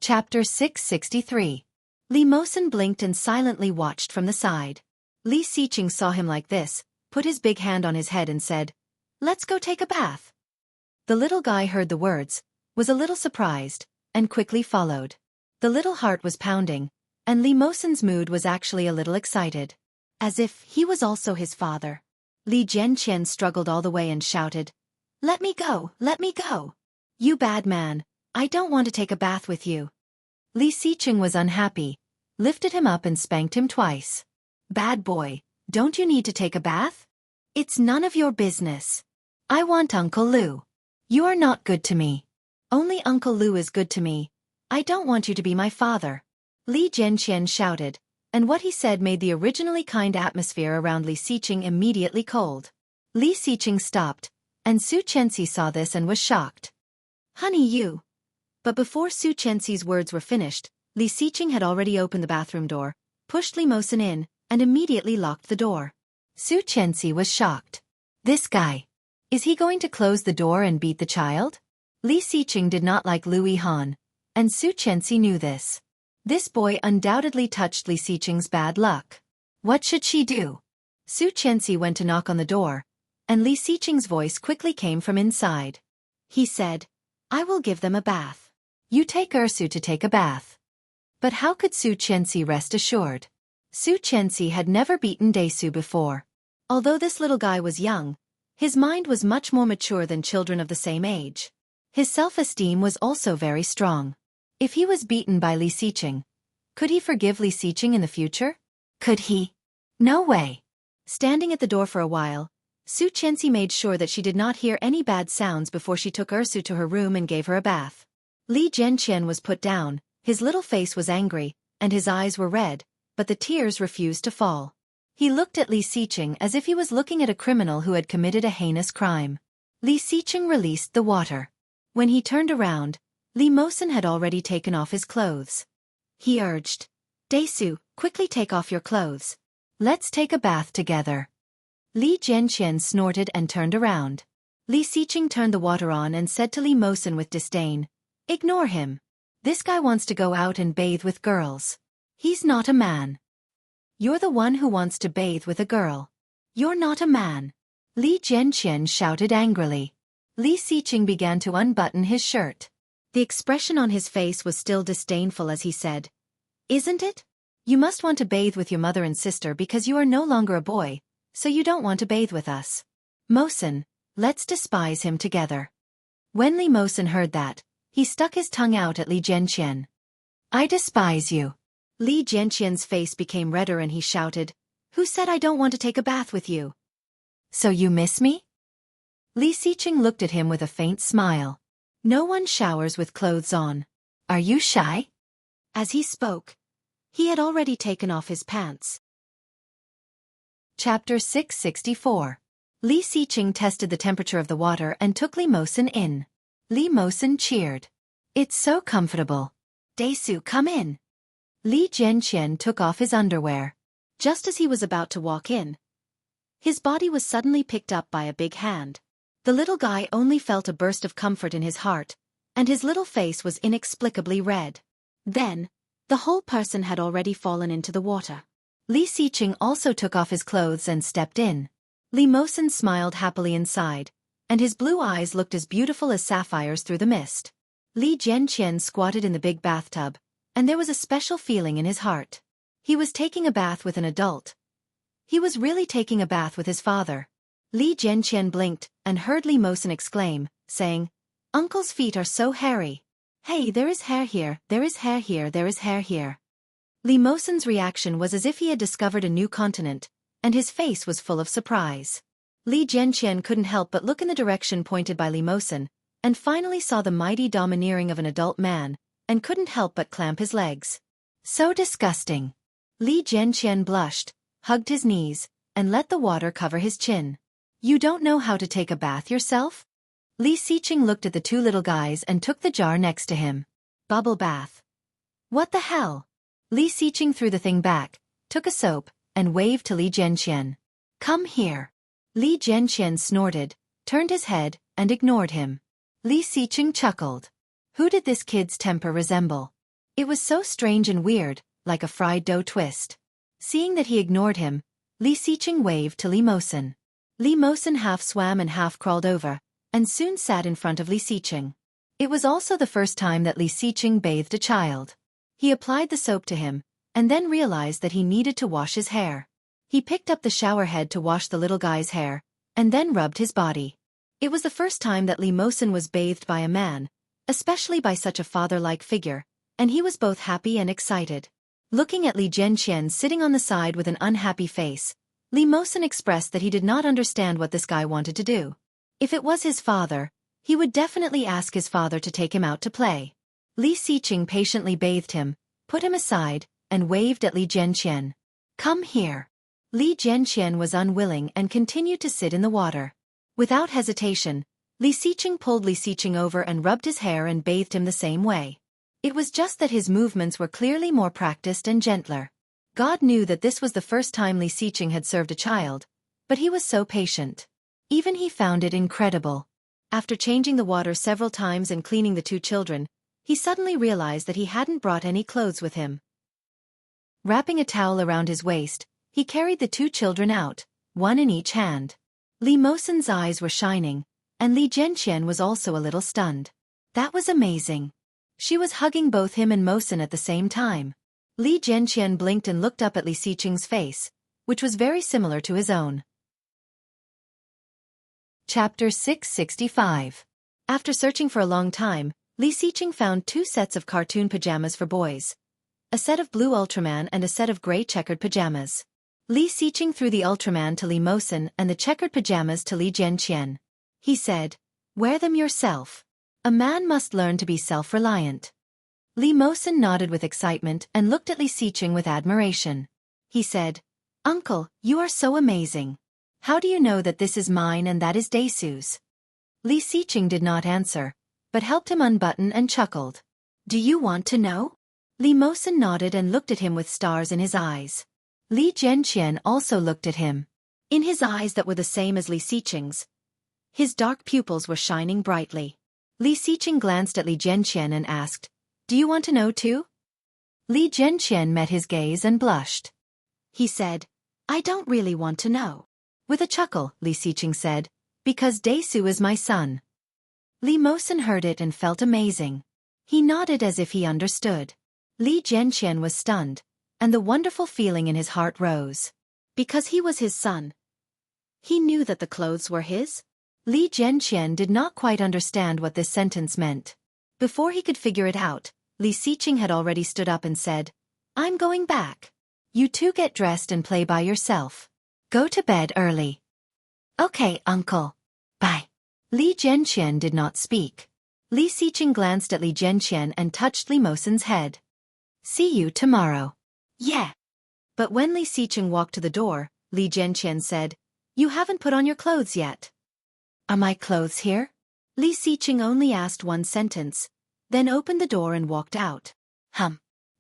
Chapter 663. Li Mosen blinked and silently watched from the side. Li Xiqing saw him like this, put his big hand on his head and said, "Let's go take a bath." The little guy heard the words, was a little surprised, and quickly followed. The little heart was pounding, and Li Mosen's mood was actually a little excited. As if he was also his father. Li Jianqian struggled all the way and shouted, "Let me go, let me go! You bad man, I don't want to take a bath with you." Li Xiqing was unhappy, lifted him up and spanked him twice. "Bad boy, don't you need to take a bath? It's none of your business. I want Uncle Lu. You are not good to me. Only Uncle Lu is good to me. I don't want you to be my father." Li Jianqian shouted, and what he said made the originally kind atmosphere around Li Xiqing immediately cold. Li Xiqing stopped, and Su Qianxi saw this and was shocked. "Honey, you." But before Su Qianxi's words were finished, Li Xiqing had already opened the bathroom door, pushed Li Mosen in, and immediately locked the door. Su Qianxi was shocked. This guy. Is he going to close the door and beat the child? Li Xiqing did not like Lu Yihan, and Su Qianxi knew this. This boy undoubtedly touched Li Xiqing's bad luck. What should she do? Su Qianxi went to knock on the door, and Li Xiqing's voice quickly came from inside. He said, "I will give them a bath. You take Ursu to take a bath." But how could Su Qianxi rest assured? Su Qianxi had never beaten Desu before. Although this little guy was young, his mind was much more mature than children of the same age. His self-esteem was also very strong. If he was beaten by Li Xiqing, could he forgive Li Xiqing in the future? Could he? No way. Standing at the door for a while, Su Qianxi made sure that she did not hear any bad sounds before she took Ursu to her room and gave her a bath. Li Jianqian was put down, his little face was angry, and his eyes were red, but the tears refused to fall. He looked at Li Xiqing as if he was looking at a criminal who had committed a heinous crime. Li Xiqing released the water. When he turned around, Li Mosen had already taken off his clothes. He urged, "Desu, quickly take off your clothes. Let's take a bath together." Li Jianqian snorted and turned around. Li Xiqing turned the water on and said to Li Mosen with disdain, "Ignore him. This guy wants to go out and bathe with girls. He's not a man. You're the one who wants to bathe with a girl. You're not a man." Li Jianqian shouted angrily. Li Xiqing began to unbutton his shirt. The expression on his face was still disdainful as he said, "Isn't it? You must want to bathe with your mother and sister because you are no longer a boy, so you don't want to bathe with us. Mosen, let's despise him together." When Li Mosen heard that, he stuck his tongue out at Li Jianqian. "I despise you." Li Jianqian's face became redder and he shouted, "Who said I don't want to take a bath with you? So you miss me?" Li Xiqing looked at him with a faint smile. "No one showers with clothes on. Are you shy?" As he spoke, he had already taken off his pants. Chapter 664. Li Xiqing tested the temperature of the water and took Li Mosen in. Li Mosen cheered. "It's so comfortable. Desu, come in." Li Jianqian took off his underwear. Just as he was about to walk in, his body was suddenly picked up by a big hand. The little guy only felt a burst of comfort in his heart, and his little face was inexplicably red. Then, the whole person had already fallen into the water. Li Xiqing also took off his clothes and stepped in. Li Mosen smiled happily inside, and his blue eyes looked as beautiful as sapphires through the mist. Li Jianqian squatted in the big bathtub, and there was a special feeling in his heart. He was taking a bath with an adult. He was really taking a bath with his father. Li Jianqian blinked and heard Li Mosen exclaim, saying, "Uncle's feet are so hairy. Hey, there is hair here, there is hair here, there is hair here." Li Mosen's reaction was as if he had discovered a new continent, and his face was full of surprise. Li Jianqian couldn't help but look in the direction pointed by Li Mosen, and finally saw the mighty domineering of an adult man, and couldn't help but clamp his legs. "So disgusting." Li Jianqian blushed, hugged his knees, and let the water cover his chin. "You don't know how to take a bath yourself?" Li Xiqing looked at the two little guys and took the jar next to him. "Bubble bath. What the hell?" Li Xiqing threw the thing back, took a soap, and waved to Li Jianqian. "Come here." Li Jianqian snorted, turned his head, and ignored him. Li Xiqing chuckled. Who did this kid's temper resemble? It was so strange and weird, like a fried dough twist. Seeing that he ignored him, Li Xiqing waved to Li Mosen. Li Mosen half swam and half crawled over, and soon sat in front of Li Xiqing. It was also the first time that Li Xiqing bathed a child. He applied the soap to him, and then realized that he needed to wash his hair. He picked up the shower head to wash the little guy's hair, and then rubbed his body. It was the first time that Li Mosen was bathed by a man, especially by such a father-like figure, and he was both happy and excited. Looking at Li Zhenqian sitting on the side with an unhappy face, Li Mosen expressed that he did not understand what this guy wanted to do. If it was his father, he would definitely ask his father to take him out to play. Li Xiqing patiently bathed him, put him aside, and waved at Li Zhenqian. "Come here." Li Zhenqian was unwilling and continued to sit in the water. Without hesitation, Li Xiqing pulled Li Xiqing over and rubbed his hair and bathed him the same way. It was just that his movements were clearly more practiced and gentler. God knew that this was the first time Li Xiqing had served a child, but he was so patient. Even he found it incredible. After changing the water several times and cleaning the two children, he suddenly realized that he hadn't brought any clothes with him. Wrapping a towel around his waist, he carried the two children out, one in each hand. Li Mosen's eyes were shining, and Li Zhenqian was also a little stunned. That was amazing. She was hugging both him and Mosen at the same time. Li Zhenqian blinked and looked up at Li Xiqing's face, which was very similar to his own. Chapter 665. After searching for a long time, Li Xiqing found two sets of cartoon pajamas for boys. A set of blue Ultraman and a set of gray checkered pajamas. Li Xiqing threw the Ultraman to Li Mosen and the checkered pajamas to Li Zhenqian. He said, "Wear them yourself. A man must learn to be self-reliant." Li Mosen nodded with excitement and looked at Li Xiqing with admiration. He said, "Uncle, you are so amazing. How do you know that this is mine and that is Daisu's?" Li Xiqing did not answer, but helped him unbutton and chuckled. "Do you want to know?" Li Mosen nodded and looked at him with stars in his eyes. Li Zhenqian also looked at him. In his eyes that were the same as Li Xiqing's, his dark pupils were shining brightly. Li Xiqing glanced at Li Zhenqian and asked, "Do you want to know too?" Li Zhenqian met his gaze and blushed. He said, "I don't really want to know." With a chuckle, Li Xiqing said, "Because Daisu is my son." Li Mosen heard it and felt amazing. He nodded as if he understood. Li Zhenqian was stunned, and the wonderful feeling in his heart rose. Because he was his son. He knew that the clothes were his? Li Zhenqian did not quite understand what this sentence meant. Before he could figure it out, Li Xiqing had already stood up and said, "I'm going back. You two get dressed and play by yourself. Go to bed early." "Okay, uncle. Bye." Li Zhenqian did not speak. Li Xiqing glanced at Li Zhenqian and touched Li Mosen's head. "See you tomorrow." "Yeah." But when Li Xiqing walked to the door, Li Zhenqian said, "You haven't put on your clothes yet." "Are my clothes here?" Li Xiqing only asked one sentence, then opened the door and walked out.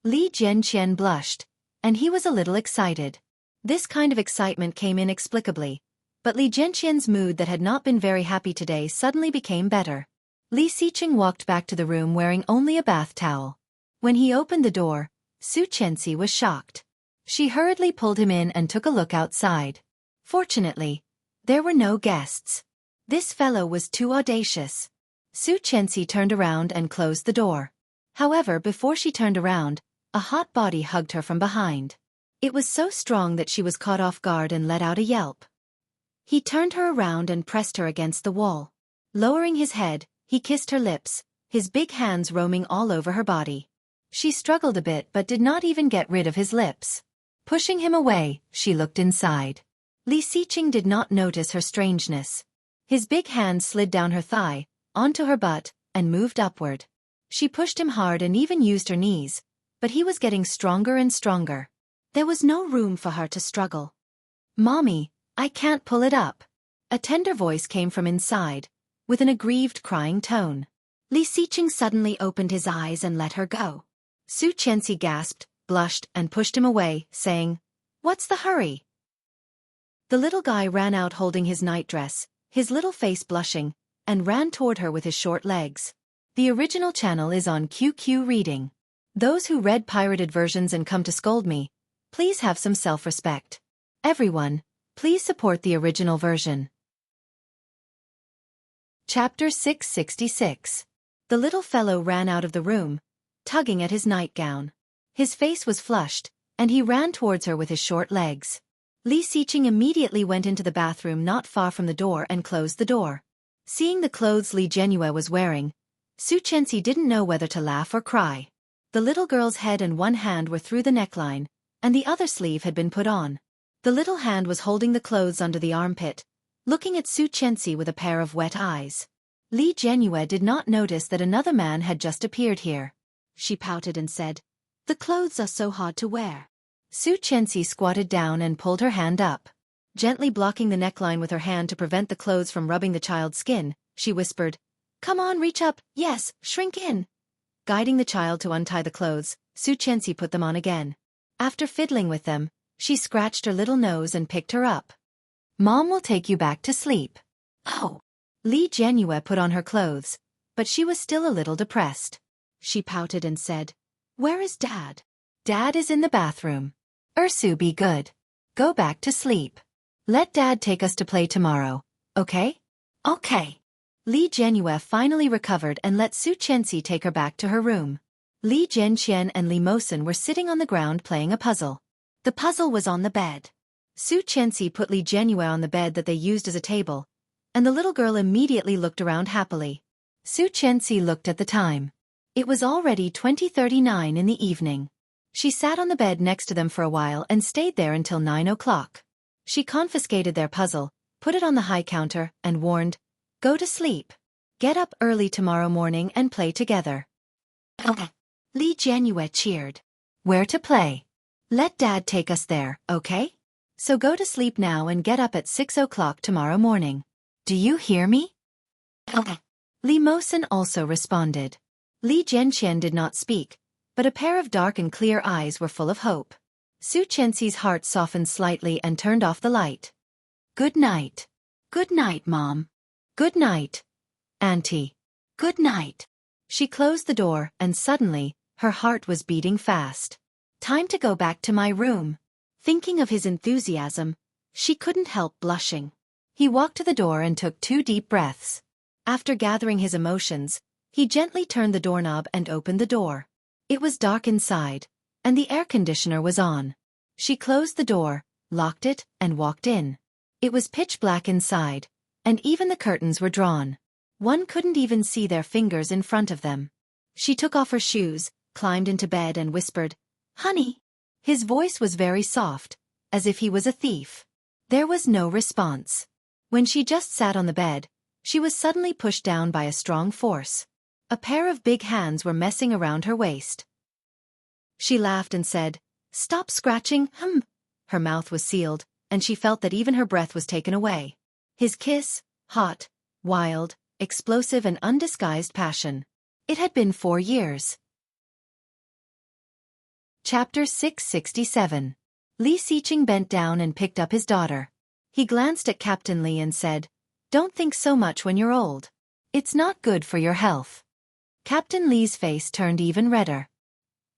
Li Zhenqian blushed, and he was a little excited. This kind of excitement came inexplicably, but Li Zhenqian's mood that had not been very happy today suddenly became better. Li Xiqing walked back to the room wearing only a bath towel. When he opened the door, Xueqi was shocked. She hurriedly pulled him in and took a look outside. Fortunately, there were no guests. This fellow was too audacious. Xueqi turned around and closed the door. However, before she turned around, a hot body hugged her from behind. It was so strong that she was caught off guard and let out a yelp. He turned her around and pressed her against the wall. Lowering his head, he kissed her lips, his big hands roaming all over her body. She struggled a bit but did not even get rid of his lips. Pushing him away, she looked inside. Li Xiqing did not notice her strangeness. His big hand slid down her thigh, onto her butt, and moved upward. She pushed him hard and even used her knees, but he was getting stronger and stronger. There was no room for her to struggle. "Mommy, I can't pull it up." A tender voice came from inside, with an aggrieved crying tone. Li Xiqing suddenly opened his eyes and let her go. Xueqi gasped, blushed, and pushed him away, saying, "What's the hurry?" The little guy ran out holding his nightdress, his little face blushing, and ran toward her with his short legs. The original channel is on QQ Reading. Those who read pirated versions and come to scold me, please have some self-respect. Everyone, please support the original version. Chapter 666. The little fellow ran out of the room, tugging at his nightgown. His face was flushed, and he ran towards her with his short legs. Li Xiqing immediately went into the bathroom not far from the door and closed the door. Seeing the clothes Li Jianyue was wearing, Xueqi didn't know whether to laugh or cry. The little girl's head and one hand were through the neckline, and the other sleeve had been put on. The little hand was holding the clothes under the armpit, looking at Xueqi with a pair of wet eyes. Li Jianyue did not notice that another man had just appeared here. She pouted and said, "The clothes are so hard to wear." Xueqi squatted down and pulled her hand up. Gently blocking the neckline with her hand to prevent the clothes from rubbing the child's skin, she whispered, "Come on, reach up, yes, shrink in." Guiding the child to untie the clothes, Xueqi put them on again. After fiddling with them, she scratched her little nose and picked her up. "Mom will take you back to sleep." "Oh." Li Jianyue put on her clothes, but she was still a little depressed. She pouted and said, "Where is Dad?" "Dad is in the bathroom." "Ursu, be good. Go back to sleep. Let Dad take us to play tomorrow, okay?" "Okay." Li Jianyue finally recovered and let Xueqi take her back to her room. Li Jianqian and Li Mosen were sitting on the ground playing a puzzle. The puzzle was on the bed. Xueqi put Li Jianyue on the bed that they used as a table, and the little girl immediately looked around happily. Xueqi looked at the time. It was already 20:39 in the evening. She sat on the bed next to them for a while and stayed there until 9 o'clock. She confiscated their puzzle, put it on the high counter, and warned, "Go to sleep. Get up early tomorrow morning and play together." "Okay." Li Jianyue cheered. "Where to play? Let Dad take us there, okay? So go to sleep now and get up at 6 o'clock tomorrow morning. Do you hear me?" "Okay." Li Mosen also responded. Li Jianqian did not speak, but a pair of dark and clear eyes were full of hope. Xueqi's heart softened slightly and turned off the light. "Good night." "Good night, Mom." "Good night, Auntie." "Good night." She closed the door, and suddenly, her heart was beating fast. Time to go back to my room. Thinking of his enthusiasm, she couldn't help blushing. He walked to the door and took 2 deep breaths. After gathering his emotions, he gently turned the doorknob and opened the door. It was dark inside, and the air conditioner was on. She closed the door, locked it, and walked in. It was pitch black inside, and even the curtains were drawn. One couldn't even see their fingers in front of them. She took off her shoes, climbed into bed and whispered, "Honey." His voice was very soft, as if he was a thief. There was no response. When she just sat on the bed, she was suddenly pushed down by a strong force. A pair of big hands were messing around her waist. She laughed and said, "Stop scratching, Her mouth was sealed, and she felt that even her breath was taken away. His kiss, hot, wild, explosive and undisguised passion. It had been 4 years. Chapter 667. Li Xiqing bent down and picked up his daughter. He glanced at Captain Li and said, "Don't think so much when you're old. It's not good for your health." Captain Li's face turned even redder.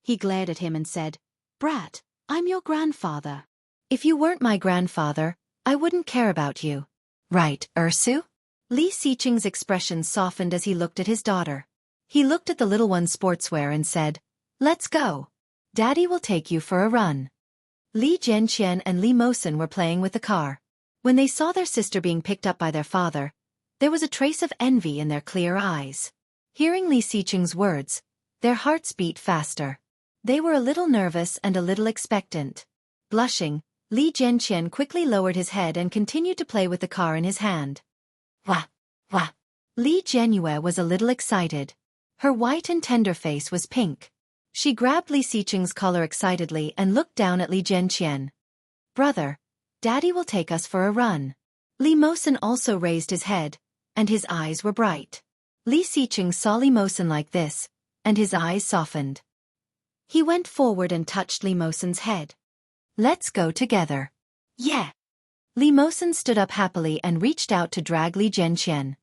He glared at him and said, "Brat, I'm your grandfather. If you weren't my grandfather, I wouldn't care about you. Right, Ursu?" Li Xiqing's expression softened as he looked at his daughter. He looked at the little one's sportswear and said, "Let's go. Daddy will take you for a run." Li Jianqian and Li Mosen were playing with the car. When they saw their sister being picked up by their father, there was a trace of envy in their clear eyes. Hearing Li Xiqing's words, their hearts beat faster. They were a little nervous and a little expectant. Blushing, Li Jianqian quickly lowered his head and continued to play with the car in his hand. Wah! Wah! Li Jianyue was a little excited. Her white and tender face was pink. She grabbed Li Xiqing's collar excitedly and looked down at Li Jianqian. "Brother, Daddy will take us for a run." Li Mosen also raised his head, and his eyes were bright. Li Xiqing saw Li Mosen like this, and his eyes softened. He went forward and touched Li Mosen's head. "Let's go together." "Yeah." Li Mosen stood up happily and reached out to drag Li Jianqian.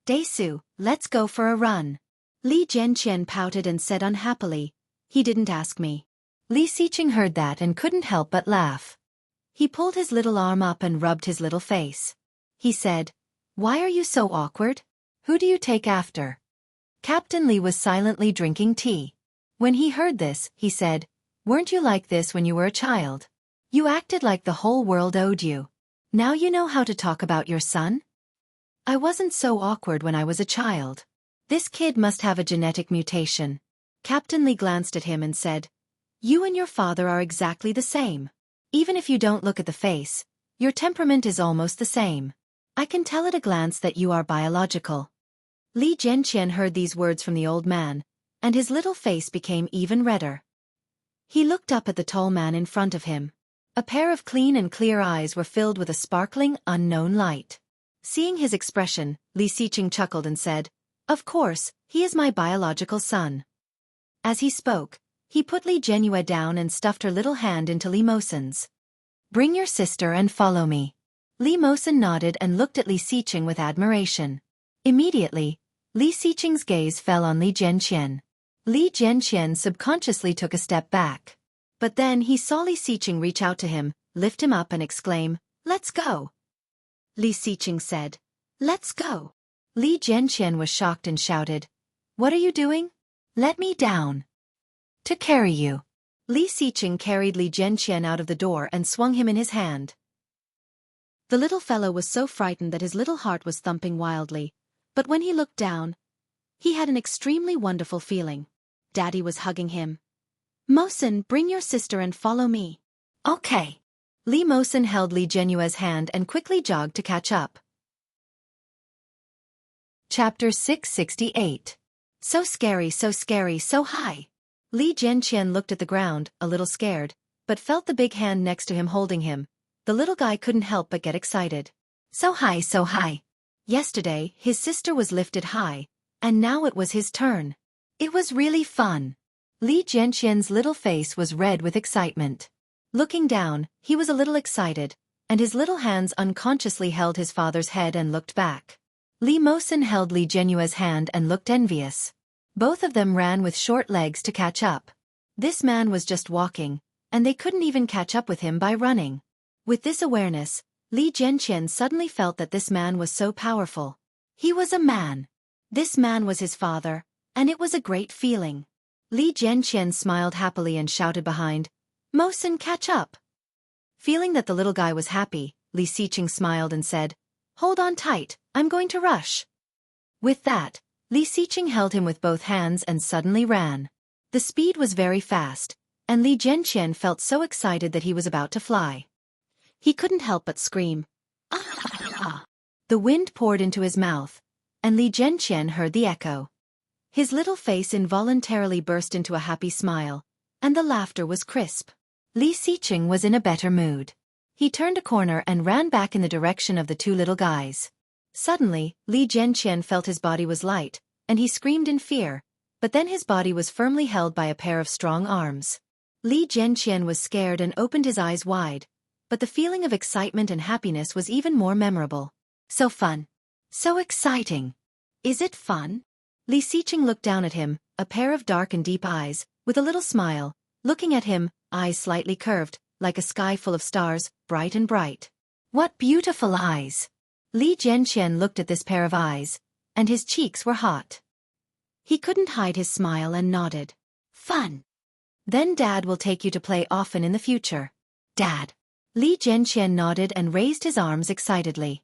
"Daesu, let's go for a run." Li Jianqian pouted and said unhappily, He didn't ask me. Li Xiqing heard that and couldn't help but laugh. He pulled his little arm up and rubbed his little face. He said, "Why are you so awkward? Who do you take after?" Captain Li was silently drinking tea. When he heard this, he said, "Weren't you like this when you were a child? You acted like the whole world owed you. Now you know how to talk about your son?" "I wasn't so awkward when I was a child. This kid must have a genetic mutation." Captain Li glanced at him and said, "You and your father are exactly the same. Even if you don't look at the face, your temperament is almost the same. I can tell at a glance that you are biological." Li Zhenqian heard these words from the old man, and his little face became even redder. He looked up at the tall man in front of him. A pair of clean and clear eyes were filled with a sparkling, unknown light. Seeing his expression, Li Xiqing chuckled and said, "Of course, he is my biological son." As he spoke, he put Li Zhenyue down and stuffed her little hand into Li Mosen's. "Bring your sister and follow me." Li Mosen nodded and looked at Li Xiqing with admiration. Immediately, Li Xiqing's gaze fell on Li Zhenqian. Li Zhenqian subconsciously took a step back. But then he saw Li Xiqing reach out to him, lift him up and exclaim, "Let's go." Li Xiqing said, "Let's go." Li Zhenqian was shocked and shouted, "What are you doing? Let me down." "To carry you." Li Xiqing carried Li Zhenqian out of the door and swung him in his hand. The little fellow was so frightened that his little heart was thumping wildly, but when he looked down, he had an extremely wonderful feeling. Daddy was hugging him. "Mosen, bring your sister and follow me." "Okay." Li Mosen held Li Zhenyue's hand and quickly jogged to catch up. Chapter 668. So scary, so high. Li Zhenqian looked at the ground, a little scared, but felt the big hand next to him holding him. The little guy couldn't help but get excited. So high, so high. Yesterday, his sister was lifted high, and now it was his turn. It was really fun. Li Zhenqian's little face was red with excitement. Looking down, he was a little excited, and his little hands unconsciously held his father's head and looked back. Li Mosen held Li Zhenyue's hand and looked envious. Both of them ran with short legs to catch up. This man was just walking, and they couldn't even catch up with him by running. With this awareness, Li Zhenqian suddenly felt that this man was so powerful. He was a man. This man was his father, and it was a great feeling. Li Zhenqian smiled happily and shouted behind, "Mosen, catch up." Feeling that the little guy was happy, Li Xiqing smiled and said, "Hold on tight, I'm going to rush." With that, Li Xiqing held him with both hands and suddenly ran. The speed was very fast, and Li Zhenqian felt so excited that he was about to fly. He couldn't help but scream, "Ah!" The wind poured into his mouth, and Li Zhenqian heard the echo. His little face involuntarily burst into a happy smile, and the laughter was crisp. Li Xiqing was in a better mood. He turned a corner and ran back in the direction of the two little guys. Suddenly, Li Zhenqian felt his body was light, and he screamed in fear, but then his body was firmly held by a pair of strong arms. Li Zhenqian was scared and opened his eyes wide, but the feeling of excitement and happiness was even more memorable. So fun. So exciting. Is it fun? Li Xiqing looked down at him, a pair of dark and deep eyes, with a little smile, looking at him, eyes slightly curved, like a sky full of stars, bright and bright. What beautiful eyes! Li Zhenqian looked at this pair of eyes, and his cheeks were hot. He couldn't hide his smile and nodded. Fun! Then Dad will take you to play often in the future. Dad! Li Zhenqian nodded and raised his arms excitedly.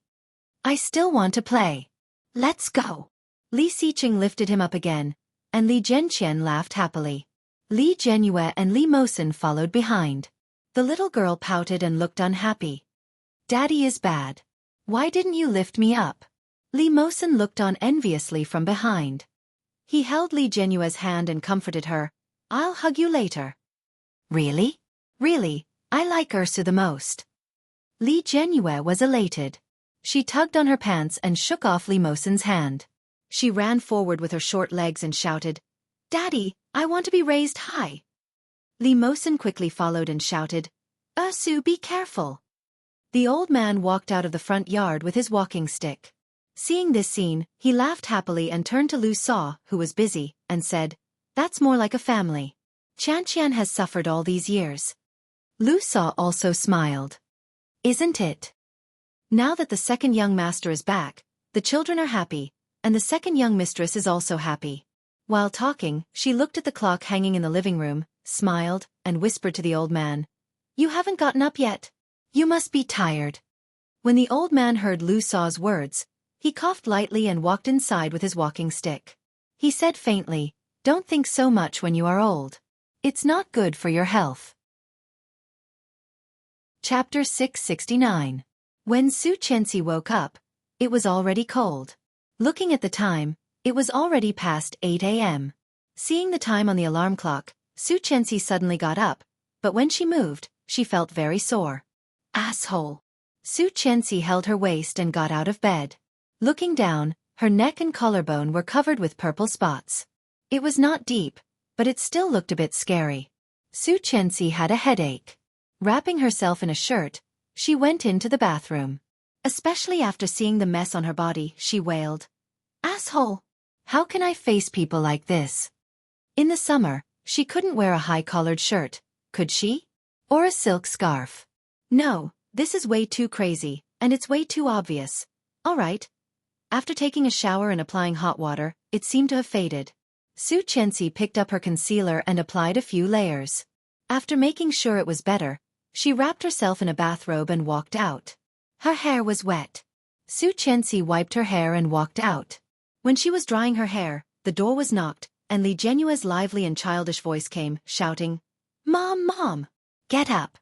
I still want to play. Let's go. Li Xiqing lifted him up again, and Li Zhenqian laughed happily. Li Zhenyue and Li Mosen followed behind. The little girl pouted and looked unhappy. Daddy is bad. Why didn't you lift me up? Li Mosen looked on enviously from behind. He held Li Zhenyue's hand and comforted her. I'll hug you later. Really? Really, I like Ursu the most. Li Zhenyue was elated. She tugged on her pants and shook off Li Mosen's hand. She ran forward with her short legs and shouted, Daddy, I want to be raised high. Li Mosen quickly followed and shouted, Ursu, be careful. The old man walked out of the front yard with his walking stick. Seeing this scene, he laughed happily and turned to Lu Sa, who was busy, and said, That's more like a family. Qian has suffered all these years. Lu Sa also smiled. Isn't it? Now that the second young master is back, the children are happy, and the second young mistress is also happy. While talking, she looked at the clock hanging in the living room, smiled, and whispered to the old man, "You haven't gotten up yet. You must be tired." When the old man heard Lu Sa's words, he coughed lightly and walked inside with his walking stick. He said faintly, "Don't think so much when you are old. It's not good for your health." Chapter 669. When Xueqi woke up, it was already cold. Looking at the time, it was already past 8 a.m. Seeing the time on the alarm clock, Xueqi suddenly got up, but when she moved, she felt very sore. Asshole! Xueqi held her waist and got out of bed. Looking down, her neck and collarbone were covered with purple spots. It was not deep, but it still looked a bit scary. Xueqi had a headache. Wrapping herself in a shirt, she went into the bathroom. Especially after seeing the mess on her body, she wailed, "Asshole! How can I face people like this?" In the summer, she couldn't wear a high-collared shirt, could she? Or a silk scarf. No, this is way too crazy, and it's way too obvious. All right. After taking a shower and applying hot water, it seemed to have faded. Xueqi picked up her concealer and applied a few layers. After making sure it was better, she wrapped herself in a bathrobe and walked out. Her hair was wet. Xueqi wiped her hair and walked out. When she was drying her hair, the door was knocked, and Li Genue's lively and childish voice came, shouting, "Mom, Mom! Get up!"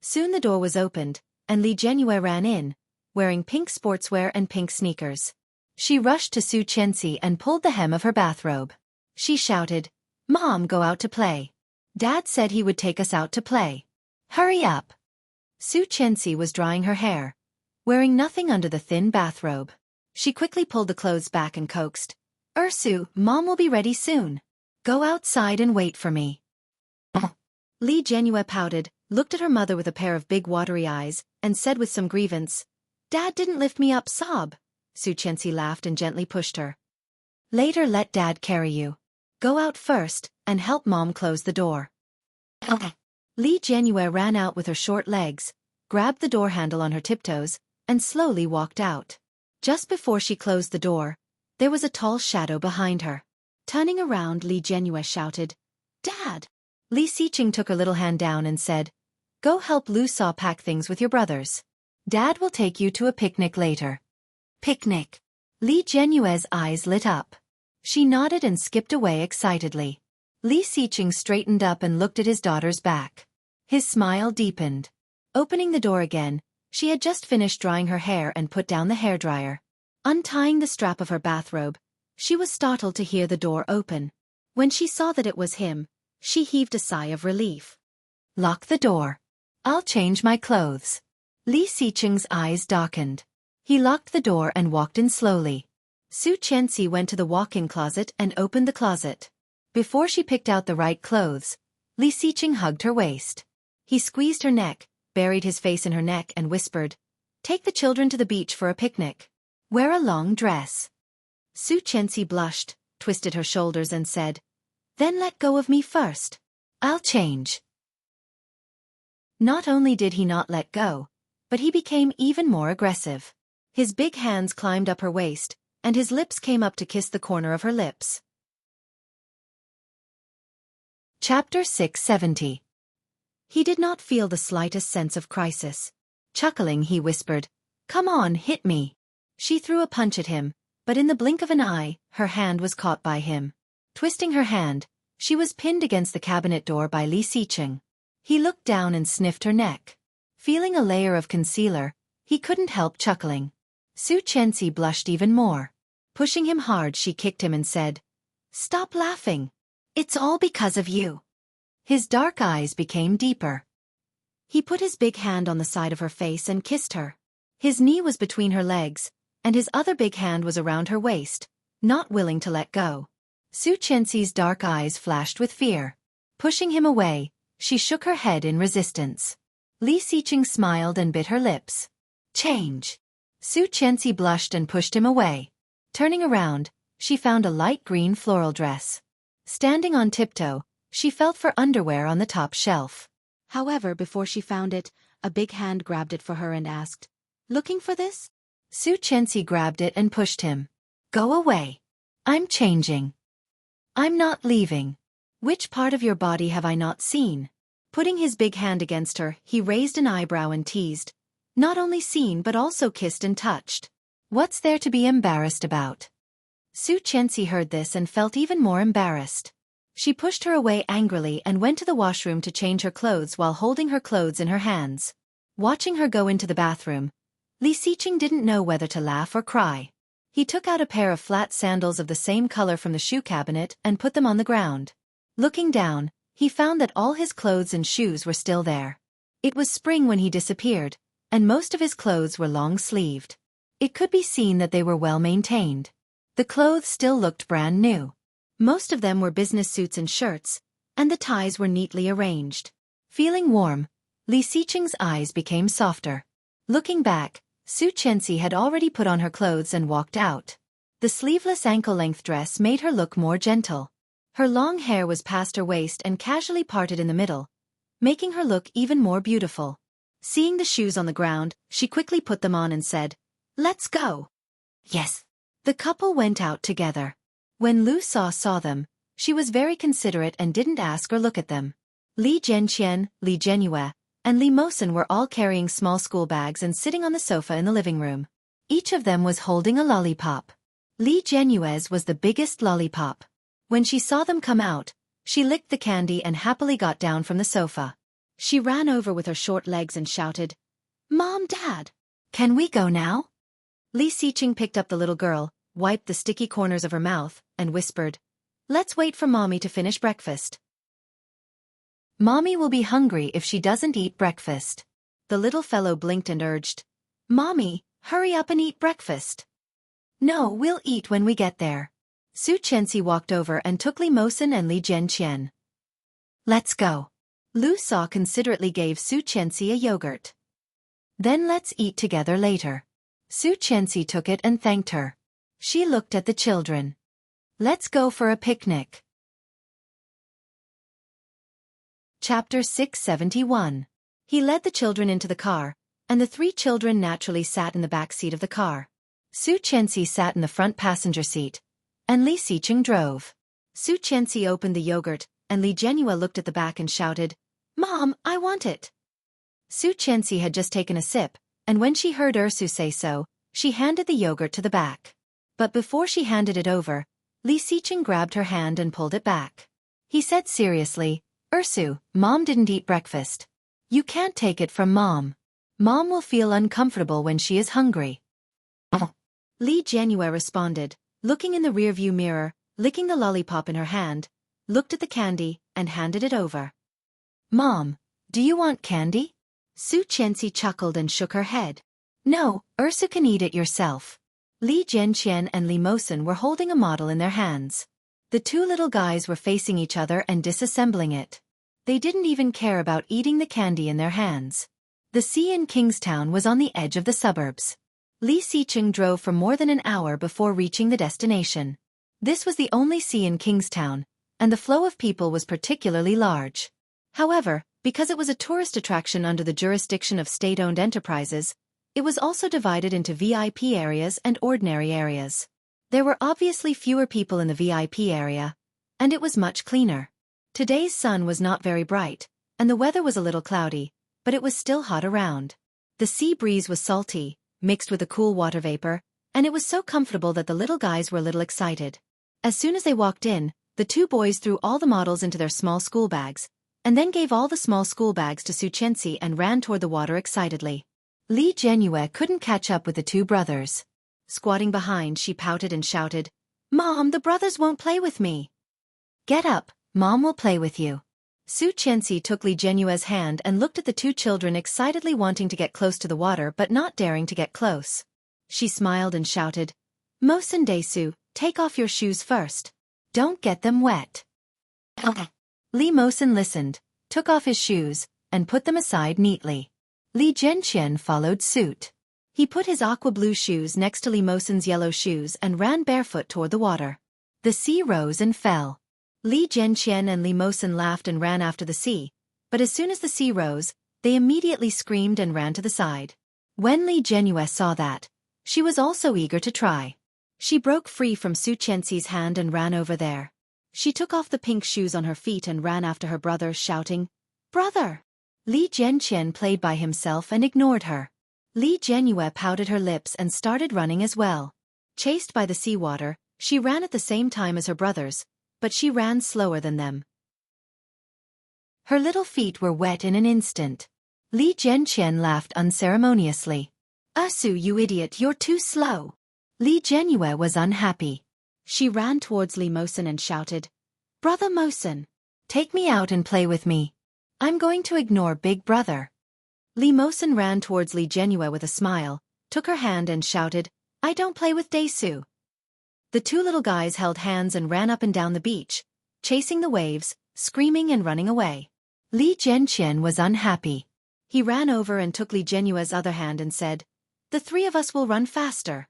Soon the door was opened, and Li Genue ran in, wearing pink sportswear and pink sneakers. She rushed to Xueqi and pulled the hem of her bathrobe. She shouted, "Mom, go out to play. Dad said he would take us out to play. Hurry up!" Xueqi was drying her hair, wearing nothing under the thin bathrobe. She quickly pulled the clothes back and coaxed, "Ursu, Mom will be ready soon. Go outside and wait for me." Li Genue pouted, looked at her mother with a pair of big watery eyes, and said with some grievance, "Dad didn't lift me up, sob." Xueqi laughed and gently pushed her. "Later let Dad carry you. Go out first, and help Mom close the door." Li Genue ran out with her short legs, grabbed the door handle on her tiptoes, and slowly walked out. Just before she closed the door, there was a tall shadow behind her. Turning around, Li Genue shouted, "Dad!" Li Xiqing took her little hand down and said, "Go help Lu Sa pack things with your brothers. Dad will take you to a picnic later." Picnic. Li Genue's eyes lit up. She nodded and skipped away excitedly. Li Xiqing straightened up and looked at his daughter's back. His smile deepened. Opening the door again, she had just finished drying her hair and put down the hairdryer. Untying the strap of her bathrobe, she was startled to hear the door open. When she saw that it was him, she heaved a sigh of relief. "Lock the door. I'll change my clothes." Li Xiqing's eyes darkened. He locked the door and walked in slowly. Xueqi went to the walk-in closet and opened the closet. Before she picked out the right clothes, Li Xiqing hugged her waist. He squeezed her neck, buried his face in her neck and whispered, "Take the children to the beach for a picnic. Wear a long dress." Xueqi blushed, twisted her shoulders and said, "Then let go of me first. I'll change." Not only did he not let go, but he became even more aggressive. His big hands climbed up her waist, and his lips came up to kiss the corner of her lips. Chapter 670. He did not feel the slightest sense of crisis. Chuckling, he whispered, "Come on, hit me." She threw a punch at him, but in the blink of an eye, her hand was caught by him. Twisting her hand, she was pinned against the cabinet door by Li Xiqing. He looked down and sniffed her neck. Feeling a layer of concealer, he couldn't help chuckling. Xueqi blushed even more. Pushing him hard, she kicked him and said, "Stop laughing. It's all because of you." His dark eyes became deeper. He put his big hand on the side of her face and kissed her. His knee was between her legs, and his other big hand was around her waist, not willing to let go. Xueqi's dark eyes flashed with fear. Pushing him away, she shook her head in resistance. Li Xiqing smiled and bit her lips. "Change." Xueqi blushed and pushed him away. Turning around, she found a light green floral dress. Standing on tiptoe, She felt for underwear on the top shelf. However, before she found it, a big hand grabbed it for her and asked, "Looking for this?" Xueqi grabbed it and pushed him. "Go away. I'm changing. I'm not leaving. Which part of your body have I not seen?" Putting his big hand against her, he raised an eyebrow and teased. "Not only seen but also kissed and touched. What's there to be embarrassed about?" Xueqi heard this and felt even more embarrassed. She pushed her away angrily and went to the washroom to change her clothes while holding her clothes in her hands. Watching her go into the bathroom, Li Xiqing didn't know whether to laugh or cry. He took out a pair of flat sandals of the same color from the shoe cabinet and put them on the ground. Looking down, he found that all his clothes and shoes were still there. It was spring when he disappeared, and most of his clothes were long-sleeved. It could be seen that they were well-maintained. The clothes still looked brand new. Most of them were business suits and shirts, and the ties were neatly arranged. Feeling warm, Li Xiqing's eyes became softer. Looking back, Xueqi had already put on her clothes and walked out. The sleeveless ankle-length dress made her look more gentle. Her long hair was past her waist and casually parted in the middle, making her look even more beautiful. Seeing the shoes on the ground, she quickly put them on and said, "Let's go." "Yes." The couple went out together. When Lu saw them, she was very considerate and didn't ask or look at them. Li Zhenqian, Li Zhenyue, and Li Mosen were all carrying small school bags and sitting on the sofa in the living room. Each of them was holding a lollipop. Li Zhenyue's was the biggest lollipop. When she saw them come out, she licked the candy and happily got down from the sofa. She ran over with her short legs and shouted, "Mom, Dad! Can we go now?" Li Xiqing picked up the little girl, wiped the sticky corners of her mouth, and whispered, "Let's wait for Mommy to finish breakfast. Mommy will be hungry if she doesn't eat breakfast." The little fellow blinked and urged, "Mommy, hurry up and eat breakfast." "No, we'll eat when we get there." Xueqi walked over and took Li Mosen and Li Zhenqian. "Let's go." Lu Sa considerately gave Xueqi a yogurt. "Then let's eat together later." Xueqi took it and thanked her. She looked at the children. "Let's go for a picnic." Chapter 671. He led the children into the car, and the three children naturally sat in the back seat of the car. Xueqi sat in the front passenger seat, and Li Xiqing drove. Xueqi opened the yogurt, and Li Zhenyue looked at the back and shouted, "Mom, I want it." Xueqi had just taken a sip, and when she heard Ursu say so, she handed the yogurt to the back. But before she handed it over, Li Xiqing grabbed her hand and pulled it back. He said seriously, "Ursu, Mom didn't eat breakfast. You can't take it from Mom. Mom will feel uncomfortable when she is hungry." Li Zhenyue responded, looking in the rearview mirror, licking the lollipop in her hand, looked at the candy, and handed it over. "Mom, do you want candy?" Xueqi chuckled and shook her head. "No, Ursu can eat it yourself." Li Zhenqian and Li Mosen were holding a model in their hands. The two little guys were facing each other and disassembling it. They didn't even care about eating the candy in their hands. The sea in Kingstown was on the edge of the suburbs. Li Xiqing drove for more than an hour before reaching the destination. This was the only sea in Kingstown, and the flow of people was particularly large. However, because it was a tourist attraction under the jurisdiction of state-owned enterprises, it was also divided into VIP areas and ordinary areas. There were obviously fewer people in the VIP area, and it was much cleaner. Today's sun was not very bright, and the weather was a little cloudy, but it was still hot around. The sea breeze was salty, mixed with a cool water vapor, and it was so comfortable that the little guys were a little excited. As soon as they walked in, the two boys threw all the models into their small school bags, and then gave all the small school bags to Xueqi and ran toward the water excitedly. Li Zhenyue couldn't catch up with the two brothers. Squatting behind, she pouted and shouted, "Mom, the brothers won't play with me." "Get up, Mom will play with you." Xueqi took Li Zhenyue's hand and looked at the two children excitedly wanting to get close to the water but not daring to get close. She smiled and shouted, "Mosen Desu, take off your shoes first. Don't get them wet." Okay. Li Mosen listened, took off his shoes, and put them aside neatly. Li Zhenqian followed suit. He put his aqua blue shoes next to Li Mosen's yellow shoes and ran barefoot toward the water. The sea rose and fell. Li Jianqian and Li Mosen laughed and ran after the sea, but as soon as the sea rose, they immediately screamed and ran to the side. When Li Jianyue saw that, she was also eager to try. She broke free from Xueqi's hand and ran over there. She took off the pink shoes on her feet and ran after her brother, shouting, "Brother!" Li Jianqian played by himself and ignored her. Li Jianyue pouted her lips and started running as well. Chased by the seawater, she ran at the same time as her brothers, but she ran slower than them. Her little feet were wet in an instant. Li Jianqian laughed unceremoniously. "Su, you idiot, you're too slow." Li Jianyue was unhappy. She ran towards Li Mosen and shouted, "Brother Mosen, take me out and play with me. I'm going to ignore Big Brother." Li Mosen ran towards Li Jianyue with a smile, took her hand and shouted, "I don't play with Daesu." The two little guys held hands and ran up and down the beach, chasing the waves, screaming and running away. Li Jianqian was unhappy. He ran over and took Li Jianyue's other hand and said, "The three of us will run faster."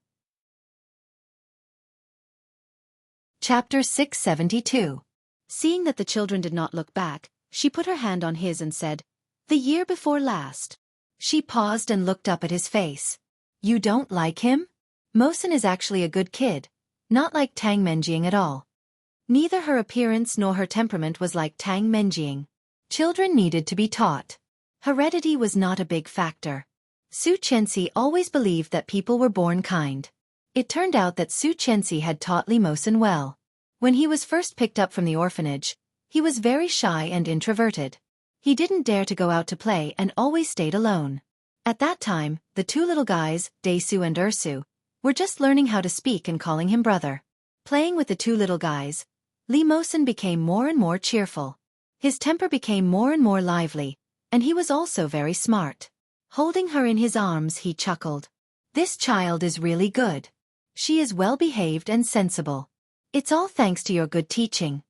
Chapter 672. Seeing that the children did not look back, she put her hand on his and said, "The year before last." She paused and looked up at his face. "You don't like him?" Mosen is actually a good kid, not like Tang Menjing at all. Neither her appearance nor her temperament was like Tang Menjing. Children needed to be taught. Heredity was not a big factor. Xueqi always believed that people were born kind. It turned out that Xueqi had taught Li Mosen well. When he was first picked up from the orphanage, he was very shy and introverted. He didn't dare to go out to play and always stayed alone. At that time, the two little guys, Daesu and Ursu, were just learning how to speak and calling him brother. Playing with the two little guys, Li Mosen became more and more cheerful. His temper became more and more lively, and he was also very smart. Holding her in his arms, he chuckled. "This child is really good. She is well-behaved and sensible. It's all thanks to your good teaching."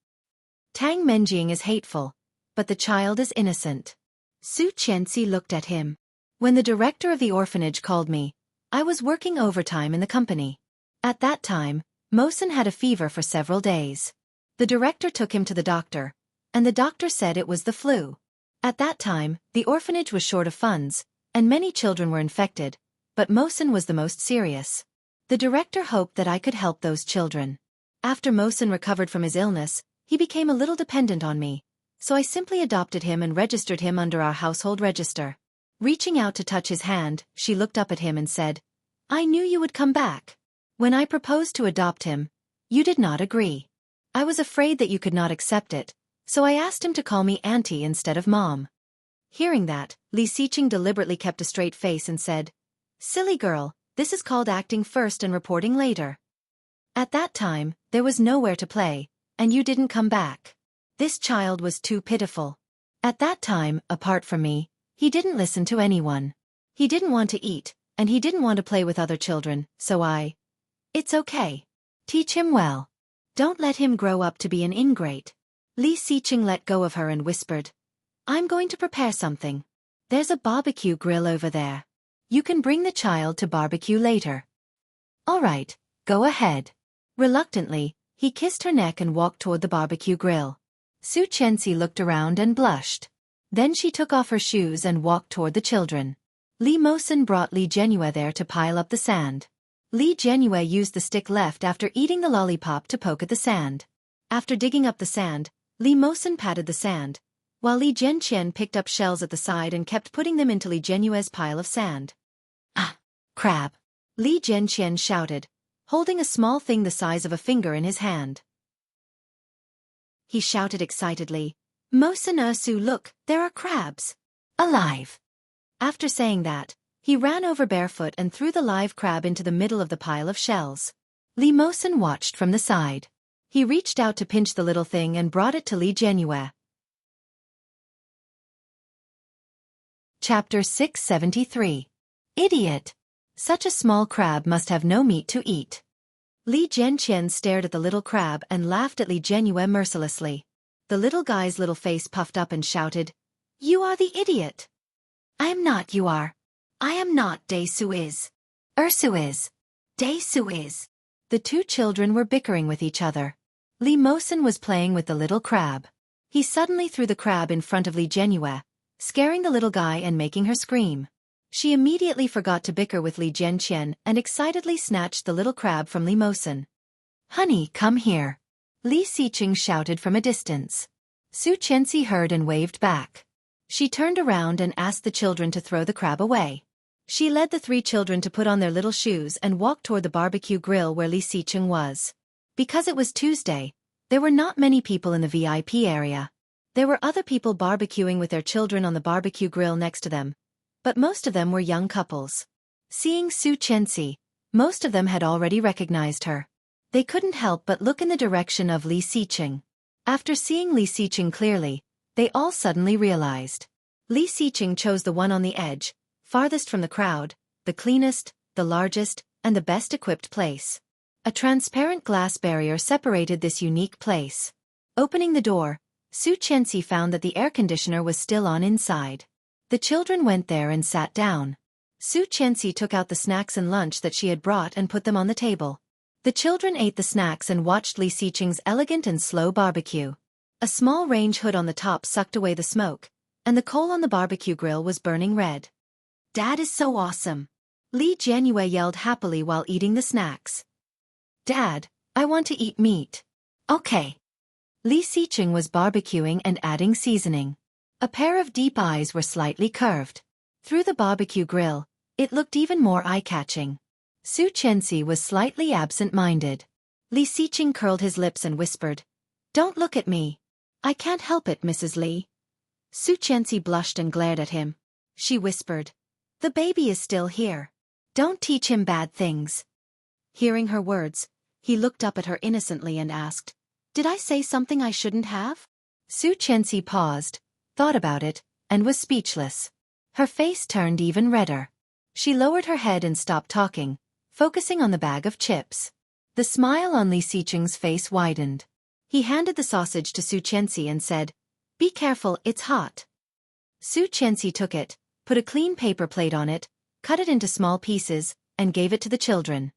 Tang Menjing is hateful, but the child is innocent. Xueqi looked at him. "When the director of the orphanage called me, I was working overtime in the company. At that time, Mosen had a fever for several days. The director took him to the doctor, and the doctor said it was the flu. At that time, the orphanage was short of funds, and many children were infected, but Mosen was the most serious. The director hoped that I could help those children. After Mosen recovered from his illness, he became a little dependent on me, so I simply adopted him and registered him under our household register." Reaching out to touch his hand, she looked up at him and said, "I knew you would come back. When I proposed to adopt him, you did not agree. I was afraid that you could not accept it, so I asked him to call me Auntie instead of Mom." Hearing that, Li Xiqing deliberately kept a straight face and said, "Silly girl, this is called acting first and reporting later. At that time, there was nowhere to play, and you didn't come back. This child was too pitiful. At that time, apart from me, he didn't listen to anyone. He didn't want to eat, and he didn't want to play with other children, so It's okay. Teach him well. Don't let him grow up to be an ingrate." Li Xiqing let go of her and whispered, "I'm going to prepare something. There's a barbecue grill over there. You can bring the child to barbecue later." "All right, go ahead." Reluctantly, he kissed her neck and walked toward the barbecue grill. Xueqi looked around and blushed. Then she took off her shoes and walked toward the children. Li Mosen brought Li Jianyue there to pile up the sand. Li Jianyue used the stick left after eating the lollipop to poke at the sand. After digging up the sand, Li Mosen patted the sand, while Li Jianqian picked up shells at the side and kept putting them into Li Jianyue's pile of sand. "Ah, crab!" Li Jianqian shouted, holding a small thing the size of a finger in his hand. He shouted excitedly, "Mosen Ursu, look, there are crabs! Alive!" After saying that, he ran over barefoot and threw the live crab into the middle of the pile of shells. Li Mosen watched from the side. He reached out to pinch the little thing and brought it to Li Jianyue. Chapter 673. Idiot! Such a small crab must have no meat to eat. Li Jianqian stared at the little crab and laughed at Li Jianyue mercilessly. The little guy's little face puffed up and shouted, "You are the idiot!" "I am not, you are. I am not, Daesu is. Ursu is. Daesu is." The two children were bickering with each other. Li Mosen was playing with the little crab. He suddenly threw the crab in front of Li Jianhua, scaring the little guy and making her scream. She immediately forgot to bicker with Li Jianqian and excitedly snatched the little crab from Li Mosen. "Honey, come here," Li Xiqing shouted from a distance. Su Qianxi heard and waved back. She turned around and asked the children to throw the crab away. She led the 3 children to put on their little shoes and walk toward the barbecue grill where Li Xiqing was. Because it was Tuesday, there were not many people in the VIP area. There were other people barbecuing with their children on the barbecue grill next to them, but most of them were young couples. Seeing Su Qianxi, most of them had already recognized her. They couldn't help but look in the direction of Li Xiqing. After seeing Li Xiqing clearly, they all suddenly realized. Li Xiqing chose the one on the edge, farthest from the crowd, the cleanest, the largest, and the best equipped place. A transparent glass barrier separated this unique place. Opening the door, Su Qianxi found that the air conditioner was still on inside. The children went there and sat down. Su Qianxi took out the snacks and lunch that she had brought and put them on the table. The children ate the snacks and watched Li Xiqing's elegant and slow barbecue. A small range hood on the top sucked away the smoke, and the coal on the barbecue grill was burning red. "Dad is so awesome!" Li Jianhua yelled happily while eating the snacks. "Dad, I want to eat meat." "Okay." Li Xiqing was barbecuing and adding seasoning. A pair of deep eyes were slightly curved. Through the barbecue grill, it looked even more eye-catching. Su Qianxi was slightly absent-minded. Li Xiqing curled his lips and whispered, "Don't look at me. I can't help it, Mrs. Li." Su Qianxi blushed and glared at him. She whispered, "The baby is still here. Don't teach him bad things." Hearing her words, he looked up at her innocently and asked, "Did I say something I shouldn't have?" Su Qianxi paused, thought about it, and was speechless. Her face turned even redder. She lowered her head and stopped talking, focusing on the bag of chips. The smile on Li Xiqing's face widened. He handed the sausage to Su Qianxi and said, "Be careful, it's hot." Su Qianxi took it, put a clean paper plate on it, cut it into small pieces, and gave it to the children.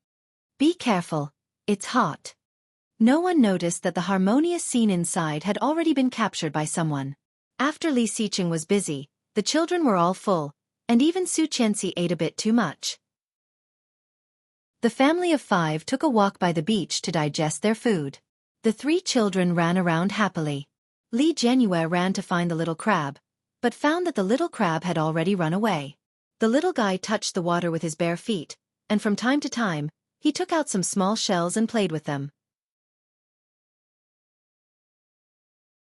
"Be careful, it's hot." No one noticed that the harmonious scene inside had already been captured by someone. After Li Xiqing was busy, the children were all full, and even Su Qianxi ate a bit too much. The family of 5 took a walk by the beach to digest their food. The 3 children ran around happily. Li Jianhua ran to find the little crab, but found that the little crab had already run away. The little guy touched the water with his bare feet, and from time to time, he took out some small shells and played with them.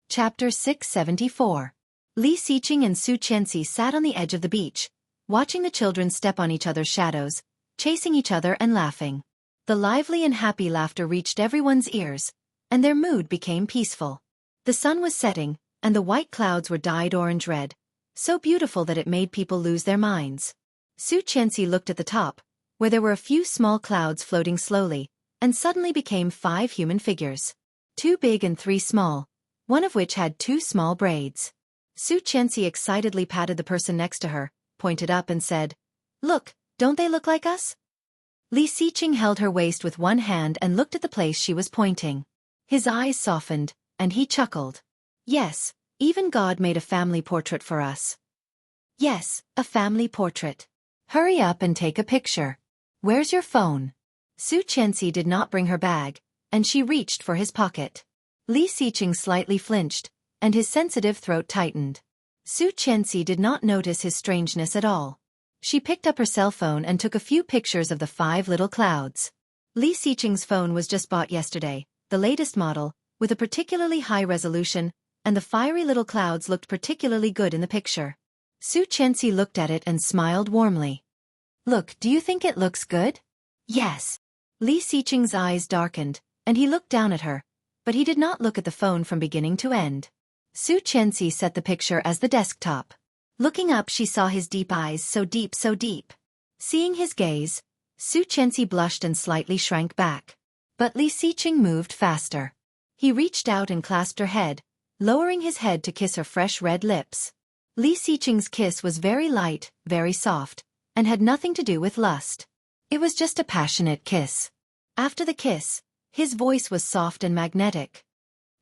Chapter 674. Li Xiqing and Su Qianxi sat on the edge of the beach, watching the children step on each other's shadows, chasing each other and laughing. The lively and happy laughter reached everyone's ears, and their mood became peaceful. The sun was setting, and the white clouds were dyed orange-red, so beautiful that it made people lose their minds. Su Qianxi looked at the top, where there were a few small clouds floating slowly, and suddenly became 5 human figures. 2 big and 3 small, one of which had 2 small braids. Su Qianxi excitedly patted the person next to her, pointed up and said, "Look, don't they look like us?" Li Xiqing held her waist with one hand and looked at the place she was pointing. His eyes softened, and he chuckled. "Yes, even God made a family portrait for us." "Yes, a family portrait. Hurry up and take a picture. Where's your phone?" Su Qianxi did not bring her bag, and she reached for his pocket. Li Xiqing slightly flinched, and his sensitive throat tightened. Su Qianxi did not notice his strangeness at all. She picked up her cell phone and took a few pictures of the 5 little clouds. Li Xiqing's phone was just bought yesterday, the latest model, with a particularly high resolution, and the fiery little clouds looked particularly good in the picture. Su Qianxi looked at it and smiled warmly. "Look, do you think it looks good?" "Yes." Li Xiqing's eyes darkened, and he looked down at her, but he did not look at the phone from beginning to end. Su Qianxi set the picture as the desktop. Looking up, she saw his deep eyes, so deep, so deep. Seeing his gaze, Su Qianxi blushed and slightly shrank back. But Li Xiqing moved faster. He reached out and clasped her head, lowering his head to kiss her fresh red lips. Li Xiqing's kiss was very light, very soft, and had nothing to do with lust. It was just a passionate kiss. After the kiss, his voice was soft and magnetic.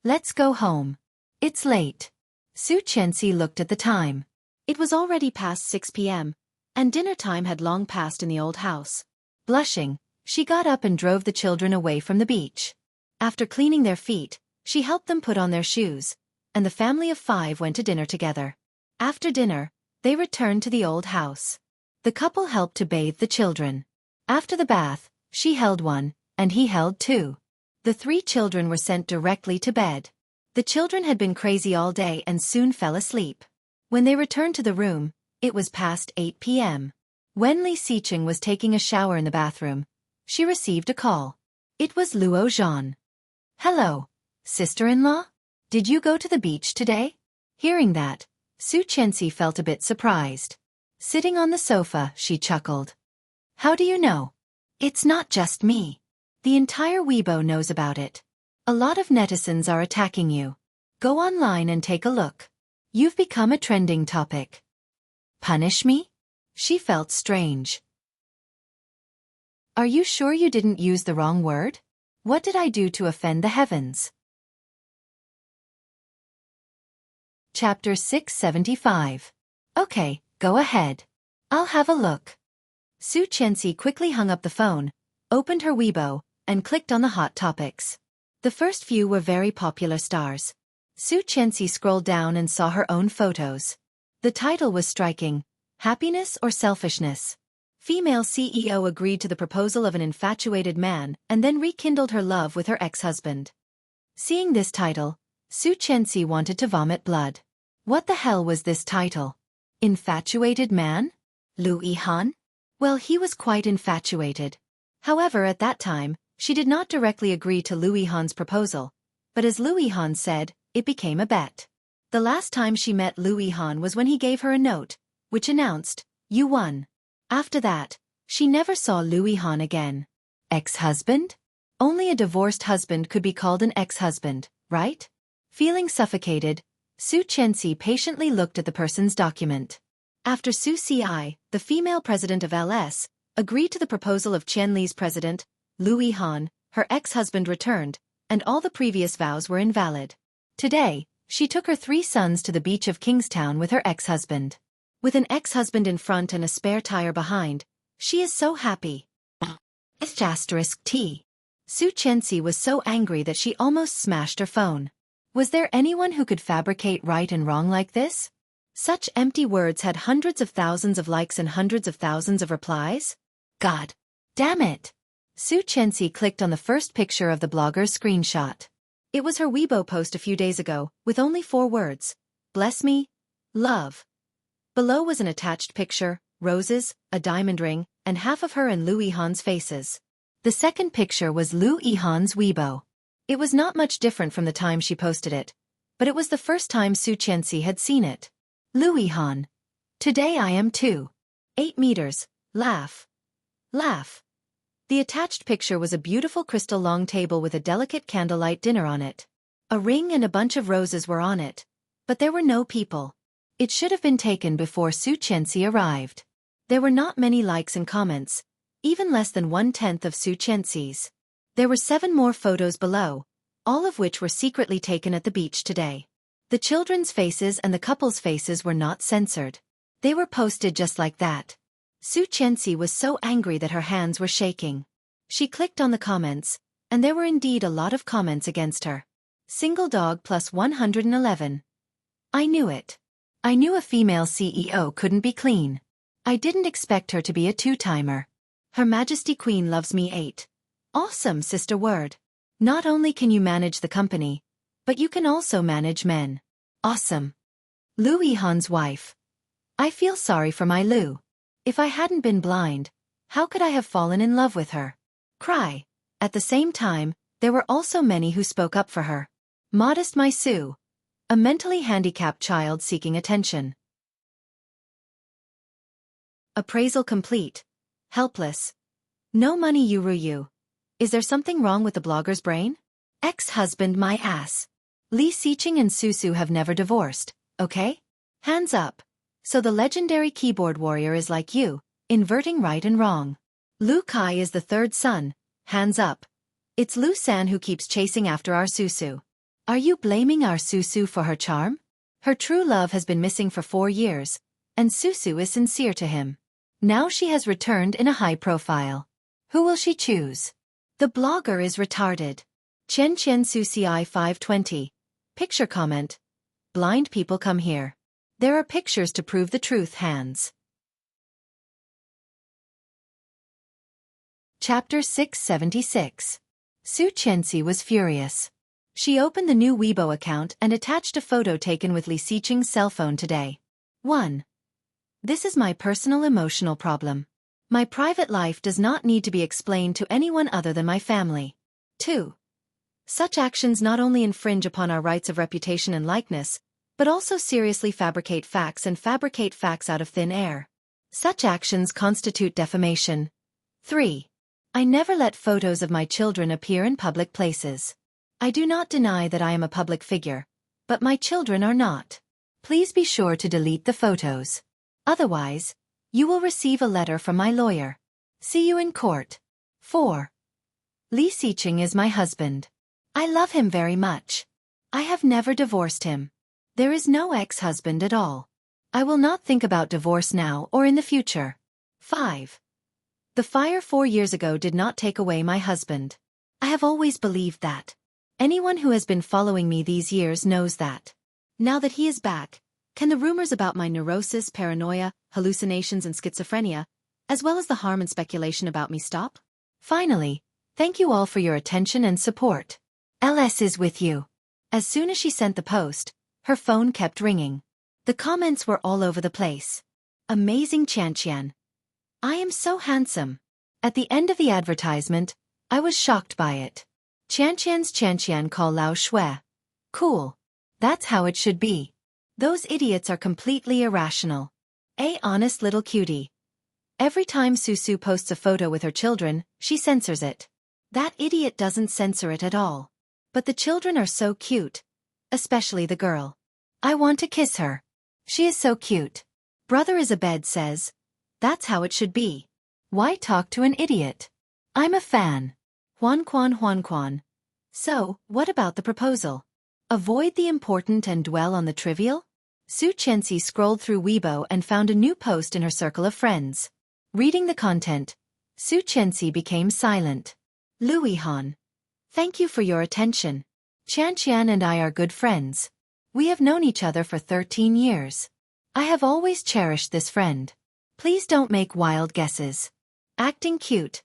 Let's go home. It's late. Xueqi looked at the time. It was already past 6 p.m., and dinner time had long passed in the old house. Blushing, she got up and drove the children away from the beach. After cleaning their feet, she helped them put on their shoes, and the family of 5 went to dinner together. After dinner, they returned to the old house. The couple helped to bathe the children. After the bath, she held one, and he held 2. The 3 children were sent directly to bed. The children had been crazy all day and soon fell asleep. When they returned to the room, it was past 8 p.m. When Li Xiqing was taking a shower in the bathroom, she received a call. It was Luo Zhan. Hello, sister-in-law? Did you go to the beach today? Hearing that, Xueqi felt a bit surprised. Sitting on the sofa, she chuckled. How do you know? It's not just me. The entire Weibo knows about it. A lot of netizens are attacking you. Go online and take a look. You've become a trending topic. Punish me? She felt strange. Are you sure you didn't use the wrong word? What did I do to offend the heavens? Chapter 675. Okay, go ahead. I'll have a look. Xueqi quickly hung up the phone, opened her Weibo, and clicked on the hot topics. The first few were very popular stars. Xueqi scrolled down and saw her own photos. The title was striking, Happiness or Selfishness? Female CEO agreed to the proposal of an infatuated man and then rekindled her love with her ex-husband. Seeing this title, Xueqi wanted to vomit blood. What the hell was this title? Infatuated man? Lu Yihan? Well, he was quite infatuated. However, at that time, she did not directly agree to Lu Yihan's proposal, but as Lu Yihan said, it became a bet. The last time she met Lu Yihan was when he gave her a note, which announced, "You won." After that, she never saw Lu Yihan again. Ex-husband? Only a divorced husband could be called an ex-husband, right? Feeling suffocated, Xueqi patiently looked at the person's document. After Xueqi, the female president of LS, agreed to the proposal of Qianli's president, Lu Yihan, her ex-husband returned, and all the previous vows were invalid. Today, she took her 3 sons to the beach of Kingstown with her ex-husband. With an ex-husband in front and a spare tire behind, she is so happy. T. Xueqi was so angry that she almost smashed her phone. Was there anyone who could fabricate right and wrong like this? Such empty words had hundreds of thousands of likes and hundreds of thousands of replies? God damn it! Xueqi clicked on the first picture of the blogger's screenshot. It was her Weibo post a few days ago, with only 4 words. Bless me, love. Below was an attached picture, roses, a diamond ring, and half of her and Lu Yihan's faces. The second picture was Lu Yihan's Weibo. It was not much different from the time she posted it, but it was the first time Xueqi had seen it. Lu Yihan. Today I am 8 meters, laugh. Laugh. The attached picture was a beautiful crystal long table with a delicate candlelight dinner on it. A ring and a bunch of roses were on it, but there were no people. It should have been taken before Xueqi arrived. There were not many likes and comments, even less than 1/10 of Xueqi's. There were 7 more photos below, all of which were secretly taken at the beach today. The children's faces and the couple's faces were not censored. They were posted just like that. Xueqi was so angry that her hands were shaking. She clicked on the comments, and there were indeed a lot of comments against her. Single dog plus 111. I knew it. I knew a female CEO couldn't be clean. I didn't expect her to be a 2-timer. Her Majesty Queen loves me 8. Awesome, sister word. Not only can you manage the company, but you can also manage men. Awesome. Lu Yihan's wife. I feel sorry for my Lu. If I hadn't been blind, how could I have fallen in love with her? Cry. At the same time, there were also many who spoke up for her. Modest my Sue. A mentally handicapped child seeking attention. Appraisal complete. Helpless. No money you. Is there something wrong with the blogger's brain? Ex-husband my ass. Li Xiqing and Susu have never divorced, okay? Hands up. So the legendary keyboard warrior is like you, inverting right and wrong. Lu Kai is the 3rd son, hands up. It's Lu San who keeps chasing after our Susu. Are you blaming our Susu for her charm? Her true love has been missing for 4 years, and Susu is sincere to him. Now she has returned in a high profile. Who will she choose? The blogger is retarded. Chen Susi 520. Picture comment. Blind people come here. There are pictures to prove the truth. Hands. Chapter 676. Xueqi was furious. She opened the new Weibo account and attached a photo taken with Li Xiqing's cell phone today. 1. This is my personal emotional problem. My private life does not need to be explained to anyone other than my family. 2. Such actions not only infringe upon our rights of reputation and likeness, but also seriously fabricate facts out of thin air. Such actions constitute defamation. 3. I never let photos of my children appear in public places. I do not deny that I am a public figure, but my children are not. Please be sure to delete the photos. Otherwise, you will receive a letter from my lawyer. See you in court. 4. Li Xiqing is my husband. I love him very much. I have never divorced him. There is no ex-husband at all. I will not think about divorce now or in the future. 5. The fire 4 years ago did not take away my husband. I have always believed that. Anyone who has been following me these years knows that. Now that he is back, can the rumors about my neurosis, paranoia, hallucinations and schizophrenia, as well as the harm and speculation about me stop? Finally, thank you all for your attention and support. LS is with you. As soon as she sent the post, her phone kept ringing. The comments were all over the place. Amazing Qianqian. I am so handsome. At the end of the advertisement, I was shocked by it. Qianqian call Lao Shui. Cool. That's how it should be. Those idiots are completely irrational. A honest little cutie. Every time Susu posts a photo with her children, she censors it. That idiot doesn't censor it at all. But the children are so cute. Especially the girl. I want to kiss her. She is so cute. Brother Isabed says, that's how it should be. Why talk to an idiot? I'm a fan. Huan Quan. So, what about the proposal? Avoid the important and dwell on the trivial? Xueqi scrolled through Weibo and found a new post in her circle of friends. Reading the content, Xueqi became silent. Louis Han. Thank you for your attention. Qianqian and I are good friends. We have known each other for 13 years. I have always cherished this friend. Please don't make wild guesses. Acting cute.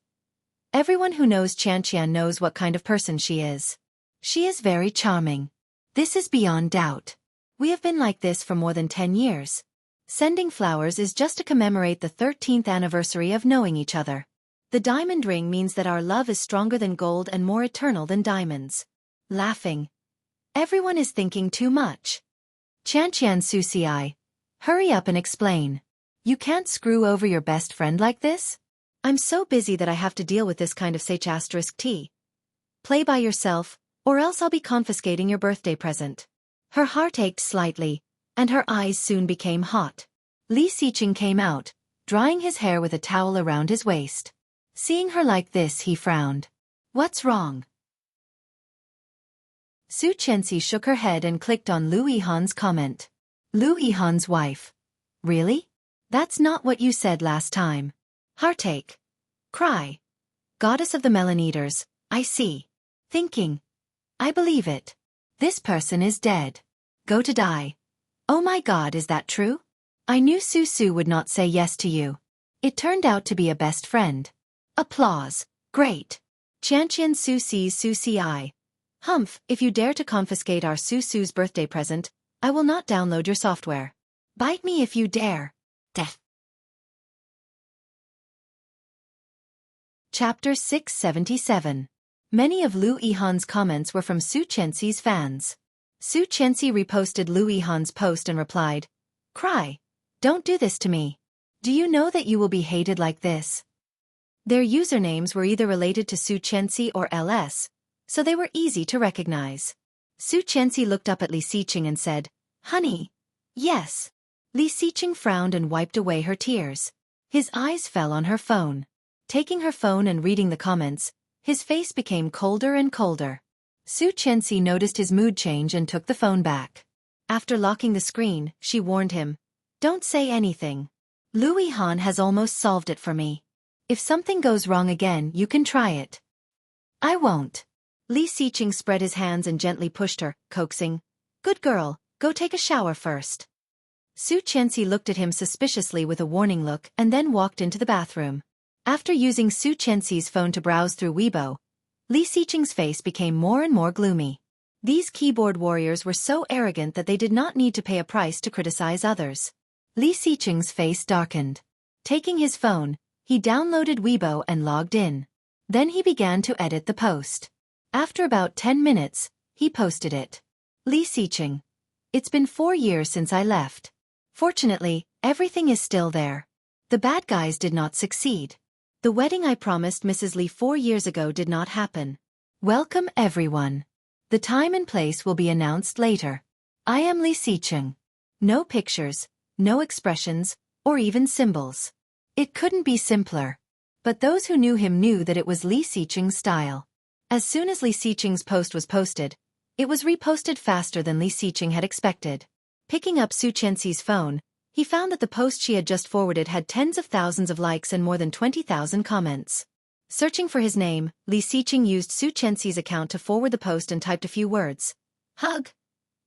Everyone who knows Qianqian knows what kind of person she is. She is very charming. This is beyond doubt. We have been like this for more than 10 years. Sending flowers is just to commemorate the 13th anniversary of knowing each other. The diamond ring means that our love is stronger than gold and more eternal than diamonds. Laughing. Everyone is thinking too much. Qianqian Susi. Hurry up and explain. You can't screw over your best friend like this? I'm so busy that I have to deal with this kind of *T. Play by yourself, or else I'll be confiscating your birthday present. Her heart ached slightly, and her eyes soon became hot. Li Xiqing came out, drying his hair with a towel around his waist. Seeing her like this, he frowned. What's wrong? Xueqi shook her head and clicked on Louis Han's comment. Louis Han's wife. Really? That's not what you said last time. Heartache. Cry. Goddess of the Melon Eaters, I see. Thinking. I believe it. This person is dead. Go to die. Oh my God, is that true? I knew Susu would not say yes to you. It turned out to be a best friend. Applause. Great. Qianqian Susi. Humph, if you dare to confiscate our Susu's birthday present, I will not download your software. Bite me if you dare. Death. Chapter 677. Many of Lu Yihan's comments were from Xueqi's fans. Xueqi reposted Lu Yihan's post and replied, Cry. Don't do this to me. Do you know that you will be hated like this? Their usernames were either related to Xueqi or LS, so they were easy to recognize. Xueqi looked up at Li Xiqing and said, Honey. Yes. Li Xiqing frowned and wiped away her tears. His eyes fell on her phone. Taking her phone and reading the comments, his face became colder and colder. Xueqi noticed his mood change and took the phone back. After locking the screen, she warned him, "Don't say anything. Louis Han has almost solved it for me. If something goes wrong again, you can try it." "I won't." Li Xiqing spread his hands and gently pushed her, coaxing, "Good girl, go take a shower first." Xueqi looked at him suspiciously with a warning look and then walked into the bathroom. After using Xueqi's phone to browse through Weibo, Li Xiqing's face became more and more gloomy. These keyboard warriors were so arrogant that they did not need to pay a price to criticize others. Li Xiqing's face darkened. Taking his phone, he downloaded Weibo and logged in. Then he began to edit the post. After about 10 minutes, he posted it. "Li Xiqing. It's been 4 years since I left. Fortunately, everything is still there. The bad guys did not succeed. The wedding I promised Mrs. Li 4 years ago did not happen. Welcome everyone. The time and place will be announced later. I am Li Xiqing." No pictures, no expressions, or even symbols. It couldn't be simpler. But those who knew him knew that it was Li Xiqing's style. As soon as Li Xiqing's post was posted, it was reposted faster than Li Xiqing had expected. Picking up Xueqi's phone, he found that the post she had just forwarded had tens of thousands of likes and more than 20,000 comments. Searching for his name, Li Xiqing used Xueqi's account to forward the post and typed a few words. "Hug.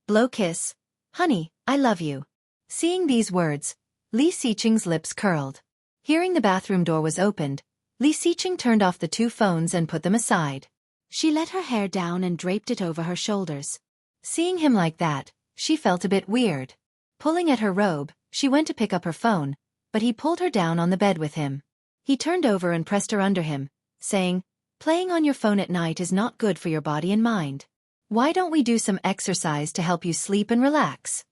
Blow kiss. Honey, I love you." Seeing these words, Li Xiqing's lips curled. Hearing the bathroom door was opened, Li Xiqing turned off the 2 phones and put them aside. She let her hair down and draped it over her shoulders. Seeing him like that, she felt a bit weird. Pulling at her robe, she went to pick up her phone, but he pulled her down on the bed with him. He turned over and pressed her under him, saying, "Playing on your phone at night is not good for your body and mind. Why don't we do some exercise to help you sleep and relax?"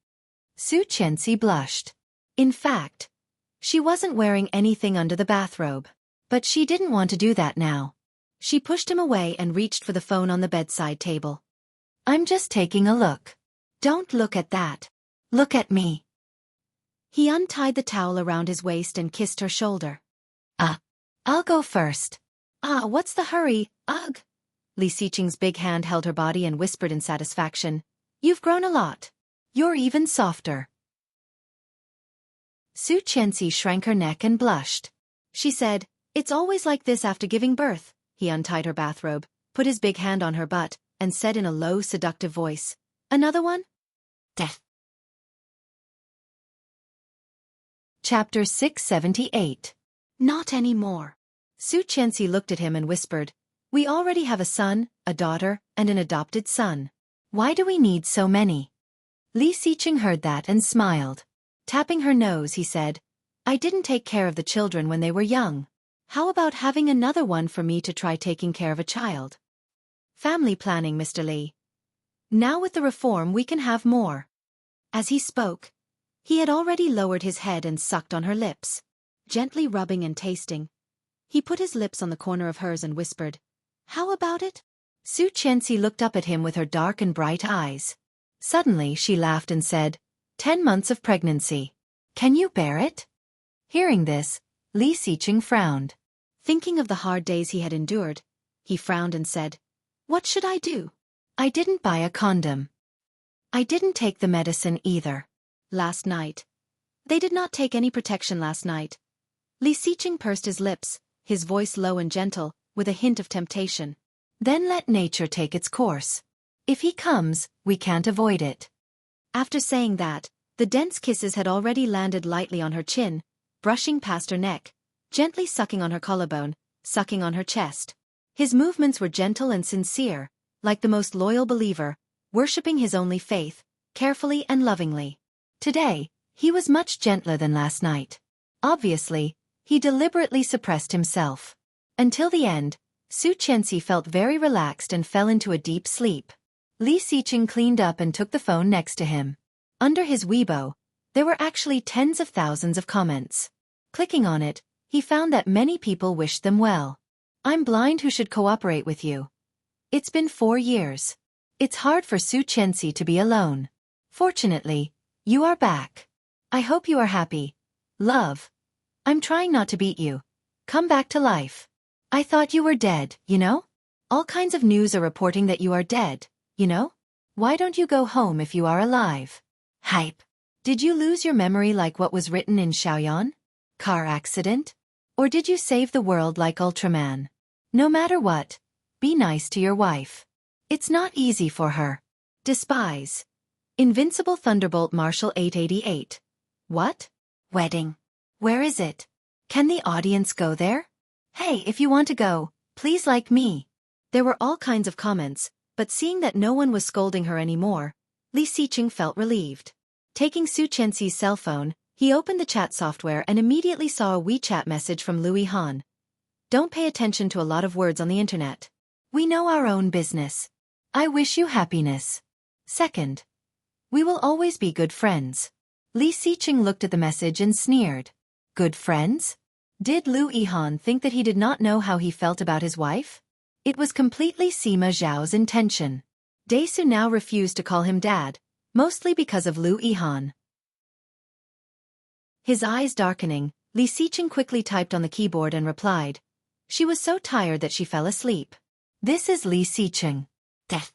Xueqi blushed. In fact, she wasn't wearing anything under the bathrobe. But she didn't want to do that now. She pushed him away and reached for the phone on the bedside table. "I'm just taking a look." "Don't look at that. Look at me." He untied the towel around his waist and kissed her shoulder. I'll go first." What's the hurry, ugh?" Li Xiqing's big hand held her body and whispered in satisfaction, "You've grown a lot. You're even softer." Xueqi shrank her neck and blushed. She said, "It's always like this after giving birth." He untied her bathrobe, put his big hand on her butt, and said in a low, seductive voice, "Another one?" Death. Chapter 678. Not anymore. Xueqi looked at him and whispered, "We already have a son, a daughter, and an adopted son. Why do we need so many?" Li Xiqing heard that and smiled. Tapping her nose, he said, "I didn't take care of the children when they were young. How about having another one for me to try taking care of a child? Family planning, Mr. Li. Now with the reform we can have more." As he spoke, he had already lowered his head and sucked on her lips. Gently rubbing and tasting, he put his lips on the corner of hers and whispered, "How about it?" Xueqi looked up at him with her dark and bright eyes. Suddenly she laughed and said, 10 months of pregnancy. Can you bear it?" Hearing this, Li Xiqing frowned. Thinking of the hard days he had endured, he frowned and said, "What should I do? I didn't buy a condom. I didn't take the medicine either. Last night. They did not take any protection last night." Li Xiqing pursed his lips, his voice low and gentle, with a hint of temptation. "Then let nature take its course. If he comes, we can't avoid it." After saying that, the dense kisses had already landed lightly on her chin, brushing past her neck, gently sucking on her collarbone, sucking on her chest. His movements were gentle and sincere, like the most loyal believer, worshipping his only faith, carefully and lovingly. Today, he was much gentler than last night. Obviously, he deliberately suppressed himself. Until the end, Xueqi felt very relaxed and fell into a deep sleep. Li Xiqing cleaned up and took the phone next to him. Under his Weibo, there were actually tens of thousands of comments. Clicking on it, he found that many people wished them well. "I'm blind who should cooperate with you. It's been 4 years. It's hard for Xueqi to be alone. Fortunately, you are back. I hope you are happy. Love. I'm trying not to beat you. Come back to life. I thought you were dead, you know? All kinds of news are reporting that you are dead, you know? Why don't you go home if you are alive? Hype. Did you lose your memory like what was written in Xiaoyan? Car accident? Or did you save the world like Ultraman? No matter what, be nice to your wife. It's not easy for her. Despise. Invincible Thunderbolt Marshal 888. What? Wedding. Where is it? Can the audience go there? Hey, if you want to go, please like me. There were all kinds of comments, but seeing that no one was scolding her anymore, Li Xiqing felt relieved. Taking Su Chenxi's cell phone, he opened the chat software and immediately saw a WeChat message from Louis Han. Don't pay attention to a lot of words on the internet. We know our own business. I wish you happiness. Second. We will always be good friends. Li Xiqing looked at the message and sneered. Good friends? Did Lu Yihan think that he did not know how he felt about his wife? It was completely Sima Zhao's intention. Daisu now refused to call him dad, mostly because of Lu Yihan. His eyes darkening, Li Xiqing quickly typed on the keyboard and replied. She was so tired that she fell asleep. This is Li Xiqing. Death.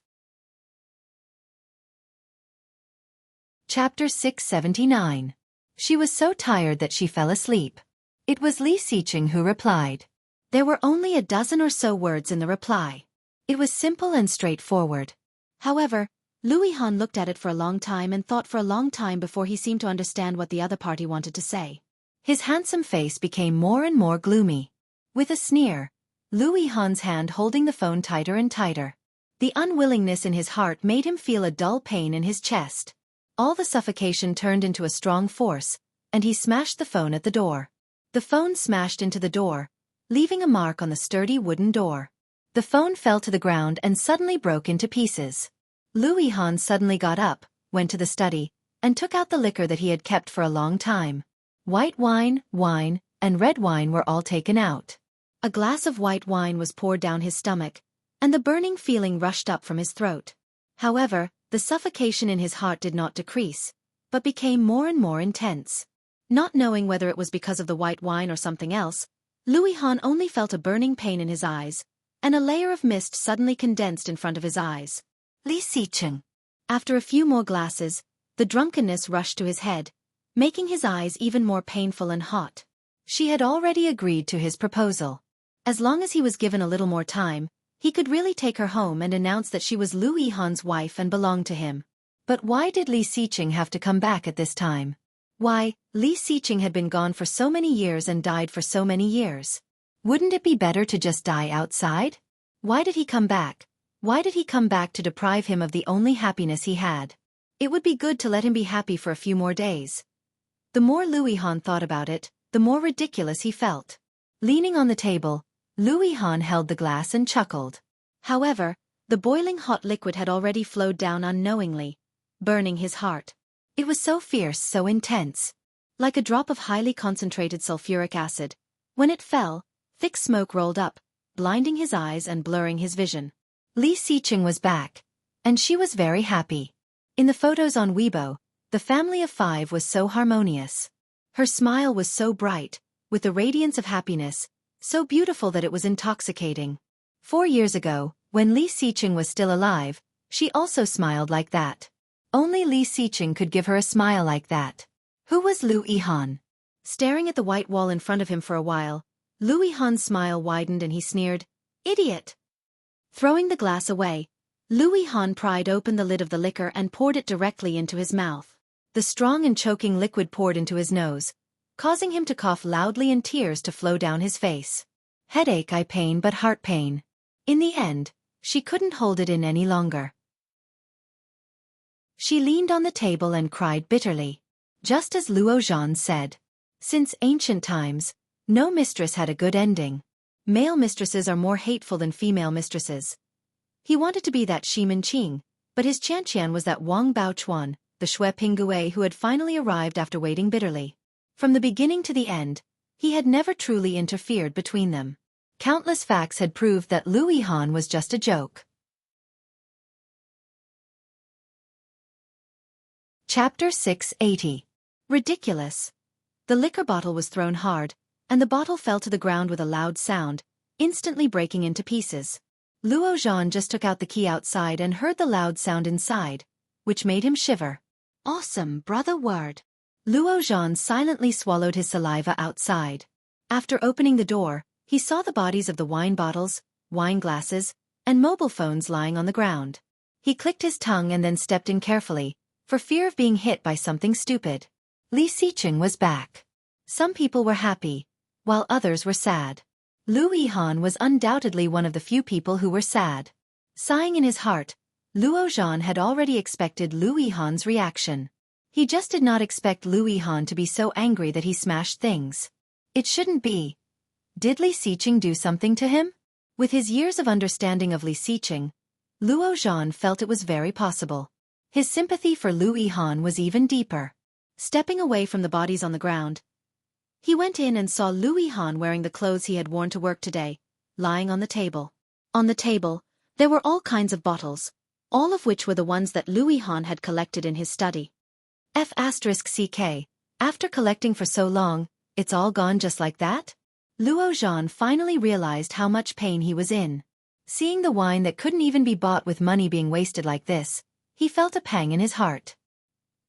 Chapter 679. She was so tired that she fell asleep. It was Li Xiqing who replied. There were only a dozen or so words in the reply. It was simple and straightforward. However, Lu Yihan looked at it for a long time and thought for a long time before he seemed to understand what the other party wanted to say. His handsome face became more and more gloomy. With a sneer, Lu Yihan's hand holding the phone tighter and tighter. The unwillingness in his heart made him feel a dull pain in his chest. All the suffocation turned into a strong force, and he smashed the phone at the door. The phone smashed into the door, leaving a mark on the sturdy wooden door. The phone fell to the ground and suddenly broke into pieces. Lu Yihan suddenly got up, went to the study, and took out the liquor that he had kept for a long time. White wine, wine, and red wine were all taken out. A glass of white wine was poured down his stomach, and the burning feeling rushed up from his throat. However, the suffocation in his heart did not decrease, but became more and more intense. Not knowing whether it was because of the white wine or something else, Lu Yihan only felt a burning pain in his eyes, and a layer of mist suddenly condensed in front of his eyes. Li Xiqing. After a few more glasses, the drunkenness rushed to his head, making his eyes even more painful and hot. She had already agreed to his proposal. As long as he was given a little more time, he could really take her home and announce that she was Lu Yihan's wife and belonged to him. But why did Li Xiqing have to come back at this time? Why, Li Xiqing had been gone for so many years and died for so many years. Wouldn't it be better to just die outside? Why did he come back? Why did he come back to deprive him of the only happiness he had? It would be good to let him be happy for a few more days. The more Lu Yihan thought about it, the more ridiculous he felt. Leaning on the table, Lu Yihan held the glass and chuckled. However, the boiling hot liquid had already flowed down unknowingly, burning his heart. It was so fierce, so intense. Like a drop of highly concentrated sulfuric acid. When it fell, thick smoke rolled up, blinding his eyes and blurring his vision. Li Xiqing was back, and she was very happy. In the photos on Weibo, the family of 5 was so harmonious. Her smile was so bright, with the radiance of happiness, so beautiful that it was intoxicating. 4 years ago, when Li Xiqing was still alive, she also smiled like that. Only Li Xiqing could give her a smile like that. Who was Lu Yihan? Staring at the white wall in front of him for a while, Lu Yihan's smile widened and he sneered, "Idiot!" Throwing the glass away, Lu Yihan pried open the lid of the liquor and poured it directly into his mouth. The strong and choking liquid poured into his nose, causing him to cough loudly and tears to flow down his face. Headache, eye pain, but heart pain. In the end, she couldn't hold it in any longer. She leaned on the table and cried bitterly. Just as Luo Zhan said. Since ancient times, no mistress had a good ending. Male mistresses are more hateful than female mistresses. He wanted to be that Xi Minqing, but his Qianqian was that Wang Baochuan, the Xueqi who had finally arrived after waiting bitterly. From the beginning to the end, he had never truly interfered between them. Countless facts had proved that Lu Yihan was just a joke. Chapter 680. Ridiculous. The liquor bottle was thrown hard, and the bottle fell to the ground with a loud sound, instantly breaking into pieces. Luo Zhan just took out the key outside and heard the loud sound inside, which made him shiver. Awesome, brother word. Luo Zhan silently swallowed his saliva outside. After opening the door, he saw the bodies of the wine bottles, wine glasses, and mobile phones lying on the ground. He clicked his tongue and then stepped in carefully, for fear of being hit by something stupid. Li Xiqing was back. Some people were happy, while others were sad. Lu Yihan was undoubtedly one of the few people who were sad. Sighing in his heart, Luo Zhan had already expected Lu Yihan's reaction. He just did not expect Lu Yihan to be so angry that he smashed things. It shouldn't be. Did Li Xiqing do something to him? With his years of understanding of Li Xiqing, Luo Zhan felt it was very possible. His sympathy for Lu Yihan was even deeper. Stepping away from the bodies on the ground, he went in and saw Lu Yihan wearing the clothes he had worn to work today, lying on the table. On the table, there were all kinds of bottles, all of which were the ones that Lu Yihan had collected in his study. F***ck, after collecting for so long, it's all gone just like that? Luo Zhan finally realized how much pain he was in. Seeing the wine that couldn't even be bought with money being wasted like this, he felt a pang in his heart.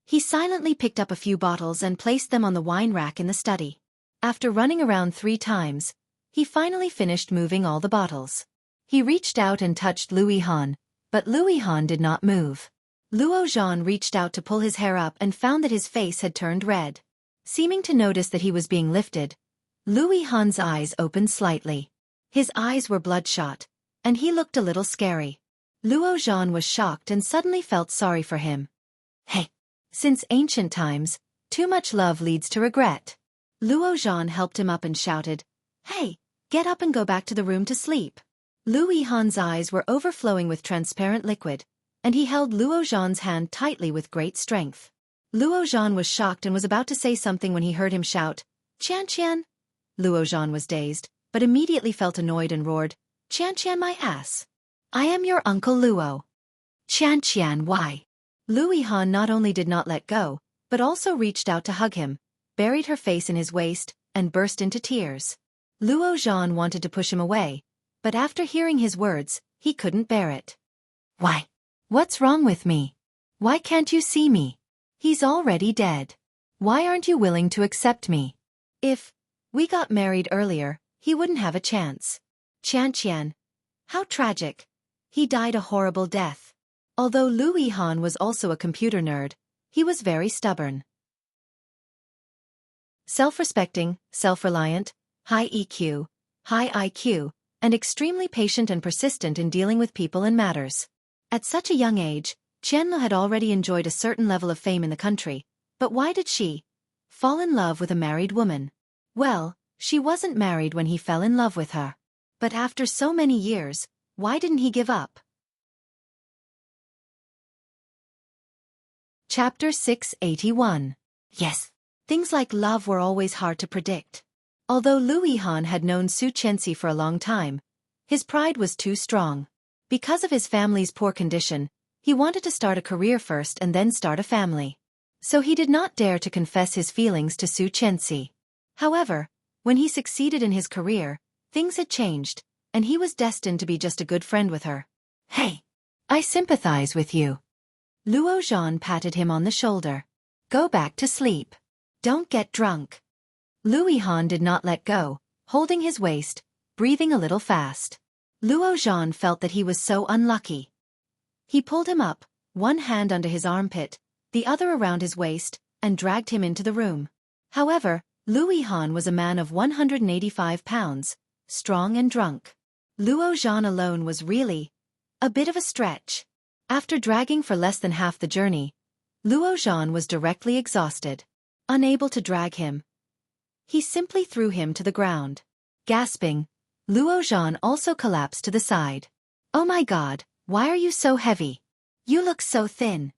He silently picked up a few bottles and placed them on the wine rack in the study. After running around 3 times, he finally finished moving all the bottles. He reached out and touched Lu Yihan, but Lu Yihan did not move. Luo Zhan reached out to pull his hair up and found that his face had turned red. Seeming to notice that he was being lifted, Lu Yihan's eyes opened slightly. His eyes were bloodshot, and he looked a little scary. Luo Zhan was shocked and suddenly felt sorry for him. Hey! Since ancient times, too much love leads to regret. Luo Zhan helped him up and shouted, "Hey, get up and go back to the room to sleep." Lu Yihan's eyes were overflowing with transparent liquid, and he held Luo Zhan's hand tightly with great strength. Luo Zhan was shocked and was about to say something when he heard him shout, "Qian Qian!" Luo Zhan was dazed, but immediately felt annoyed and roared, "Qian Qian my ass! I am your Uncle Luo." "Qian Qian why?" Lu Yihan not only did not let go, but also reached out to hug him, buried her face in his waist, and burst into tears. Luo Zhan wanted to push him away, but after hearing his words, he couldn't bear it. "Why? What's wrong with me? Why can't you see me? He's already dead. Why aren't you willing to accept me? If we got married earlier, he wouldn't have a chance. Qian Qian. How tragic. He died a horrible death." Although Lu Yihan was also a computer nerd, he was very stubborn. Self-respecting, self-reliant, high EQ, high IQ, and extremely patient and persistent in dealing with people and matters. At such a young age, Qianlu had already enjoyed a certain level of fame in the country, but why did she fall in love with a married woman? Well, she wasn't married when he fell in love with her. But after so many years, why didn't he give up? Chapter 681. Yes. Things like love were always hard to predict. Although Lu Yihan had known Xueqi for a long time, his pride was too strong. Because of his family's poor condition, he wanted to start a career first and then start a family. So he did not dare to confess his feelings to Xueqi. However, when he succeeded in his career, things had changed, and he was destined to be just a good friend with her. "Hey! I sympathize with you." Luo Zhan patted him on the shoulder. "Go back to sleep. Don't get drunk." Lu Yihan did not let go, holding his waist, breathing a little fast. Luo Zhan felt that he was so unlucky. He pulled him up, one hand under his armpit, the other around his waist, and dragged him into the room. However, Lu Yihan was a man of 185 pounds, strong and drunk. Luo Zhan alone was really a bit of a stretch. After dragging for less than half the journey, Luo Zhan was directly exhausted. Unable to drag him, he simply threw him to the ground. Gasping, Luo Zhan also collapsed to the side. "Oh my god, why are you so heavy? You look so thin."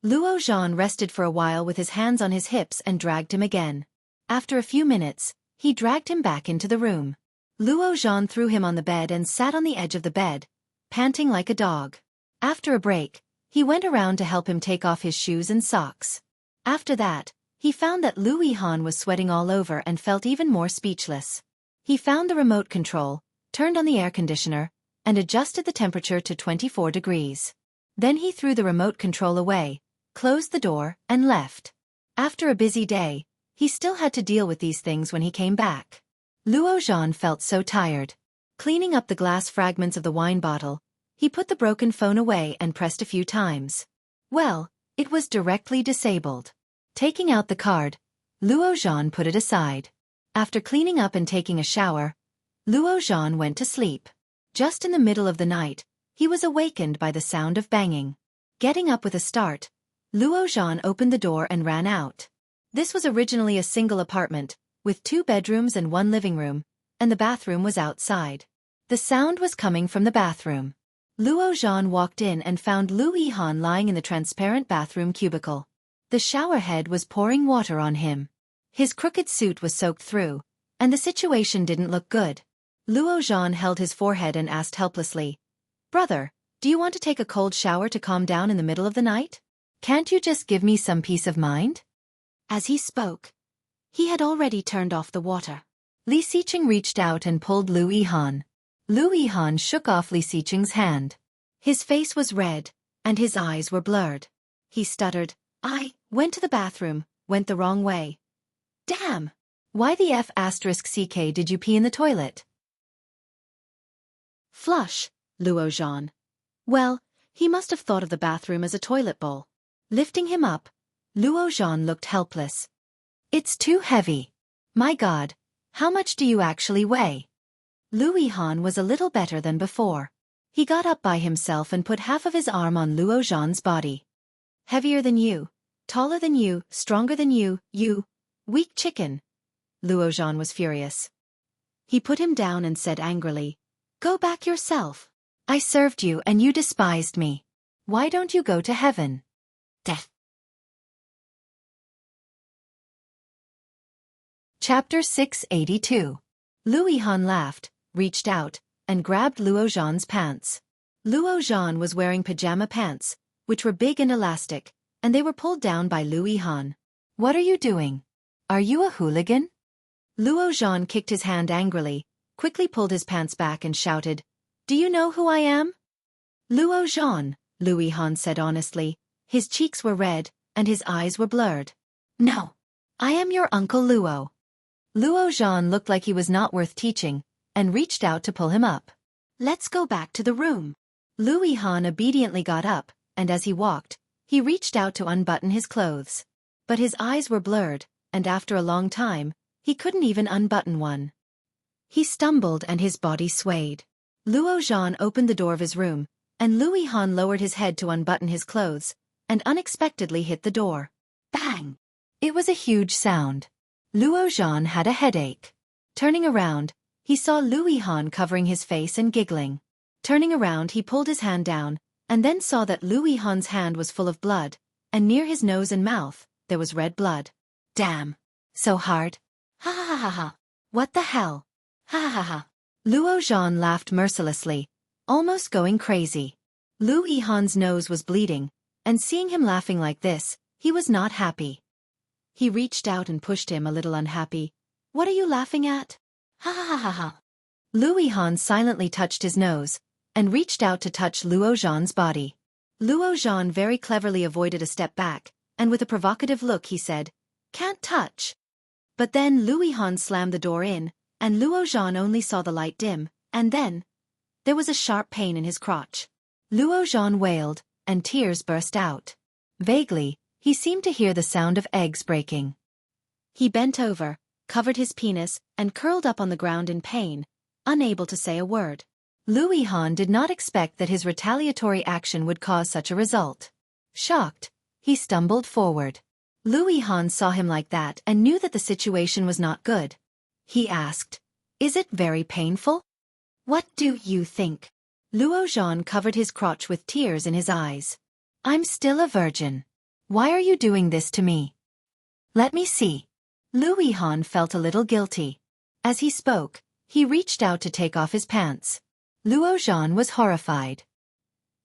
Luo Zhan rested for a while with his hands on his hips and dragged him again. After a few minutes, he dragged him back into the room. Luo Zhan threw him on the bed and sat on the edge of the bed, panting like a dog. After a break, he went around to help him take off his shoes and socks. After that, he found that Lu Yihan was sweating all over and felt even more speechless. He found the remote control, turned on the air conditioner, and adjusted the temperature to 24 degrees. Then he threw the remote control away, closed the door, and left. After a busy day, he still had to deal with these things when he came back. Luo Zhan felt so tired. Cleaning up the glass fragments of the wine bottle, he put the broken phone away and pressed a few times. Well, it was directly disabled. Taking out the card, Luo Zhan put it aside. After cleaning up and taking a shower, Luo Zhan went to sleep. Just in the middle of the night, he was awakened by the sound of banging. Getting up with a start, Luo Zhan opened the door and ran out. This was originally a single apartment, with 2 bedrooms and 1 living room, and the bathroom was outside. The sound was coming from the bathroom. Luo Zhan walked in and found Lu Yihan lying in the transparent bathroom cubicle. The shower head was pouring water on him. His crooked suit was soaked through, and the situation didn't look good. Luo Zhan held his forehead and asked helplessly, "Brother, do you want to take a cold shower to calm down in the middle of the night? Can't you just give me some peace of mind?" As he spoke, he had already turned off the water. Li Xiqing reached out and pulled Lu Yihan. Lu Yihan shook off Li Xiqing's hand. His face was red, and his eyes were blurred. He stuttered, "I went to the bathroom, went the wrong way. Damn! Why the F***ck did you pee in the toilet?" Flush, Luo Zhan. Well, he must have thought of the bathroom as a toilet bowl. Lifting him up, Luo Zhan looked helpless. "It's too heavy. My God, how much do you actually weigh?" Lu Yihan was a little better than before. He got up by himself and put half of his arm on Luo Zhan's body. "Heavier than you, taller than you, stronger than you, you weak chicken." Luo Zhan was furious. He put him down and said angrily, "Go back yourself. I served you and you despised me. Why don't you go to heaven?" Death. Chapter 682. Lu Yihan laughed, reached out, and grabbed Luo Zhan's pants. Luo Zhan was wearing pajama pants, which were big and elastic, and they were pulled down by Lu Yihan. "What are you doing? Are you a hooligan?" Luo Zhan kicked his hand angrily, quickly pulled his pants back and shouted, "Do you know who I am?" "Luo Zhan," Lu Yihan said honestly. His cheeks were red, and his eyes were blurred. "No. I am your Uncle Luo." Luo Zhan looked like he was not worth teaching, and reached out to pull him up. "Let's go back to the room." Lu Yihan obediently got up, and as he walked, he reached out to unbutton his clothes. But his eyes were blurred, and after a long time, he couldn't even unbutton one. He stumbled and his body swayed. Luo Zhan opened the door of his room, and Lu Yihan lowered his head to unbutton his clothes, and unexpectedly hit the door. Bang! It was a huge sound. Luo Zhan had a headache. Turning around, he saw Lu Yihan covering his face and giggling. Turning around, he pulled his hand down, and then saw that Lu Yihan's hand was full of blood, and near his nose and mouth, there was red blood. "Damn! So hard. Ha ha ha ha. What the hell? Ha ha ha ha." Luo Zhan laughed mercilessly, almost going crazy. Lu Yihan's nose was bleeding, and seeing him laughing like this, he was not happy. He reached out and pushed him a little unhappy. "What are you laughing at? Ha ha ha ha ha." Lu Yihan silently touched his nose, and reached out to touch Luo Zhan's body. Luo Zhan very cleverly avoided a step back, and with a provocative look he said, "Can't touch." But then Lu Yihan slammed the door in, and Luo Zhan only saw the light dim, and then there was a sharp pain in his crotch. Luo Zhan wailed, and tears burst out. Vaguely, he seemed to hear the sound of eggs breaking. He bent over, covered his penis, and curled up on the ground in pain, unable to say a word. Lu Yihan did not expect that his retaliatory action would cause such a result. Shocked, he stumbled forward. Lu Yihan saw him like that and knew that the situation was not good. He asked, "Is it very painful?" "What do you think?" Luo Zhan covered his crotch with tears in his eyes. "I'm still a virgin. Why are you doing this to me? Let me see." Lu Yihan felt a little guilty. As he spoke, he reached out to take off his pants. Luo Zhan was horrified.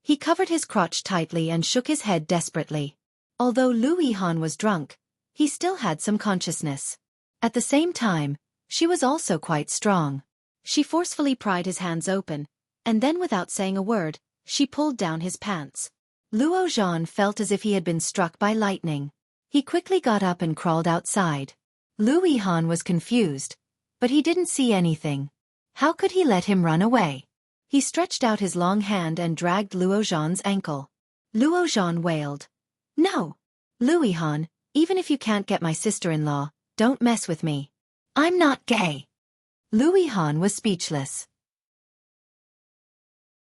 He covered his crotch tightly and shook his head desperately. Although Lu Yihan was drunk, he still had some consciousness. At the same time, she was also quite strong. She forcefully pried his hands open, and then without saying a word, she pulled down his pants. Luo Zhan felt as if he had been struck by lightning. He quickly got up and crawled outside. Lu Yihan was confused, but he didn't see anything. How could he let him run away? He stretched out his long hand and dragged Luo Zhan's ankle. Luo Zhan wailed. No! Lu Yihan, even if you can't get my sister-in-law, don't mess with me. I'm not gay. Lu Yihan was speechless.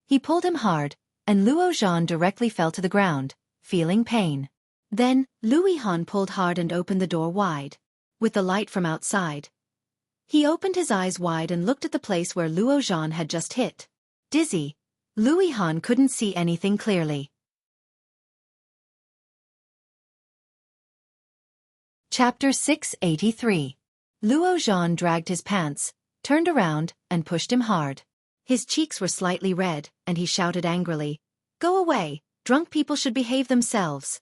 He pulled him hard, and Luo Zhan directly fell to the ground, feeling pain. Then, Lu Yihan pulled hard and opened the door wide. With the light from outside, he opened his eyes wide and looked at the place where Luo Zhan had just hit. Dizzy, Lu Yihan couldn't see anything clearly. Chapter 683. Luo Zhan dragged his pants, turned around, and pushed him hard. His cheeks were slightly red, and he shouted angrily, "Go away, drunk people should behave themselves."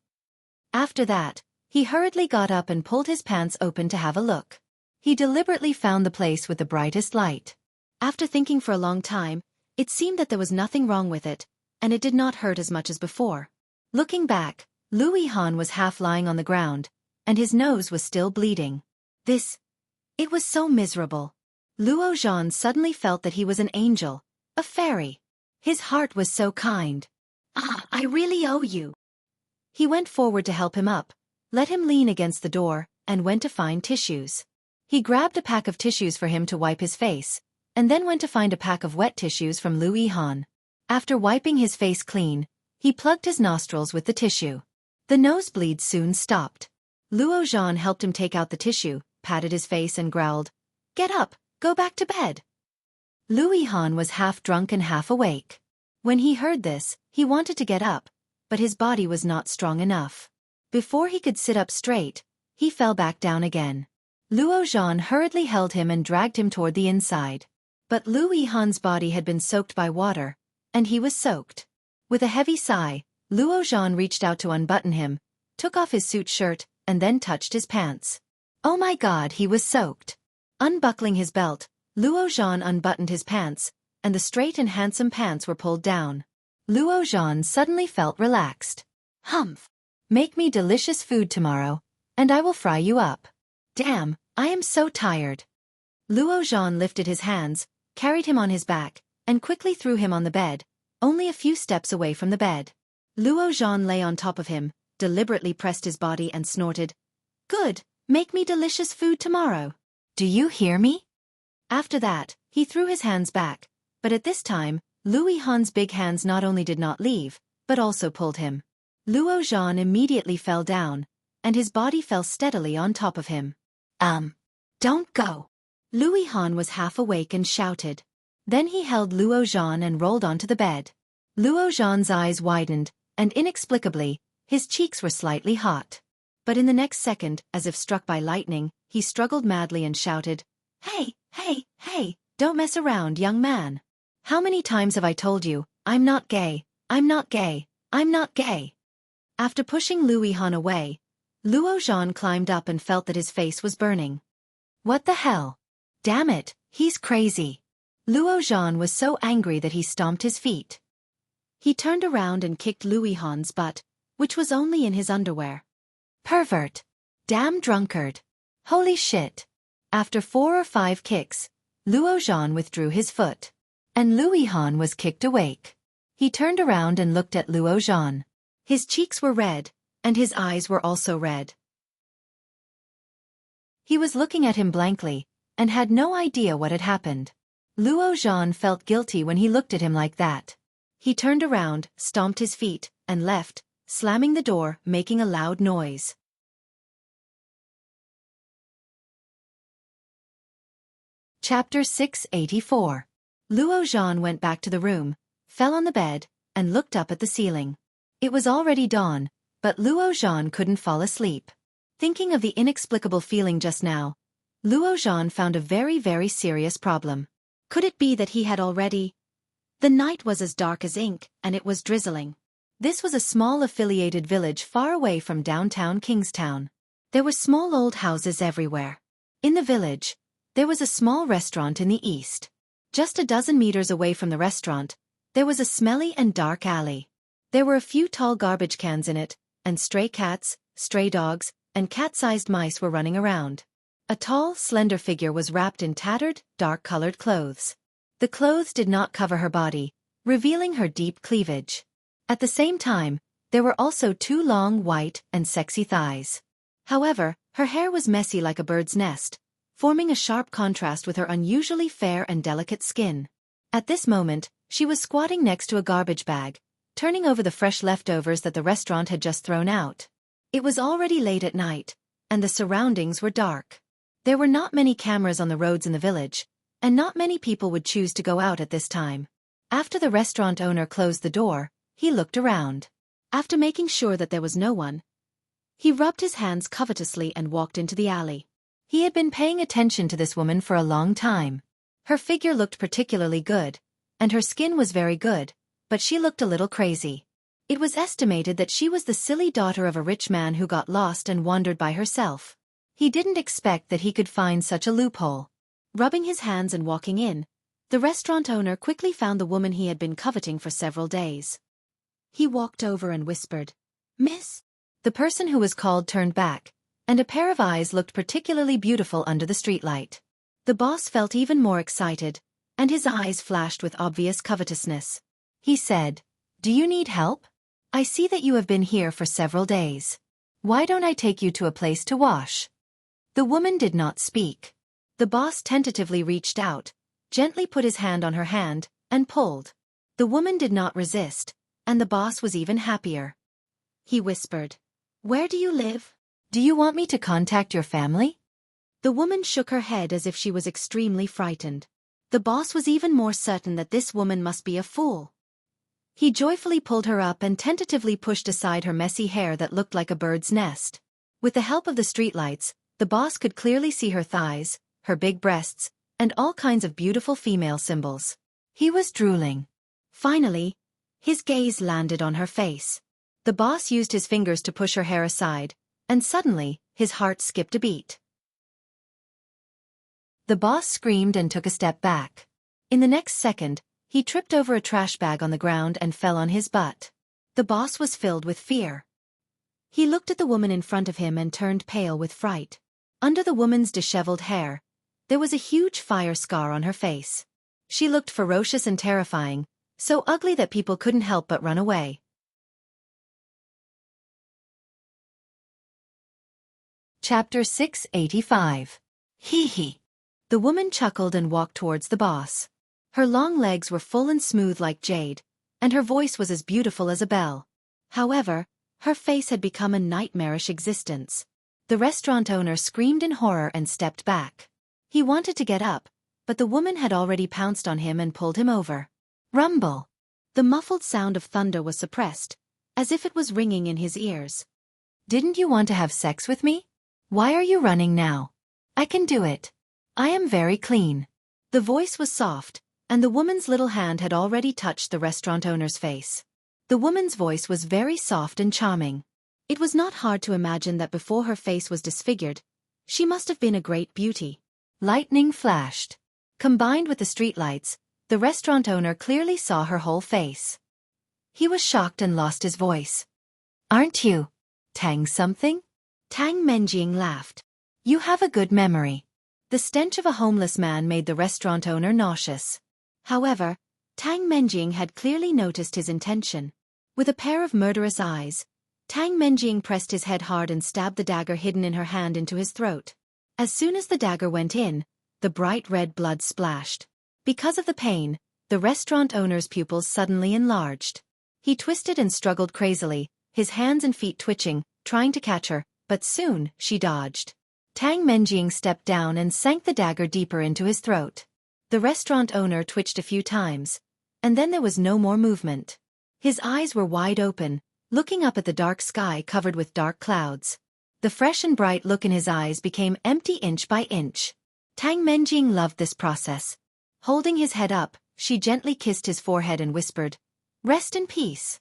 After that, he hurriedly got up and pulled his pants open to have a look. He deliberately found the place with the brightest light. After thinking for a long time, it seemed that there was nothing wrong with it, and it did not hurt as much as before. Looking back, Lu Yihan was half lying on the ground, and his nose was still bleeding. It was so miserable. Luo Zhan suddenly felt that he was an angel, a fairy. His heart was so kind. "Ah, I really owe you." He went forward to help him up, let him lean against the door, and went to find tissues. He grabbed a pack of tissues for him to wipe his face, and then went to find a pack of wet tissues from Lu Yihan. After wiping his face clean, he plugged his nostrils with the tissue. The nosebleed soon stopped. Luo Zhan helped him take out the tissue, patted his face and growled, "Get up, go back to bed." Lu Yihan was half drunk and half awake. When he heard this, he wanted to get up, but his body was not strong enough. Before he could sit up straight, he fell back down again. Luo Zhan hurriedly held him and dragged him toward the inside. But Lu Yihan's body had been soaked by water, and he was soaked. With a heavy sigh, Luo Zhan reached out to unbutton him, took off his suit shirt, and then touched his pants. Oh my God, he was soaked. Unbuckling his belt, Luo Zhan unbuttoned his pants, and the straight and handsome pants were pulled down. Luo Zhan suddenly felt relaxed. Humph! Make me delicious food tomorrow, and I will fry you up. Damn, I am so tired. Luo Zhan lifted his hands, carried him on his back, and quickly threw him on the bed, only a few steps away from the bed. Luo Zhan lay on top of him, deliberately pressed his body and snorted, "Good, make me delicious food tomorrow. Do you hear me?" After that, he threw his hands back, but at this time, Lu Yihan's big hands not only did not leave, but also pulled him. Luo Zhan immediately fell down, and his body fell steadily on top of him. Don't go." Lu Yihan was half awake and shouted. Then he held Luo Zhan and rolled onto the bed. Luo Zhan's eyes widened, and inexplicably, his cheeks were slightly hot. But in the next second, as if struck by lightning, he struggled madly and shouted, "Hey, hey, hey, don't mess around, young man. How many times have I told you, I'm not gay, I'm not gay, I'm not gay." After pushing Lu Yihan away, Luo Zhan climbed up and felt that his face was burning. What the hell? Damn it, he's crazy. Luo Zhan was so angry that he stomped his feet. He turned around and kicked Lu Yihan's butt, which was only in his underwear. Pervert. Damn drunkard. Holy shit. After 4 or 5 kicks, Luo Zhan withdrew his foot. And Lu Yihan was kicked awake. He turned around and looked at Luo Zhan. His cheeks were red, and his eyes were also red. He was looking at him blankly, and had no idea what had happened. Luo Zhan felt guilty when he looked at him like that. He turned around, stomped his feet, and left, slamming the door, making a loud noise. Chapter 684. Luo Zhan went back to the room, fell on the bed, and looked up at the ceiling. It was already dawn, but Luo Zhan couldn't fall asleep. Thinking of the inexplicable feeling just now, Luo Zhan found a very, very serious problem. Could it be that he had already? The night was as dark as ink, and it was drizzling. This was a small affiliated village far away from downtown Kingstown. There were small old houses everywhere. In the village, there was a small restaurant in the east. Just a dozen meters away from the restaurant, There was a smelly and dark alley. There were a few tall garbage cans in it, and stray cats, stray dogs, and cat-sized mice were running around. A tall, slender figure was wrapped in tattered, dark-colored clothes. The clothes did not cover her body, revealing her deep cleavage. At the same time, there were also 2 long, white, and sexy thighs. However, her hair was messy like a bird's nest, forming a sharp contrast with her unusually fair and delicate skin. At this moment, she was squatting next to a garbage bag, turning over the fresh leftovers that the restaurant had just thrown out. It was already late at night, and the surroundings were dark. There were not many cameras on the roads in the village, and not many people would choose to go out at this time. After the restaurant owner closed the door, he looked around. After making sure that there was no one, he rubbed his hands covetously and walked into the alley. He had been paying attention to this woman for a long time. Her figure looked particularly good, and her skin was very good, but she looked a little crazy. It was estimated that she was the silly daughter of a rich man who got lost and wandered by herself. He didn't expect that he could find such a loophole. Rubbing his hands and walking in, the restaurant owner quickly found the woman he had been coveting for several days. He walked over and whispered, "Miss?" The person who was called turned back, and a pair of eyes looked particularly beautiful under the streetlight. The boss felt even more excited, and his eyes flashed with obvious covetousness. He said, "Do you need help? I see that you have been here for several days. Why don't I take you to a place to wash?" The woman did not speak. The boss tentatively reached out, gently put his hand on her hand, and pulled. The woman did not resist, and the boss was even happier. He whispered, "Where do you live? Do you want me to contact your family?" The woman shook her head as if she was extremely frightened. The boss was even more certain that this woman must be a fool. He joyfully pulled her up and tentatively pushed aside her messy hair that looked like a bird's nest. With the help of the streetlights, the boss could clearly see her thighs, her big breasts, and all kinds of beautiful female symbols. He was drooling. Finally, his gaze landed on her face. The boss used his fingers to push her hair aside, and suddenly, his heart skipped a beat. The boss screamed and took a step back. In the next second, he tripped over a trash bag on the ground and fell on his butt. The boss was filled with fear. He looked at the woman in front of him and turned pale with fright. Under the woman's disheveled hair, there was a huge fire scar on her face. She looked ferocious and terrifying, so ugly that people couldn't help but run away. Chapter 685. Hee hee. The woman chuckled and walked towards the boss. Her long legs were full and smooth like jade, and her voice was as beautiful as a bell. However, her face had become a nightmarish existence. The restaurant owner screamed in horror and stepped back. He wanted to get up, but the woman had already pounced on him and pulled him over. Rumble! The muffled sound of thunder was suppressed, as if it was ringing in his ears. "Didn't you want to have sex with me? Why are you running now? I can do it. I am very clean." The voice was soft, and the woman's little hand had already touched the restaurant owner's face. The woman's voice was very soft and charming. It was not hard to imagine that before her face was disfigured, she must have been a great beauty. Lightning flashed. Combined with the streetlights, the restaurant owner clearly saw her whole face. He was shocked and lost his voice. "Aren't you Tang something?" Tang Menjing laughed. "You have a good memory." The stench of a homeless man made the restaurant owner nauseous. However, Tang Menjing had clearly noticed his intention. With a pair of murderous eyes, Tang Menjing pressed his head hard and stabbed the dagger hidden in her hand into his throat. As soon as the dagger went in, the bright red blood splashed. Because of the pain, the restaurant owner's pupils suddenly enlarged. He twisted and struggled crazily, his hands and feet twitching, trying to catch her, but soon she dodged. Tang Menjing stepped down and sank the dagger deeper into his throat. The restaurant owner twitched a few times, and then there was no more movement. His eyes were wide open, looking up at the dark sky covered with dark clouds. The fresh and bright look in his eyes became empty inch by inch. Tang Menjing loved this process. Holding his head up, she gently kissed his forehead and whispered, "Rest in peace."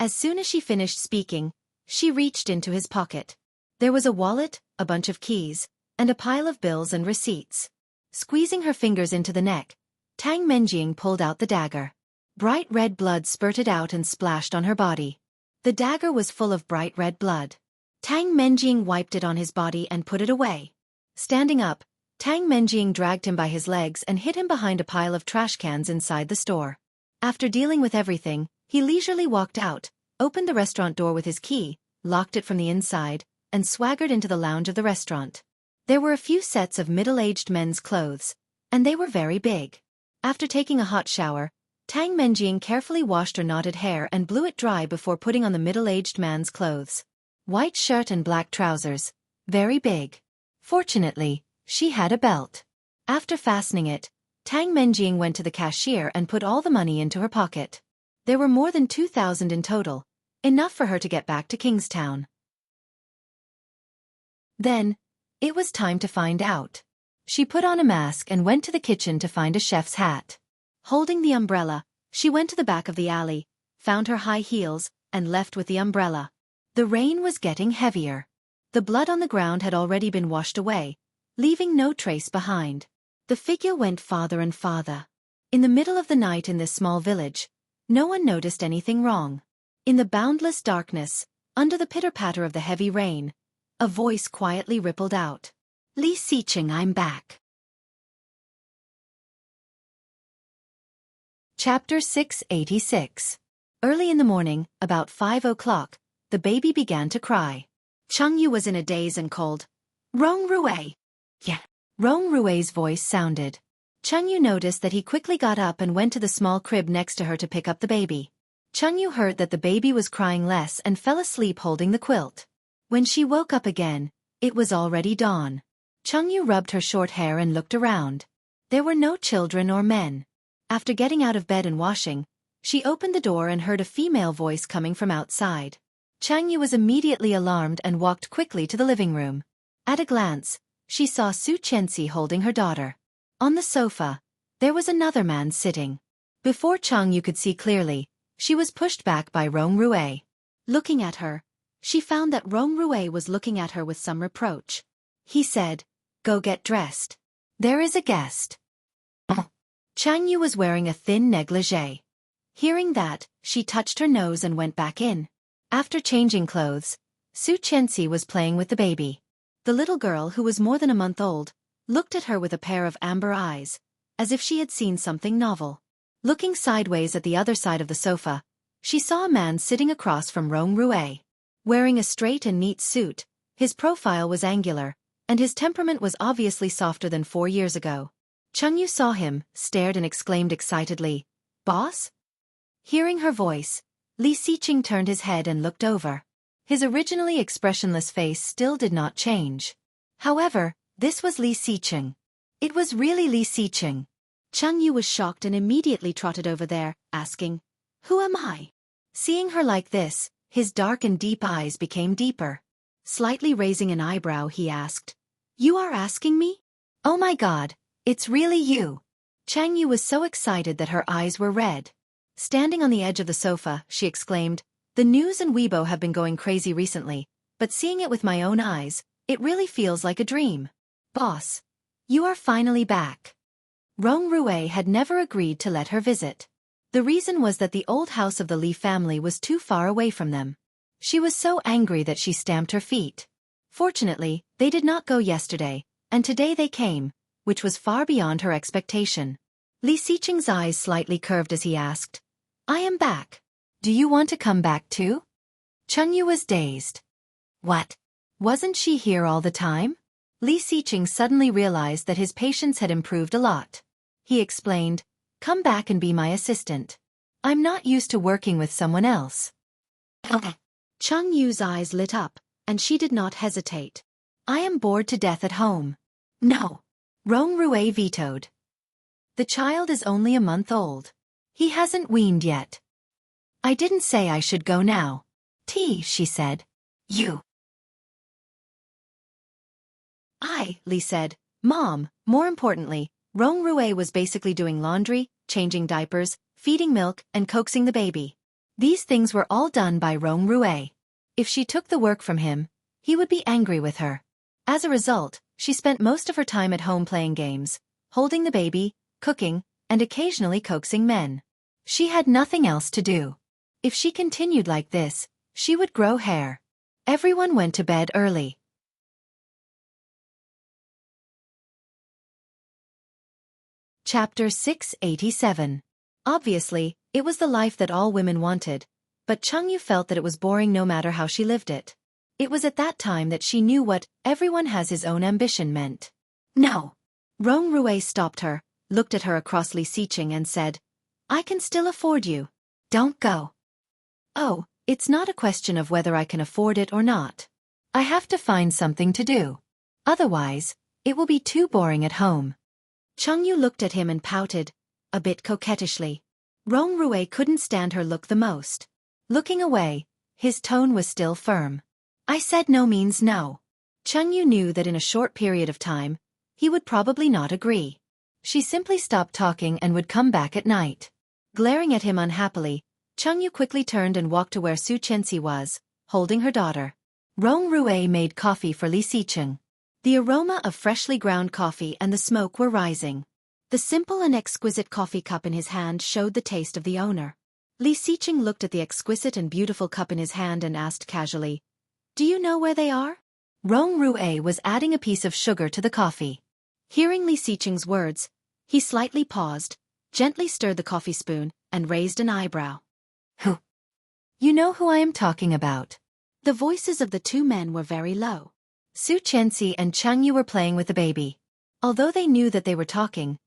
As soon as she finished speaking, she reached into his pocket. There was a wallet, a bunch of keys, and a pile of bills and receipts. Squeezing her fingers into the neck, Tang Menjing pulled out the dagger. Bright red blood spurted out and splashed on her body. The dagger was full of bright red blood. Tang Menjing wiped it on his body and put it away. Standing up, Tang Menjing dragged him by his legs and hid him behind a pile of trash cans inside the store. After dealing with everything, he leisurely walked out, opened the restaurant door with his key, locked it from the inside, and swaggered into the lounge of the restaurant. There were a few sets of middle-aged men's clothes, and they were very big. After taking a hot shower, Tang Menjing carefully washed her knotted hair and blew it dry before putting on the middle-aged man's clothes. White shirt and black trousers, very big. Fortunately, she had a belt. After fastening it, Tang Menjing went to the cashier and put all the money into her pocket. There were more than 2,000 in total, enough for her to get back to Kingstown. Then, it was time to find out. She put on a mask and went to the kitchen to find a chef's hat. Holding the umbrella, she went to the back of the alley, found her high heels, and left with the umbrella. The rain was getting heavier. The blood on the ground had already been washed away, leaving no trace behind. The figure went farther and farther. In the middle of the night in this small village, no one noticed anything wrong. In the boundless darkness, under the pitter-patter of the heavy rain, a voice quietly rippled out. "Li Xiqing, I'm back." Chapter 686. Early in the morning, about 5 o'clock, the baby began to cry. Chengyu was in a daze and called, "Rong Rui." "Yeah." Rong Rui's voice sounded. Chengyu noticed that he quickly got up and went to the small crib next to her to pick up the baby. Chengyu heard that the baby was crying less and fell asleep holding the quilt. When she woke up again, it was already dawn. Chengyu rubbed her short hair and looked around. There were no children or men. After getting out of bed and washing, she opened the door and heard a female voice coming from outside. Chengyu was immediately alarmed and walked quickly to the living room. At a glance, she saw Xueqi holding her daughter. On the sofa, there was another man sitting. Before Chengyu could see clearly, she was pushed back by Rong Rui. Looking at her, she found that Rong Rui was looking at her with some reproach. He said, "Go get dressed. There is a guest." Chengyu was wearing a thin negligee. Hearing that, she touched her nose and went back in. After changing clothes, Xueqi was playing with the baby. The little girl, who was more than a month old, looked at her with a pair of amber eyes, as if she had seen something novel. Looking sideways at the other side of the sofa, she saw a man sitting across from Rong Rui. Wearing a straight and neat suit, his profile was angular, and his temperament was obviously softer than 4 years ago. Chengyu saw him, stared and exclaimed excitedly, "Boss?" Hearing her voice, Li Xiqing turned his head and looked over. His originally expressionless face still did not change. However, this was Li Xiqing. It was really Li Xiqing. Chengyu was shocked and immediately trotted over there, asking, "Who am I?" Seeing her like this, his dark and deep eyes became deeper. Slightly raising an eyebrow, he asked, "You are asking me? Oh my God, it's really you." Chengyu was so excited that her eyes were red. Standing on the edge of the sofa, she exclaimed, "The news and Weibo have been going crazy recently, but seeing it with my own eyes, it really feels like a dream. Boss, you are finally back." Rong Rui had never agreed to let her visit. The reason was that the old house of the Li family was too far away from them. She was so angry that she stamped her feet. Fortunately, they did not go yesterday, and today they came, which was far beyond her expectation. Li Xiqing's eyes slightly curved as he asked, "I am back. Do you want to come back too?" Chengyu was dazed. What? Wasn't she here all the time? Li Xiqing suddenly realized that his patience had improved a lot. He explained, "Come back and be my assistant. I'm not used to working with someone else." Chengyu's eyes lit up, and she did not hesitate. "I am bored to death at home." "No." Rong Rui vetoed. "The child is only a month old. He hasn't weaned yet." "I didn't say I should go now." She said. "You." Li said. "Mom, more importantly, Rong Rui was basically doing laundry, changing diapers, feeding milk, and coaxing the baby. These things were all done by Rong Rui. If she took the work from him, he would be angry with her. As a result, she spent most of her time at home playing games, holding the baby, cooking, and occasionally coaxing men. She had nothing else to do. If she continued like this, she would grow hair. Everyone went to bed early. Chapter 687. Obviously, it was the life that all women wanted, but Changyu felt that it was boring no matter how she lived it. It was at that time that she knew what everyone has his own ambition meant. No. Rong Rui stopped her, looked at her across Li Xiqing and said, I can still afford you. Don't go. Oh, it's not a question of whether I can afford it or not. I have to find something to do. Otherwise, it will be too boring at home. Changyu looked at him and pouted, a bit coquettishly. Rong Rui couldn't stand her look the most. Looking away, his tone was still firm. I said no means no. Changyu knew that in a short period of time, he would probably not agree. She simply stopped talking and would come back at night. Glaring at him unhappily, Changyu quickly turned and walked to where Xueqi was, holding her daughter. Rong Rui made coffee for Li Xiqing. The aroma of freshly ground coffee and the smoke were rising. The simple and exquisite coffee cup in his hand showed the taste of the owner. Li Xiqing looked at the exquisite and beautiful cup in his hand and asked casually, Do you know where they are? Rong Rui was adding a piece of sugar to the coffee. Hearing Li Xiqing's words, he slightly paused, gently stirred the coffee spoon, and raised an eyebrow. Who? You know who I am talking about. The voices of the two men were very low. Xueqi and Changyu were playing with the baby. Although they knew that they were talking,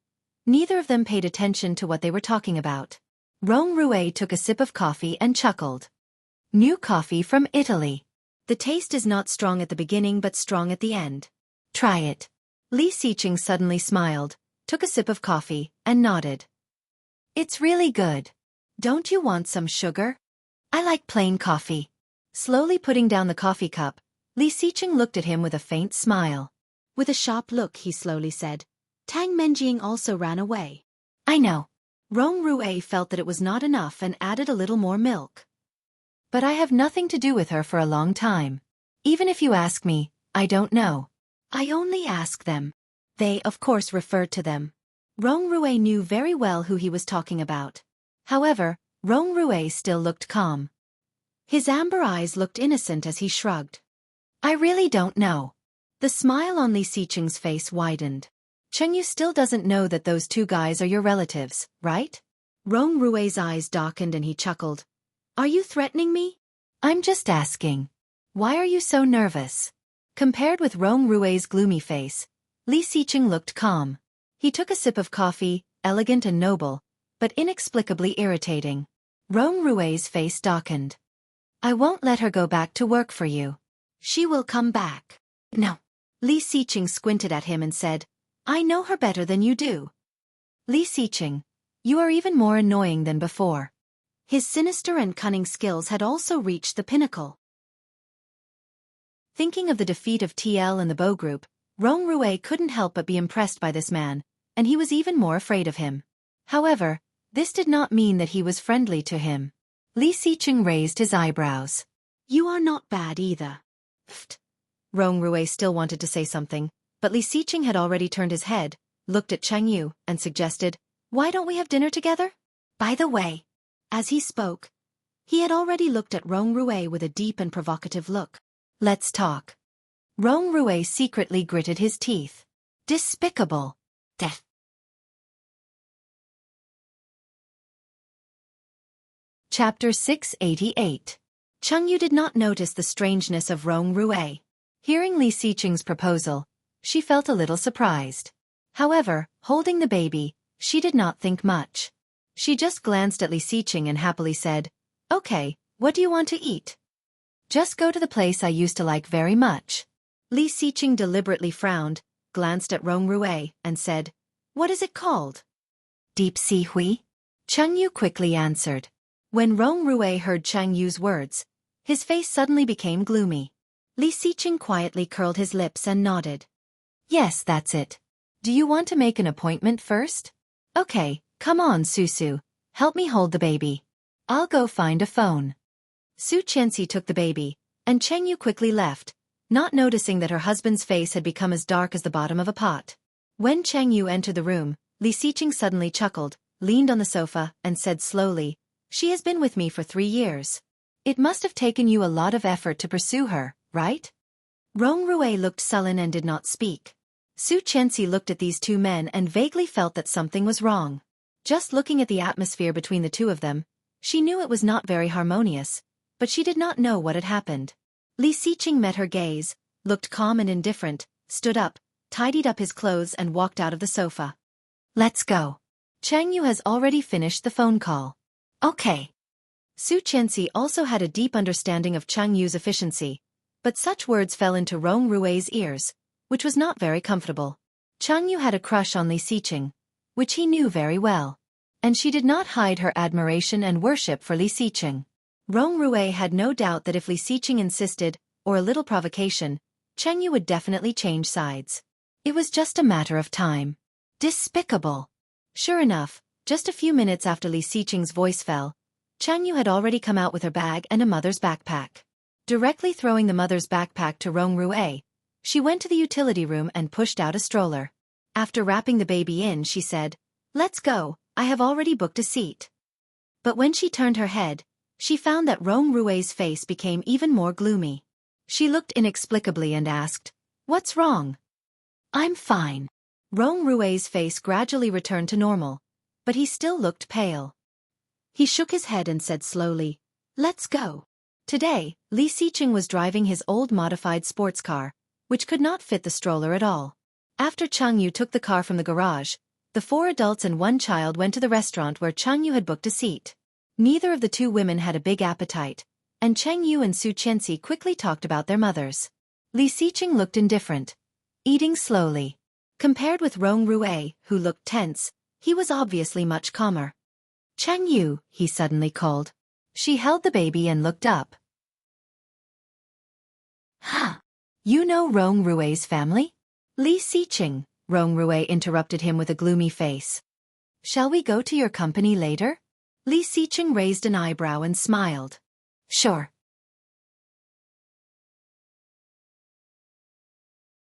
neither of them paid attention to what they were talking about. Rong Rui took a sip of coffee and chuckled. New coffee from Italy. The taste is not strong at the beginning but strong at the end. Try it. Li Xiqing suddenly smiled, took a sip of coffee, and nodded. It's really good. Don't you want some sugar? I like plain coffee. Slowly putting down the coffee cup, Li Xiqing looked at him with a faint smile. With a sharp look he slowly said, Tang Menjing also ran away. I know. Rong Rui felt that it was not enough and added a little more milk. But I have nothing to do with her for a long time. Even if you ask me, I don't know. I only ask them. They of course referred to them. Rong Rui knew very well who he was talking about. However, Rong Rui still looked calm. His amber eyes looked innocent as he shrugged. I really don't know. The smile on Li Xiqing's face widened. Chengyu still doesn't know that those two guys are your relatives, right? Rong Rui's eyes darkened and he chuckled. Are you threatening me? I'm just asking. Why are you so nervous? Compared with Rong Rui's gloomy face, Li Xiqing looked calm. He took a sip of coffee, elegant and noble, but inexplicably irritating. Rong Rui's face darkened. I won't let her go back to work for you. She will come back. No. Li Xiqing squinted at him and said, I know her better than you do. Li Xiqing, you are even more annoying than before. His sinister and cunning skills had also reached the pinnacle. Thinking of the defeat of TL and the Bow Group, Rong Rui couldn't help but be impressed by this man, and he was even more afraid of him. However, this did not mean that he was friendly to him. Li Xiqing raised his eyebrows. You are not bad either. Pfft. Rong Rui still wanted to say something, but Li Xiqing had already turned his head, looked at Changyu, and suggested, Why don't we have dinner together? By the way. As he spoke, he had already looked at Rong Rui with a deep and provocative look. Let's talk. Rong Rui secretly gritted his teeth. Despicable. Death. Chapter 688. Changyu did not notice the strangeness of Rong Rui. Hearing Li Xiqing's proposal, she felt a little surprised. However, holding the baby, she did not think much. She just glanced at Li Xiqing and happily said, Okay, what do you want to eat? Just go to the place I used to like very much. Li Xiqing deliberately frowned, glanced at Rong Rui, and said, What is it called? Deep Sea Hui? Changyu quickly answered. When Rong Rui heard Changyu's words, his face suddenly became gloomy. Li Xiqing quietly curled his lips and nodded. Yes, that's it. Do you want to make an appointment first? Okay, come on, Susu. Help me hold the baby. I'll go find a phone. Xueqi took the baby, and Chengyu quickly left, not noticing that her husband's face had become as dark as the bottom of a pot. When Chengyu entered the room, Li Xiqing suddenly chuckled, leaned on the sofa, and said slowly, "She has been with me for 3 years. It must have taken you a lot of effort to pursue her, right?" Rongruei looked sullen and did not speak. Xueqi looked at these two men and vaguely felt that something was wrong. Just looking at the atmosphere between the two of them, she knew it was not very harmonious, but she did not know what had happened. Li Xiqing met her gaze, looked calm and indifferent, stood up, tidied up his clothes and walked out of the sofa. "Let's go. Chang Yu has already finished the phone call." "Okay." Xueqi also had a deep understanding of Chang Yu's efficiency, but such words fell into Rongruei's ears, which was not very comfortable. Chang Yu had a crush on Li Xiqing, which he knew very well, and she did not hide her admiration and worship for Li Xiqing. Rongruei had no doubt that if Li Xiqing insisted, or a little provocation, Chang Yu would definitely change sides. It was just a matter of time. Despicable. Sure enough, just a few minutes after Li Xiqing's voice fell, Chang Yu had already come out with her bag and a mother's backpack. Directly throwing the mother's backpack to Rongruei, she went to the utility room and pushed out a stroller. After wrapping the baby in, she said, "Let's go, I have already booked a seat." But when she turned her head, she found that Rongruei's face became even more gloomy. She looked inexplicably and asked, "What's wrong?" "I'm fine." Rongruei's face gradually returned to normal, but he still looked pale. He shook his head and said slowly, "Let's go." Today, Li Xiqing was driving his old modified sports car, which could not fit the stroller at all. After Chang Yu took the car from the garage, the 4 adults and 1 child went to the restaurant where Chang Yu had booked a seat. Neither of the 2 women had a big appetite, and Chang Yu and Xueqi quickly talked about their mothers. Li Xiqing looked indifferent, eating slowly. Compared with Rongruei, who looked tense, he was obviously much calmer. "Chang Yu," he suddenly called. She held the baby and looked up. "Huh. You know Rongruei's family?" "Li Xiqing," Rongruei interrupted him with a gloomy face. "Shall we go to your company later?" Li Xiqing raised an eyebrow and smiled. "Sure."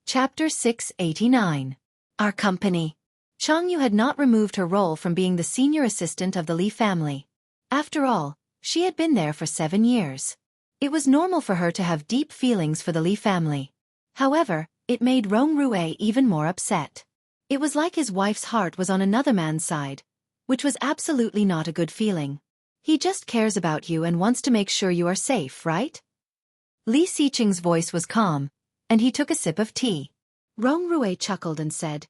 Chapter 689. Our Company. Chang Yu had not removed her role from being the senior assistant of the Li family. After all, she had been there for 7 years. It was normal for her to have deep feelings for the Li family. However, it made Rongruei even more upset. It was like his wife's heart was on another man's side, which was absolutely not a good feeling. He just cares about you and wants to make sure you are safe, right? Li Xiqing's voice was calm, and he took a sip of tea. Rongruei chuckled and said,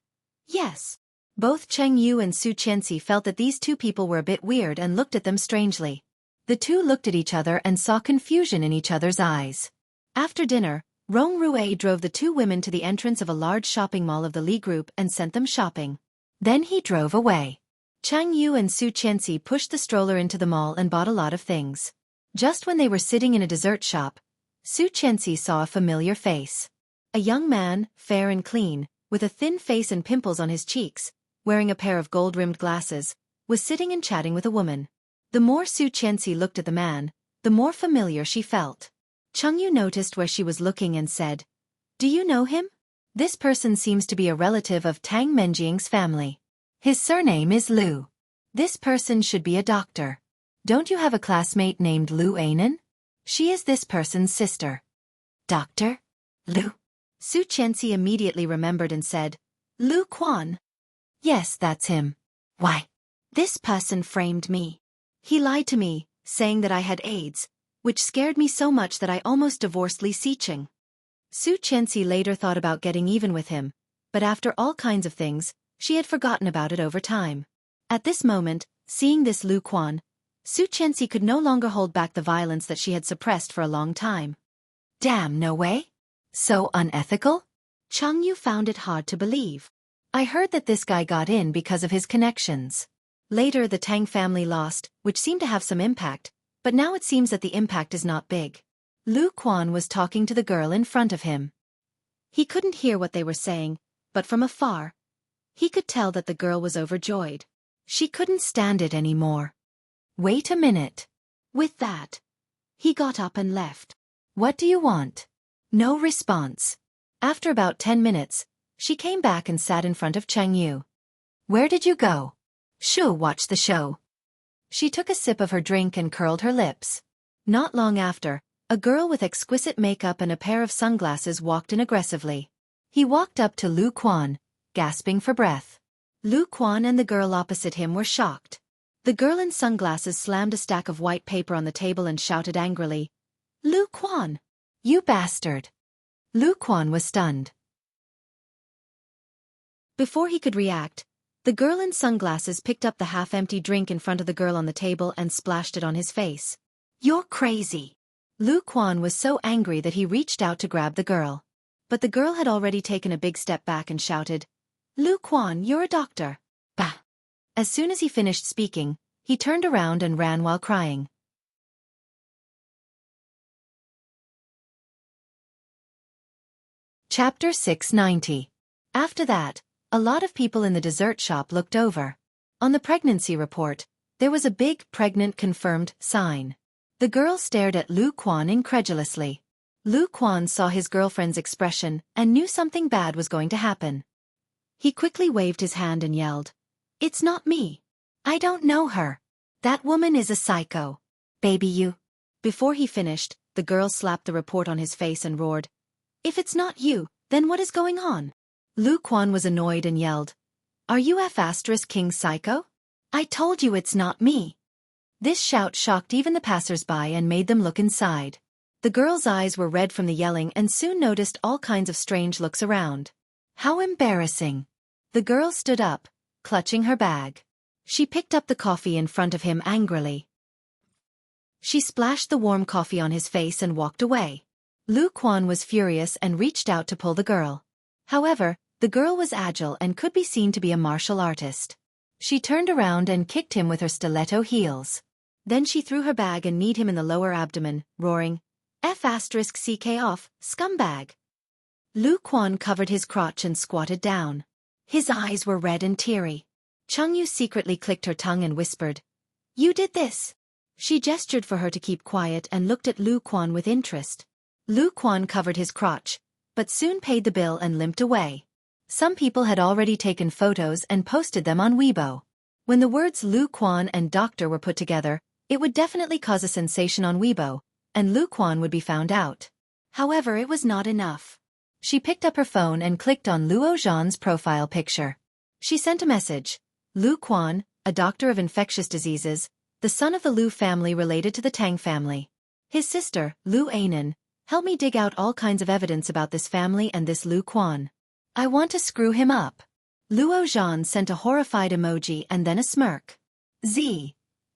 "Yes." Both Cheng Yu and Xueqi felt that these 2 people were a bit weird and looked at them strangely. The 2 looked at each other and saw confusion in each other's eyes. After dinner, Rongruei drove the 2 women to the entrance of a large shopping mall of the Li Group and sent them shopping. Then he drove away. Chang Yu and Xueqi pushed the stroller into the mall and bought a lot of things. Just when they were sitting in a dessert shop, Xueqi saw a familiar face. A young man, fair and clean, with a thin face and pimples on his cheeks, wearing a pair of gold-rimmed glasses, was sitting and chatting with a woman. The more Xueqi looked at the man, the more familiar she felt. Cheng Yu noticed where she was looking and said, "Do you know him? This person seems to be a relative of Tang Menjing's family. His surname is Lu. This person should be a doctor. Don't you have a classmate named Lu Ainen? She is this person's sister." "Doctor? Lu?" Xueqi immediately remembered and said, "Lu Quan." "Yes, that's him." "Why? This person framed me. He lied to me, saying that I had AIDS, which scared me so much that I almost divorced Li Xiqing." Xueqi later thought about getting even with him, but after all kinds of things, she had forgotten about it over time. At this moment, seeing this Lu Quan, Xueqi could no longer hold back the violence that she had suppressed for a long time. "Damn, no way? So unethical?" Cheng Yu found it hard to believe. "I heard that this guy got in because of his connections. Later the Tang family lost, which seemed to have some impact, but now it seems that the impact is not big." Lu Quan was talking to the girl in front of him. He couldn't hear what they were saying, but from afar, he could tell that the girl was overjoyed. She couldn't stand it anymore. "Wait a minute." With that, he got up and left. "What do you want?" No response. After about 10 minutes, she came back and sat in front of Cheng Yu. "Where did you go?" Sure, watch the show. She took a sip of her drink and curled her lips. Not long after, a girl with exquisite makeup and a pair of sunglasses walked in aggressively. He walked up to Lu Quan, gasping for breath. Lu Quan and the girl opposite him were shocked. The girl in sunglasses slammed a stack of white paper on the table and shouted angrily, "Lu Quan! You bastard!" Lu Quan was stunned. Before he could react, the girl in sunglasses picked up the half-empty drink in front of the girl on the table and splashed it on his face. "You're crazy!" Lu Quan was so angry that he reached out to grab the girl. But the girl had already taken a big step back and shouted, "Lu Quan, you're a doctor." Bah! As soon as he finished speaking, he turned around and ran while crying. Chapter 690. After that, a lot of people in the dessert shop looked over. On the pregnancy report, there was a big "pregnant confirmed" sign. The girl stared at Lu Quan incredulously. Lu Quan saw his girlfriend's expression and knew something bad was going to happen. He quickly waved his hand and yelled, "It's not me. I don't know her. That woman is a psycho. Baby you." Before he finished, the girl slapped the report on his face and roared, "If it's not you, then what is going on?" Lu Quan was annoyed and yelled, "Are you King Psycho? I told you it's not me." This shout shocked even the passers-by and made them look inside. The girl's eyes were red from the yelling and soon noticed all kinds of strange looks around. How embarrassing. The girl stood up, clutching her bag. She picked up the coffee in front of him angrily. She splashed the warm coffee on his face and walked away. Lu Quan was furious and reached out to pull the girl. However, the girl was agile and could be seen to be a martial artist. She turned around and kicked him with her stiletto heels. Then she threw her bag and kneed him in the lower abdomen, roaring, "F***ck off, scumbag." Lu Quan covered his crotch and squatted down. His eyes were red and teary. Chengyu secretly clicked her tongue and whispered, "You did this." She gestured for her to keep quiet and looked at Lu Quan with interest. Lu Quan covered his crotch, but soon paid the bill and limped away. Some people had already taken photos and posted them on Weibo. When the words Lu Quan and doctor were put together, it would definitely cause a sensation on Weibo, and Lu Quan would be found out. However, it was not enough. She picked up her phone and clicked on Luo Zhan's profile picture. She sent a message. Lu Quan, a doctor of infectious diseases, the son of the Lu family related to the Tang family. His sister, Lu Anan, help me dig out all kinds of evidence about this family and this Lu Quan. I want to screw him up. Luo Zhan sent a horrified emoji and then a smirk. Z.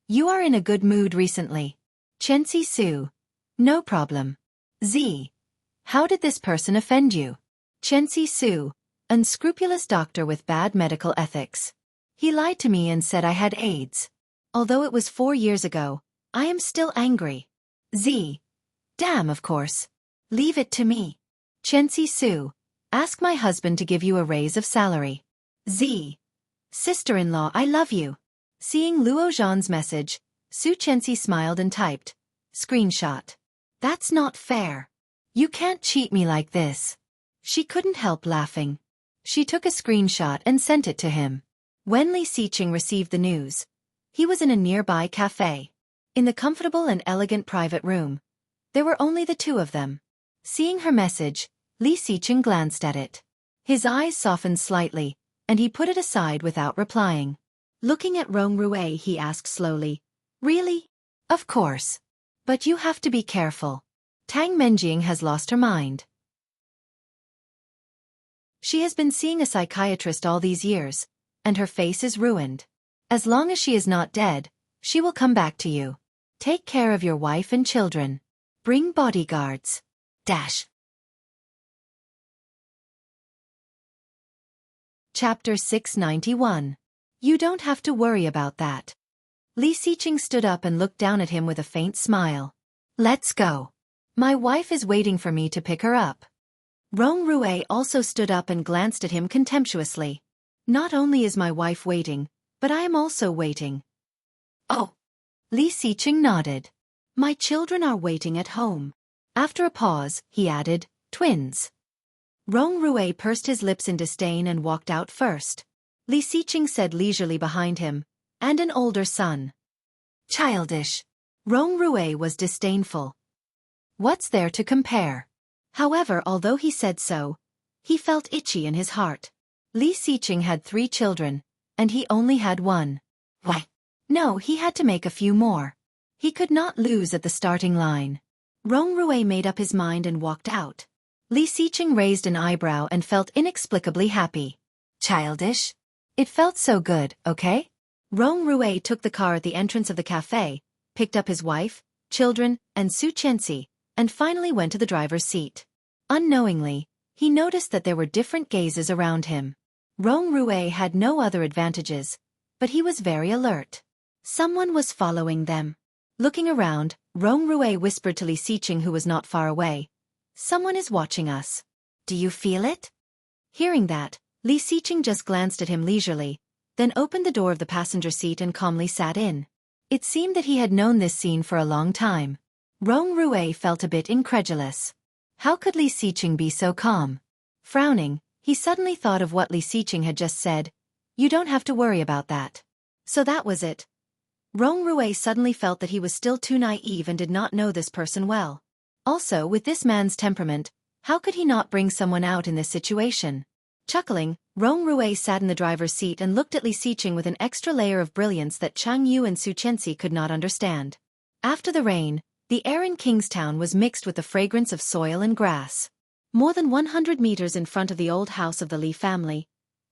You are in a good mood recently. Chenxi Su. No problem. Z. How did this person offend you? Chenxi Su. Unscrupulous doctor with bad medical ethics. He lied to me and said I had AIDS. Although it was 4 years ago, I am still angry. Z. Damn, of course. Leave it to me. Chenxi Su. Ask my husband to give you a raise of salary. Z. Sister-in-law, I love you. Seeing Luo Zhan's message, Su Chenxi smiled and typed, "Screenshot. That's not fair. You can't cheat me like this." She couldn't help laughing. She took a screenshot and sent it to him. When Li Xiqing received the news, he was in a nearby cafe. In the comfortable and elegant private room, there were only the two of them. Seeing her message, Li Xiqing glanced at it. His eyes softened slightly, and he put it aside without replying. Looking at Rong Rue, he asked slowly, "Really?" "Of course. But you have to be careful. Tang Menjing has lost her mind. She has been seeing a psychiatrist all these years, and her face is ruined. As long as she is not dead, she will come back to you. Take care of your wife and children. Bring bodyguards. Dash." Chapter 691. You don't have to worry about that. Li Xiqing stood up and looked down at him with a faint smile. "Let's go. My wife is waiting for me to pick her up." Rong Rue also stood up and glanced at him contemptuously. "Not only is my wife waiting, but I am also waiting." "Oh." Li Xiqing nodded. "My children are waiting at home." After a pause, he added, "Twins." Rong Rue pursed his lips in disdain and walked out first. Li Xiqing said leisurely behind him, and an older son. Childish. Rong Rui was disdainful. What's there to compare? However, although he said so, he felt itchy in his heart. Li Xiqing had 3 children, and he only had 1. Why? No, he had to make a few more. He could not lose at the starting line. Rong Rui made up his mind and walked out. Li Xiqing raised an eyebrow and felt inexplicably happy. Childish? It felt so good, okay? Rong Rui took the car at the entrance of the cafe, picked up his wife, children, and Xueqi, and finally went to the driver's seat. Unknowingly, he noticed that there were different gazes around him. Rong Rui had no other advantages, but he was very alert. Someone was following them. Looking around, Rong Rui whispered to Li Xiqing, who was not far away, "Someone is watching us. Do you feel it?" Hearing that, Li Xiqing just glanced at him leisurely, then opened the door of the passenger seat and calmly sat in. It seemed that he had known this scene for a long time. Rong Rui felt a bit incredulous. How could Li Xiqing be so calm? Frowning, he suddenly thought of what Li Xiqing had just said. "You don't have to worry about that." So that was it. Rong Rui suddenly felt that he was still too naive and did not know this person well. Also, with this man's temperament, how could he not bring someone out in this situation? Chuckling, Rong Rui sat in the driver's seat and looked at Li Xiqing with an extra layer of brilliance that Chang Yu and Xueqi could not understand. After the rain, the air in Kingstown was mixed with the fragrance of soil and grass. More than 100 meters in front of the old house of the Li family,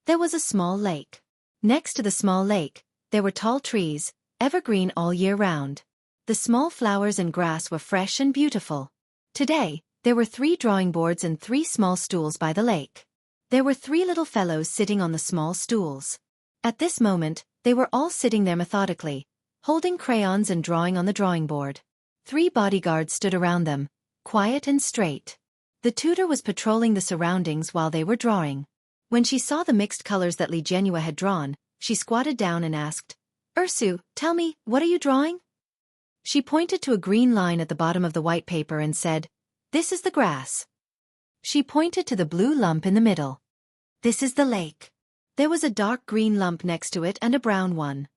there was a small lake. Next to the small lake, there were tall trees, evergreen all year round. The small flowers and grass were fresh and beautiful. Today, there were 3 drawing boards and 3 small stools by the lake. There were 3 little fellows sitting on the small stools. At this moment, they were all sitting there methodically, holding crayons and drawing on the drawing board. 3 bodyguards stood around them, quiet and straight. The tutor was patrolling the surroundings while they were drawing. When she saw the mixed colors that Li Genua had drawn, she squatted down and asked, "Ursu, tell me, what are you drawing?" She pointed to a green line at the bottom of the white paper and said, "This is the grass." She pointed to the blue lump in the middle. "This is the lake." There was a dark green lump next to it and a brown one.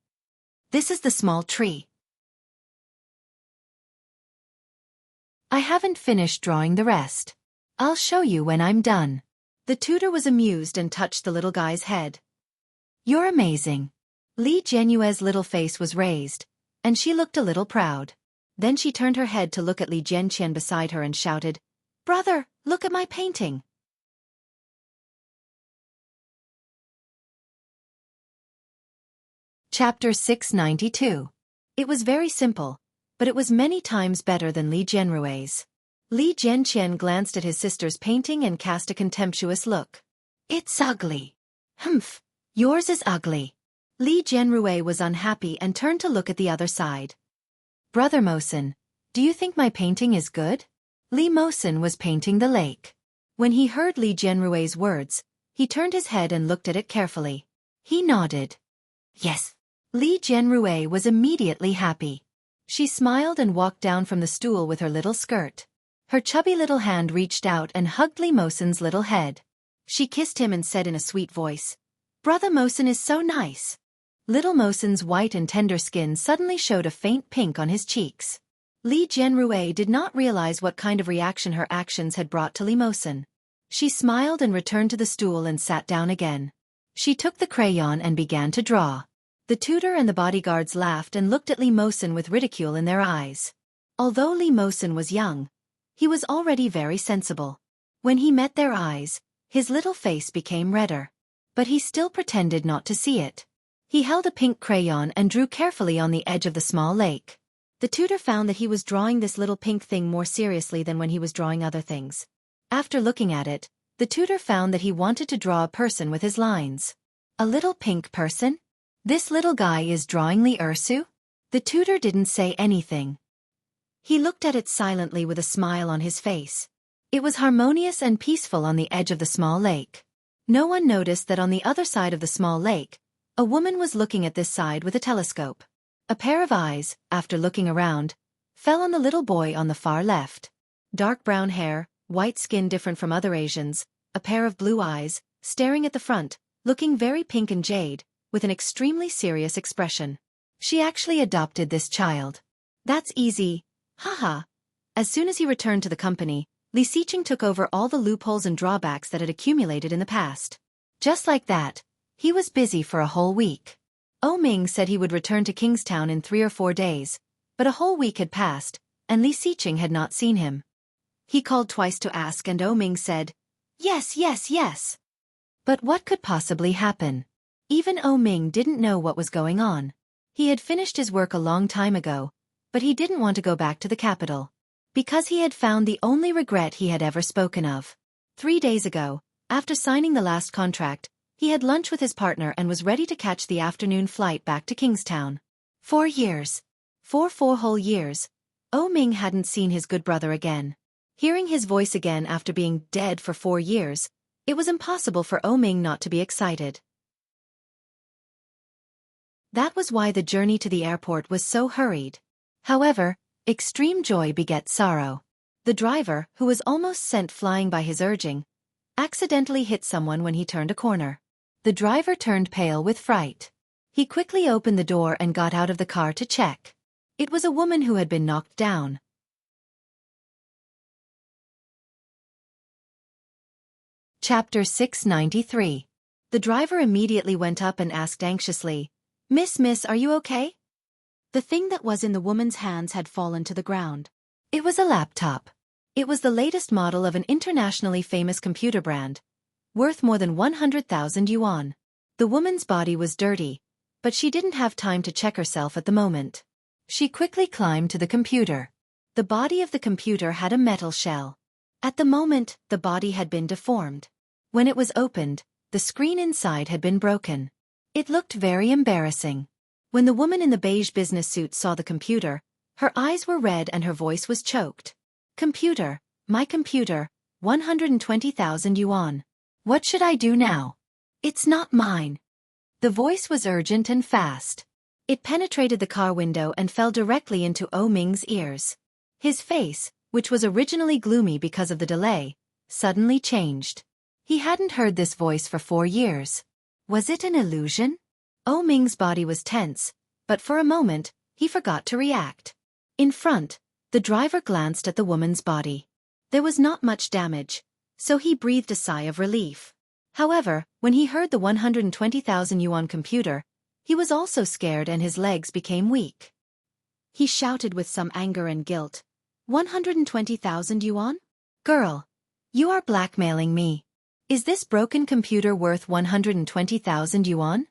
"This is the small tree." "I haven't finished drawing the rest. I'll show you when I'm done." The tutor was amused and touched the little guy's head. "You're amazing." Li Genue's little face was raised, and she looked a little proud. Then she turned her head to look at Li Jianqian beside her and shouted, "Brother, look at my painting." Chapter 692. It was very simple, but it was many times better than Li Jianrui's. Li Jianqian glanced at his sister's painting and cast a contemptuous look. "It's ugly." "Humph, yours is ugly." Li Jianrui was unhappy and turned to look at the other side. "Brother Mosen, do you think my painting is good?" Li Mosen was painting the lake. When he heard Li Jianrui's words, he turned his head and looked at it carefully. He nodded. "Yes." Li Jianrui was immediately happy. She smiled and walked down from the stool with her little skirt. Her chubby little hand reached out and hugged Li Mosen's little head. She kissed him and said in a sweet voice, "Brother Mosen is so nice." Little Mosen's white and tender skin suddenly showed a faint pink on his cheeks. Li Jianrui did not realize what kind of reaction her actions had brought to Li Mosen. She smiled and returned to the stool and sat down again. She took the crayon and began to draw. The tutor and the bodyguards laughed and looked at Li Mosen with ridicule in their eyes. Although Li Mosen was young, he was already very sensible. When he met their eyes, his little face became redder. But he still pretended not to see it. He held a pink crayon and drew carefully on the edge of the small lake. The tutor found that he was drawing this little pink thing more seriously than when he was drawing other things. After looking at it, the tutor found that he wanted to draw a person with his lines. A little pink person? This little guy is drawing Li Ursu? The tutor didn't say anything. He looked at it silently with a smile on his face. It was harmonious and peaceful on the edge of the small lake. No one noticed that on the other side of the small lake, a woman was looking at this side with a telescope. A pair of eyes, after looking around, fell on the little boy on the far left. Dark brown hair, white skin different from other Asians, a pair of blue eyes, staring at the front, looking very pink and jade, with an extremely serious expression. She actually adopted this child. That's easy, haha. As soon as he returned to the company, Li Xiqing took over all the loopholes and drawbacks that had accumulated in the past. Just like that, he was busy for a whole week. Ming said he would return to Kingstown in 3 or 4 days, but a whole week had passed, and Li Xiqing had not seen him. He called twice to ask and Ming said, "Yes, yes, yes." But what could possibly happen? Even Ming didn't know what was going on. He had finished his work a long time ago, but he didn't want to go back to the capital, because he had found the only regret he had ever spoken of. 3 days ago, after signing the last contract, he had lunch with his partner and was ready to catch the afternoon flight back to Kingstown. 4 years. 4 whole years. Ming hadn't seen his good brother again. Hearing his voice again after being dead for 4 years, it was impossible for Ming not to be excited. That was why the journey to the airport was so hurried. However, extreme joy begets sorrow. The driver, who was almost sent flying by his urging, accidentally hit someone when he turned a corner. The driver turned pale with fright. He quickly opened the door and got out of the car to check. It was a woman who had been knocked down. Chapter 693. The driver immediately went up and asked anxiously, Miss, are you okay?" The thing that was in the woman's hands had fallen to the ground. It was a laptop. It was the latest model of an internationally famous computer brand, worth more than 100,000 yuan. The woman's body was dirty, but she didn't have time to check herself at the moment. She quickly climbed to the computer. The body of the computer had a metal shell. At the moment, the body had been deformed. When it was opened, the screen inside had been broken. It looked very embarrassing. When the woman in the beige business suit saw the computer, her eyes were red and her voice was choked. "Computer, my computer, 120,000 yuan. What should I do now? It's not mine." The voice was urgent and fast. It penetrated the car window and fell directly into Ming's ears. His face, which was originally gloomy because of the delay, suddenly changed. He hadn't heard this voice for 4 years. Was it an illusion? Ming's body was tense, but for a moment, he forgot to react. In front, the driver glanced at the woman's body. There was not much damage, so he breathed a sigh of relief. However, when he heard the 120,000 yuan computer, he was also scared and his legs became weak. He shouted with some anger and guilt, 120,000 yuan? Girl, you are blackmailing me. Is this broken computer worth 120,000 yuan?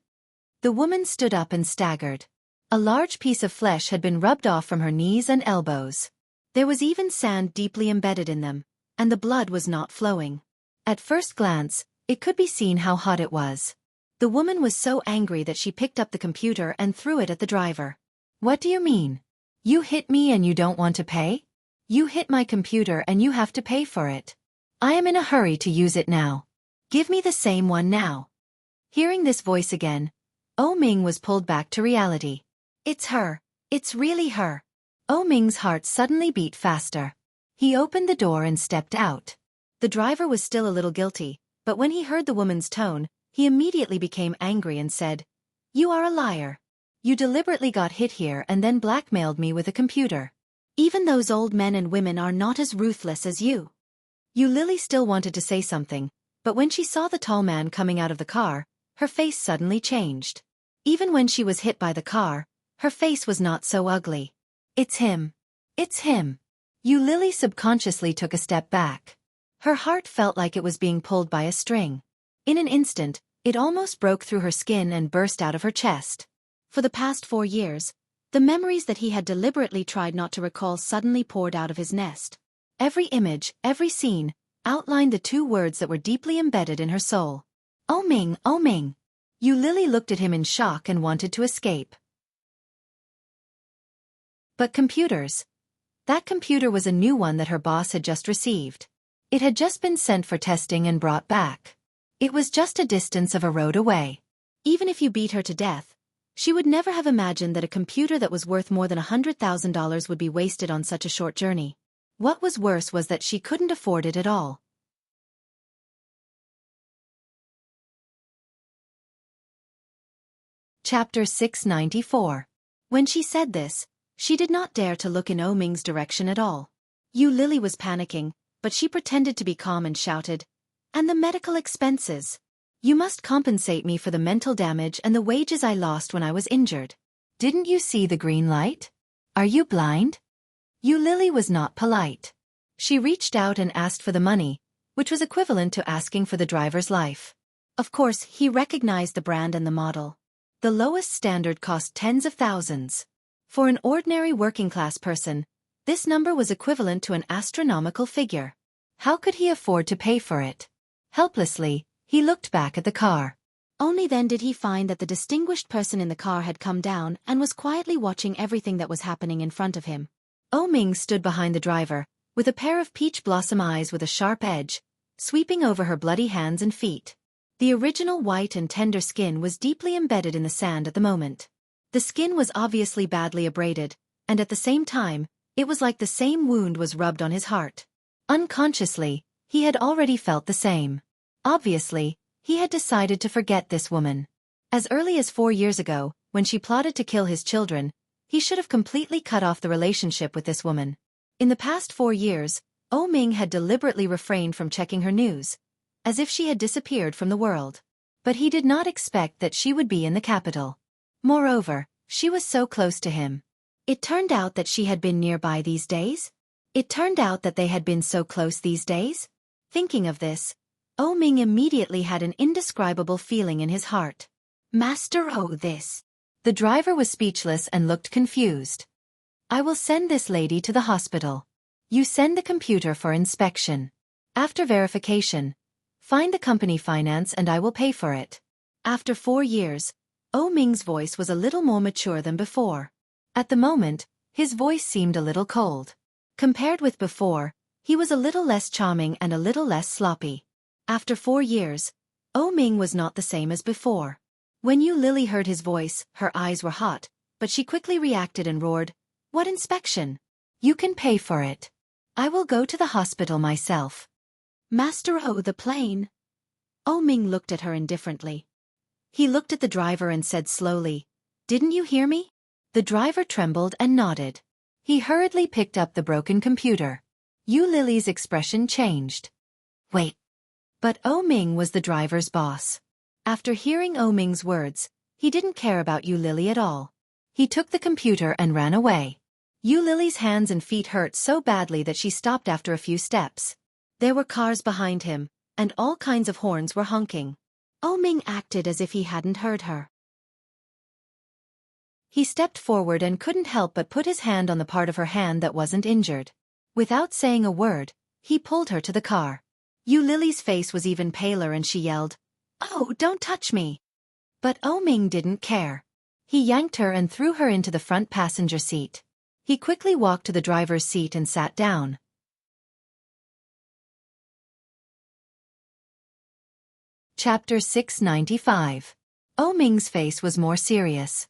The woman stood up and staggered. A large piece of flesh had been rubbed off from her knees and elbows. There was even sand deeply embedded in them, and the blood was not flowing. At first glance, it could be seen how hot it was. The woman was so angry that she picked up the computer and threw it at the driver. "What do you mean? You hit me and you don't want to pay? You hit my computer and you have to pay for it. I am in a hurry to use it now. Give me the same one now." Hearing this voice again, Ming was pulled back to reality. It's her. It's really her. Ming's heart suddenly beat faster. He opened the door and stepped out. The driver was still a little guilty, but when he heard the woman's tone, he immediately became angry and said, "You are a liar. You deliberately got hit here and then blackmailed me with a computer. Even those old men and women are not as ruthless as you." Lily still wanted to say something, but when she saw the tall man coming out of the car, her face suddenly changed. Even when she was hit by the car, her face was not so ugly. It's him. It's him. Lily subconsciously took a step back. Her heart felt like it was being pulled by a string. In an instant, it almost broke through her skin and burst out of her chest. For the past 4 years, the memories that he had deliberately tried not to recall suddenly poured out of his nest. Every image, every scene, outlined the 2 words that were deeply embedded in her soul. Ming, oh Ming. Lily looked at him in shock and wanted to escape. But computers. That computer was a new one that her boss had just received. It had just been sent for testing and brought back. It was just a distance of a road away. Even if you beat her to death, she would never have imagined that a computer that was worth more than $100,000 would be wasted on such a short journey. What was worse was that she couldn't afford it at all. Chapter 694. When she said this, she did not dare to look in Ming's direction at all. Lily was panicking, but she pretended to be calm and shouted, "And the medical expenses. You must compensate me for the mental damage and the wages I lost when I was injured. Didn't you see the green light? Are you blind?" Lily was not polite. She reached out and asked for the money, which was equivalent to asking for the driver's life. Of course, he recognized the brand and the model. The lowest standard cost tens of thousands. For an ordinary working-class person, this number was equivalent to an astronomical figure. How could he afford to pay for it? Helplessly, he looked back at the car. Only then did he find that the distinguished person in the car had come down and was quietly watching everything that was happening in front of him. Ming stood behind the driver, with a pair of peach blossom eyes with a sharp edge, sweeping over her bloody hands and feet. The original white and tender skin was deeply embedded in the sand at the moment. The skin was obviously badly abraded, and at the same time, it was like the same wound was rubbed on his heart. Unconsciously, he had already felt the same. Obviously, he had decided to forget this woman. As early as 4 years ago, when she plotted to kill his children, he should have completely cut off the relationship with this woman. In the past 4 years, Ming had deliberately refrained from checking her news, as if she had disappeared from the world. But he did not expect that she would be in the capital. Moreover, she was so close to him. It turned out that she had been nearby these days? It turned out that they had been so close these days? Thinking of this, Ming immediately had an indescribable feeling in his heart. "Master this." The driver was speechless and looked confused. "I will send this lady to the hospital. You send the computer for inspection. After verification, find the company finance and I will pay for it." After 4 years, Ming's voice was a little more mature than before. At the moment, his voice seemed a little cold. Compared with before, he was a little less charming and a little less sloppy. After 4 years, Ming was not the same as before. When Lily heard his voice, her eyes were hot, but she quickly reacted and roared, "What inspection? You can pay for it. I will go to the hospital myself." "Master the plane." Ming looked at her indifferently. He looked at the driver and said slowly, "Didn't you hear me?" The driver trembled and nodded. He hurriedly picked up the broken computer. Lily's expression changed. "Wait." But Ming was the driver's boss. After hearing Ming's words, he didn't care about Lily at all. He took the computer and ran away. Lily's hands and feet hurt so badly that she stopped after a few steps. There were cars behind him, and all kinds of horns were honking. Ming acted as if he hadn't heard her. He stepped forward and couldn't help but put his hand on the part of her hand that wasn't injured. Without saying a word, he pulled her to the car. Lily's face was even paler and she yelled, "Oh, don't touch me!" But Ming didn't care. He yanked her and threw her into the front passenger seat. He quickly walked to the driver's seat and sat down. Chapter 695. Ming's face was more serious.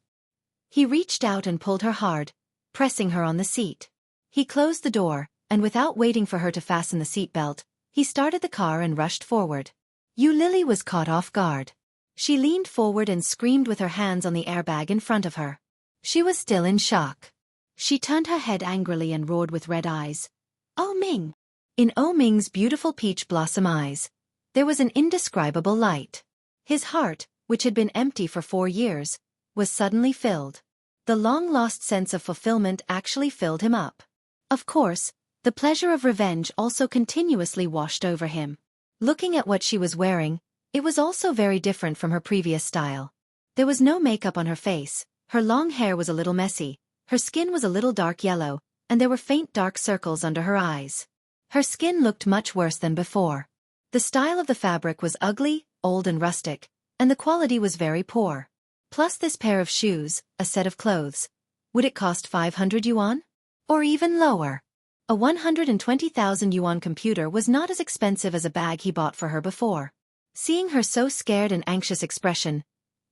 He reached out and pulled her hard, pressing her on the seat. He closed the door, and without waiting for her to fasten the seatbelt, he started the car and rushed forward. Lily was caught off guard. She leaned forward and screamed with her hands on the airbag in front of her. She was still in shock. She turned her head angrily and roared with red eyes, "Ming!" In Ming's beautiful peach blossom eyes, there was an indescribable light. His heart, which had been empty for 4 years, was suddenly filled. The long-lost sense of fulfillment actually filled him up. Of course, the pleasure of revenge also continuously washed over him. Looking at what she was wearing, it was also very different from her previous style. There was no makeup on her face, her long hair was a little messy, her skin was a little dark yellow, and there were faint dark circles under her eyes. Her skin looked much worse than before. The style of the fabric was ugly, old and rustic, and the quality was very poor. Plus this pair of shoes, a set of clothes. Would it cost 500 yuan? Or even lower? A 120,000 yuan computer was not as expensive as a bag he bought for her before. Seeing her so scared and anxious expression,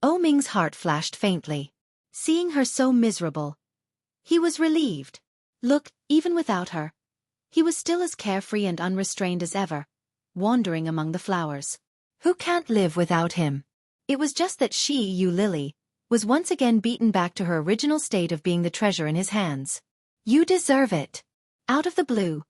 Ming's heart flashed faintly. Seeing her so miserable, he was relieved. Look, even without her, he was still as carefree and unrestrained as ever, wandering among the flowers. Who can't live without him? It was just that she, Lily, was once again beaten back to her original state of being the treasure in his hands. You deserve it. Out of the blue,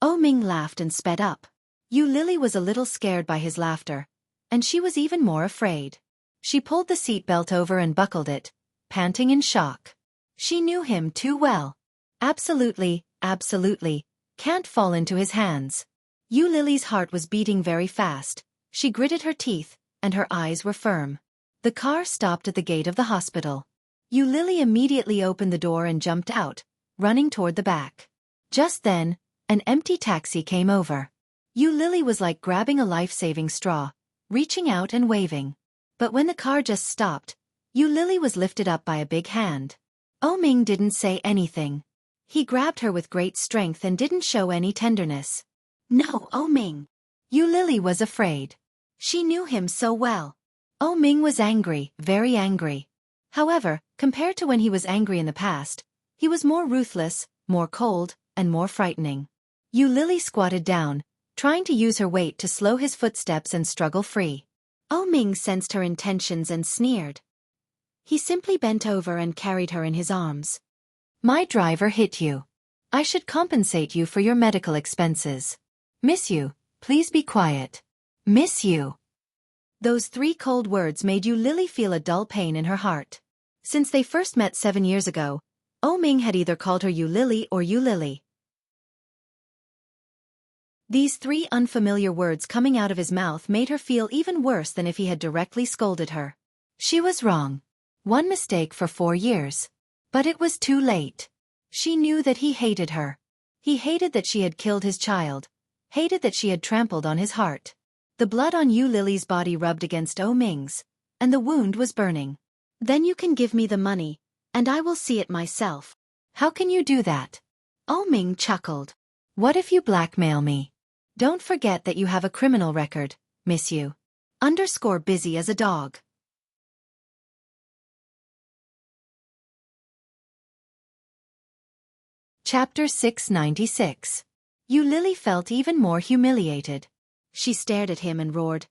Ming laughed and sped up. Lily was a little scared by his laughter, and she was even more afraid. She pulled the seatbelt over and buckled it, panting in shock. She knew him too well. Absolutely, absolutely, can't fall into his hands. Lily's heart was beating very fast. She gritted her teeth, and her eyes were firm. The car stopped at the gate of the hospital. Lily immediately opened the door and jumped out, running toward the back. Just then, an empty taxi came over. Lily was like grabbing a life-saving straw, reaching out and waving. But when the car just stopped, Lily was lifted up by a big hand. Ming didn't say anything. He grabbed her with great strength and didn't show any tenderness. No, Ming. Lily was afraid. She knew him so well. Ming was angry, very angry. However, compared to when he was angry in the past, he was more ruthless, more cold, and more frightening. Lily squatted down, trying to use her weight to slow his footsteps and struggle free. Ming sensed her intentions and sneered. He simply bent over and carried her in his arms. My driver hit you. I should compensate you for your medical expenses. Miss you, please be quiet. Miss you. Those 3 cold words made Lily feel a dull pain in her heart. Since they first met 7 years ago, Ming had either called her Lily or Lily. These 3 unfamiliar words coming out of his mouth made her feel even worse than if he had directly scolded her. She was wrong. One mistake for 4 years. But it was too late. She knew that he hated her. He hated that she had killed his child, hated that she had trampled on his heart. The blood on Lily's body rubbed against Ming's, and the wound was burning. Then you can give me the money, and I will see it myself. How can you do that? Ming chuckled. What if you blackmail me? Don't forget that you have a criminal record, miss you. Busy as a dog. Chapter 696. Lily felt even more humiliated. She stared at him and roared.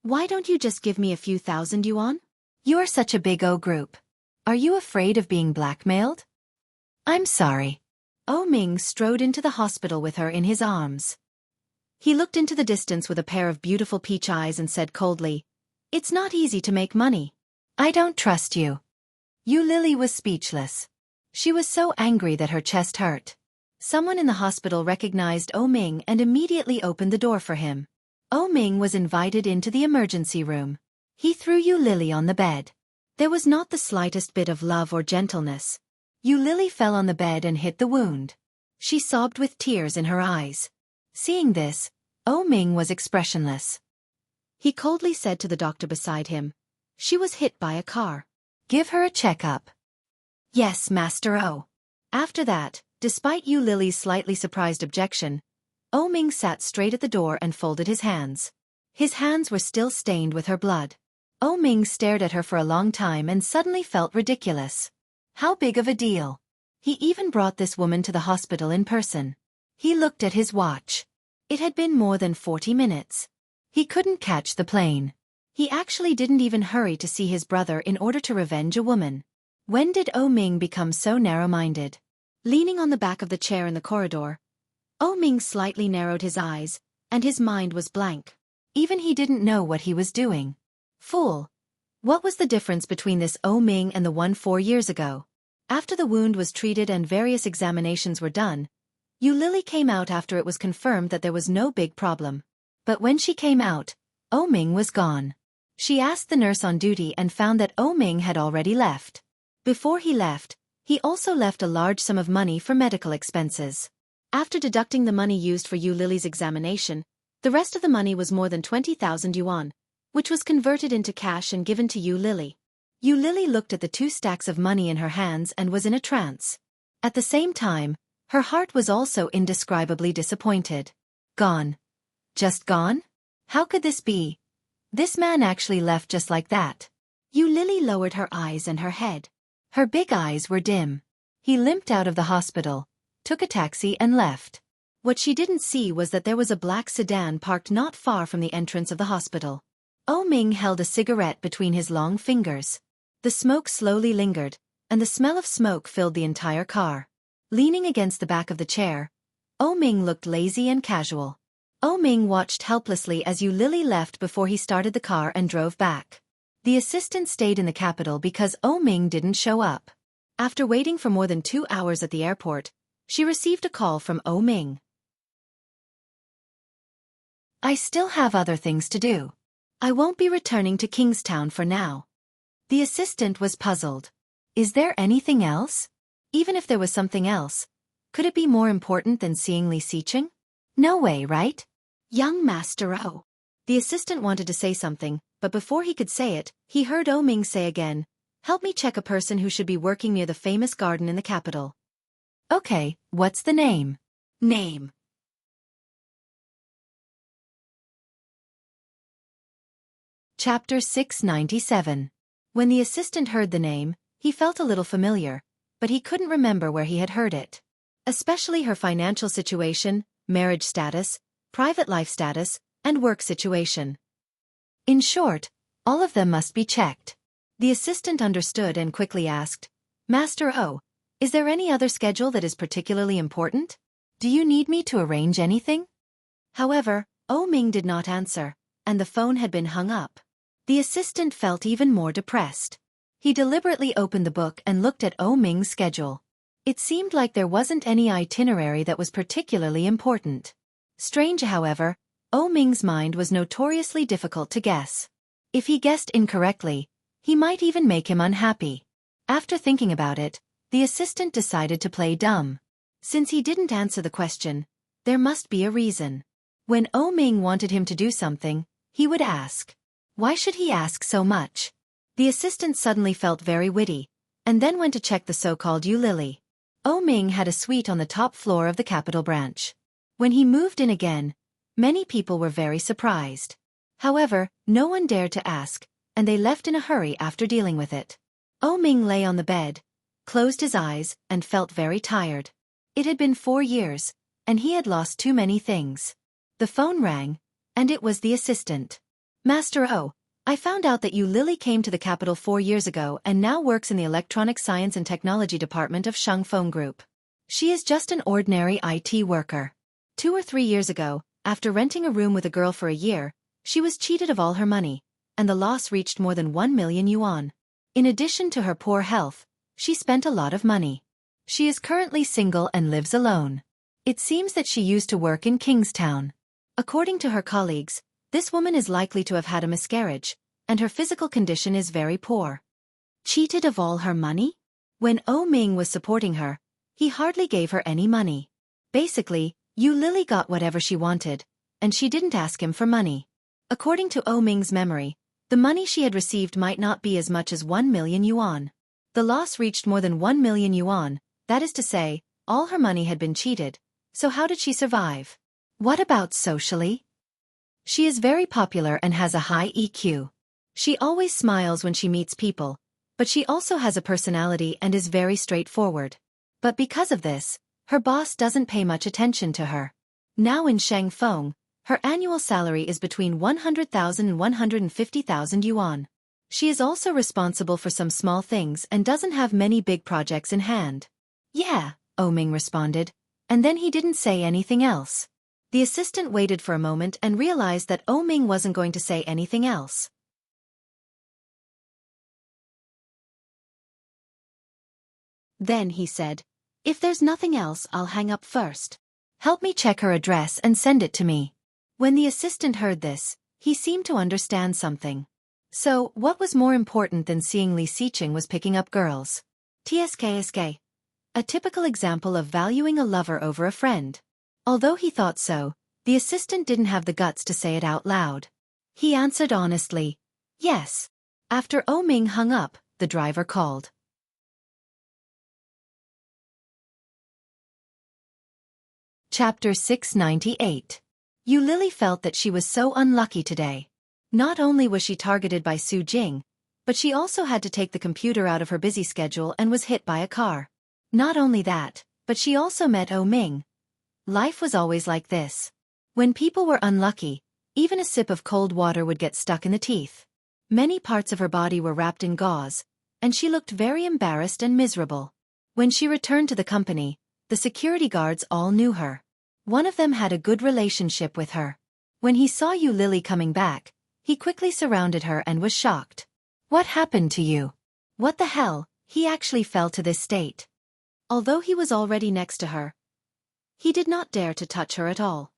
Why don't you just give me a few thousand yuan? You're such a big group. Are you afraid of being blackmailed? I'm sorry. Ming strode into the hospital with her in his arms. He looked into the distance with a pair of beautiful peach eyes and said coldly, It's not easy to make money. I don't trust you. Lily was speechless. She was so angry that her chest hurt. Someone in the hospital recognized Ming and immediately opened the door for him. Ming was invited into the emergency room. He threw Lily on the bed. There was not the slightest bit of love or gentleness. Lily fell on the bed and hit the wound. She sobbed with tears in her eyes. Seeing this, Ming was expressionless. He coldly said to the doctor beside him, She was hit by a car. Give her a checkup. Yes, Master O. After that, despite Lily's slightly surprised objection, Ming sat straight at the door and folded his hands. His hands were still stained with her blood. Ming stared at her for a long time and suddenly felt ridiculous. How big of a deal? He even brought this woman to the hospital in person. He looked at his watch. It had been more than 40 minutes. He couldn't catch the plane. He actually didn't even hurry to see his brother in order to revenge a woman. When did Ming become so narrow-minded? Leaning on the back of the chair in the corridor, Ming slightly narrowed his eyes, and his mind was blank. Even he didn't know what he was doing. Fool! What was the difference between this Ming and the one 4 years ago? After the wound was treated and various examinations were done, Lily came out after it was confirmed that there was no big problem. But when she came out, Ming was gone. She asked the nurse on duty and found that Ming had already left. Before he left, he also left a large sum of money for medical expenses. After deducting the money used for Lily's examination, the rest of the money was more than 20,000 yuan, which was converted into cash and given to Lily. Lily looked at the 2 stacks of money in her hands and was in a trance. At the same time, her heart was also indescribably disappointed. Gone. Just gone? How could this be? This man actually left just like that. Lily lowered her eyes and her head. Her big eyes were dim. He limped out of the hospital, took a taxi and left. What she didn't see was that there was a black sedan parked not far from the entrance of the hospital. Ming held a cigarette between his long fingers. The smoke slowly lingered, and the smell of smoke filled the entire car. Leaning against the back of the chair, Oh-Ming looked lazy and casual. Oh-Ming watched helplessly as Yu Lily left before he started the car and drove back. The assistant stayed in the capital because Oh-Ming didn't show up. After waiting for more than 2 hours at the airport, she received a call from Oh-Ming. I still have other things to do. I won't be returning to Kingstown for now. The assistant was puzzled. Is there anything else? Even if there was something else, could it be more important than seeing Li Xiqing? No way, right? Young Master O. The assistant wanted to say something, but before he could say it, he heard Oh-Ming say again, help me check a person who should be working near the famous garden in the capital. Okay, what's the name? Name. Chapter 697. When the assistant heard the name, he felt a little familiar, but he couldn't remember where he had heard it. Especially her financial situation, marriage status, private life status, and work situation. In short, all of them must be checked. The assistant understood and quickly asked, Master O, is there any other schedule that is particularly important? Do you need me to arrange anything? However, Oh-Ming did not answer, and the phone had been hung up. The assistant felt even more depressed. He deliberately opened the book and looked at Oh-Ming's schedule. It seemed like there wasn't any itinerary that was particularly important. Strange, however, Oh-Ming's mind was notoriously difficult to guess. If he guessed incorrectly, he might even make him unhappy. After thinking about it, the assistant decided to play dumb. Since he didn't answer the question, there must be a reason. When Oh-Ming wanted him to do something, he would ask. Why should he ask so much? The assistant suddenly felt very witty, and then went to check the so-called Yu Lily. Oh-Ming had a suite on the top floor of the capital branch. When he moved in again, many people were very surprised. However, no one dared to ask, and they left in a hurry after dealing with it. Oh-Ming lay on the bed, closed his eyes, and felt very tired. It had been 4 years, and he had lost too many things. The phone rang, and it was the assistant. Master O, I found out that Yu Lily came to the capital 4 years ago and now works in the Electronic Science and Technology Department of Shengfeng Group. She is just an ordinary IT worker. 2 or 3 years ago, after renting a room with a girl for a year, she was cheated of all her money, and the loss reached more than 1 million yuan. In addition to her poor health, she spent a lot of money. She is currently single and lives alone. It seems that she used to work in Kingstown. According to her colleagues, this woman is likely to have had a miscarriage, and her physical condition is very poor. Cheated of all her money? When Oh-Ming was supporting her, he hardly gave her any money. Basically, Yu Lily got whatever she wanted, and she didn't ask him for money. According to Oh-Ming's memory, the money she had received might not be as much as 1 million yuan. The loss reached more than 1 million yuan, that is to say, all her money had been cheated, so how did she survive? What about socially? She is very popular and has a high EQ. She always smiles when she meets people, but she also has a personality and is very straightforward. But because of this, her boss doesn't pay much attention to her. Now in Shengfeng, her annual salary is between 100,000 and 150,000 yuan. She is also responsible for some small things and doesn't have many big projects in hand. Yeah, Oh-Ming responded, and then he didn't say anything else. The assistant waited for a moment and realized that Oh-Ming wasn't going to say anything else. Then he said, if there's nothing else, I'll hang up first. Help me check her address and send it to me. When the assistant heard this, he seemed to understand something. So, what was more important than seeing Li Xiqing was picking up girls. TSKSK. A typical example of valuing a lover over a friend. Although he thought so, the assistant didn't have the guts to say it out loud. He answered honestly, yes. After Oh-Ming hung up, the driver called. Chapter 698. Yu Lily felt that she was so unlucky today. Not only was she targeted by Su Jing, but she also had to take the computer out of her busy schedule and was hit by a car. Not only that, but she also met Oh-Ming. Life was always like this. When people were unlucky, even a sip of cold water would get stuck in the teeth. Many parts of her body were wrapped in gauze, and she looked very embarrassed and miserable. When she returned to the company, the security guards all knew her. One of them had a good relationship with her. When he saw Lily coming back, he quickly surrounded her and was shocked. "What happened to you? What the hell?" He actually fell to this state. Although he was already next to her, he did not dare to touch her at all.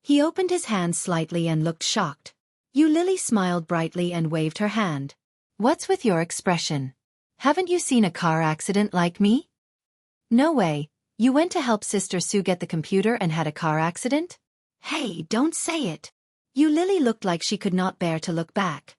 He opened his hand slightly and looked shocked. Lily smiled brightly and waved her hand. "What's with your expression? Haven't you seen a car accident like me?" "No way, you went to help Sister Sue get the computer and had a car accident?" "Hey, don't say it." Lily looked like she could not bear to look back.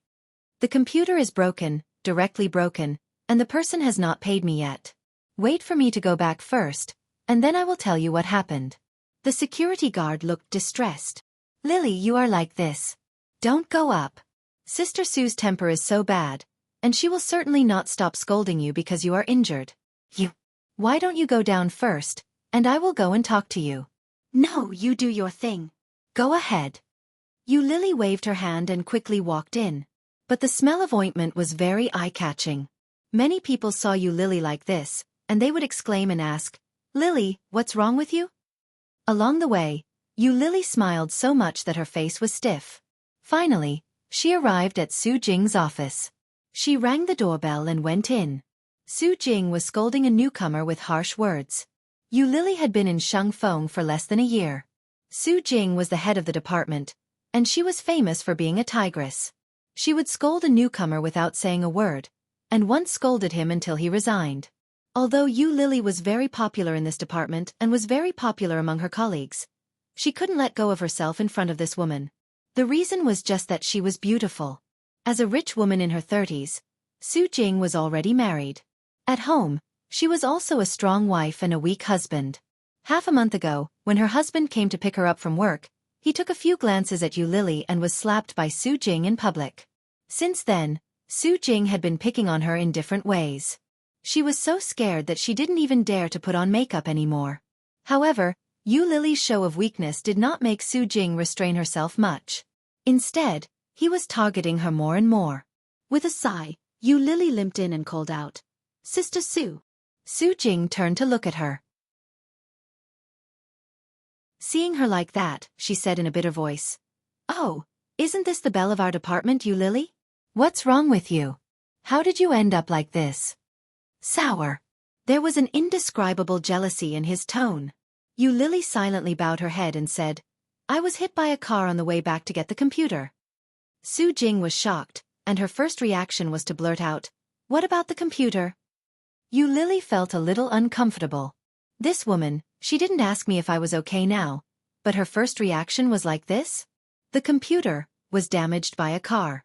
"The computer is broken, directly broken, and the person has not paid me yet. Wait for me to go back first, and then I will tell you what happened." The security guard looked distressed. "Lily, you are like this. Don't go up. Sister Sue's temper is so bad, and she will certainly not stop scolding you because you are injured. Why don't you go down first, and I will go and talk to you." "No, you do your thing. Go ahead." Lily waved her hand and quickly walked in. But the smell of ointment was very eye-catching. Many people saw Lily like this, and they would exclaim and ask, "Lily, what's wrong with you?" Along the way, Lily smiled so much that her face was stiff. Finally, she arrived at Su Jing's office. She rang the doorbell and went in. Su Jing was scolding a newcomer with harsh words. Lily had been in Shengfeng for less than a year. Su Jing was the head of the department, and she was famous for being a tigress. She would scold a newcomer without saying a word, and once scolded him until he resigned. Although Lily was very popular in this department and was very popular among her colleagues, she couldn't let go of herself in front of this woman. The reason was just that she was beautiful. As a rich woman in her 30s, Su Jing was already married. At home, she was also a strong wife and a weak husband. Half a month ago, when her husband came to pick her up from work, he took a few glances at Lily and was slapped by Su Jing in public. Since then, Su Jing had been picking on her in different ways. She was so scared that she didn't even dare to put on makeup anymore. However, Lily's show of weakness did not make Su Jing restrain herself much. Instead, he was targeting her more and more. With a sigh, Lily limped in and called out, "Sister Sue." Su Jing turned to look at her. Seeing her like that, she said in a bitter voice, "Oh, isn't this the belle of our department, Lily? What's wrong with you? How did you end up like this?" Sour. There was an indescribable jealousy in his tone. Lily silently bowed her head and said, "I was hit by a car on the way back to get the computer." Su Jing was shocked, and her first reaction was to blurt out, "What about the computer?" Lily felt a little uncomfortable. This woman, she didn't ask me if I was okay now, but her first reaction was like this? The computer was damaged by a car.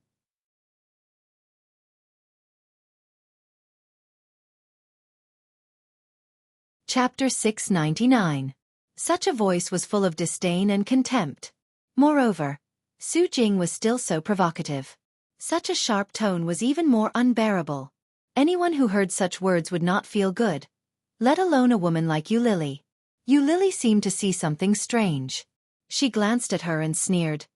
Chapter 699. Such a voice was full of disdain and contempt. Moreover, Su Jing was still so provocative. Such a sharp tone was even more unbearable. Anyone who heard such words would not feel good, let alone a woman like Lily. Lily seemed to see something strange. She glanced at her and sneered.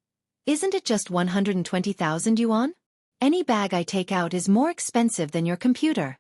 "Isn't it just 120,000 yuan? Any bag I take out is more expensive than your computer."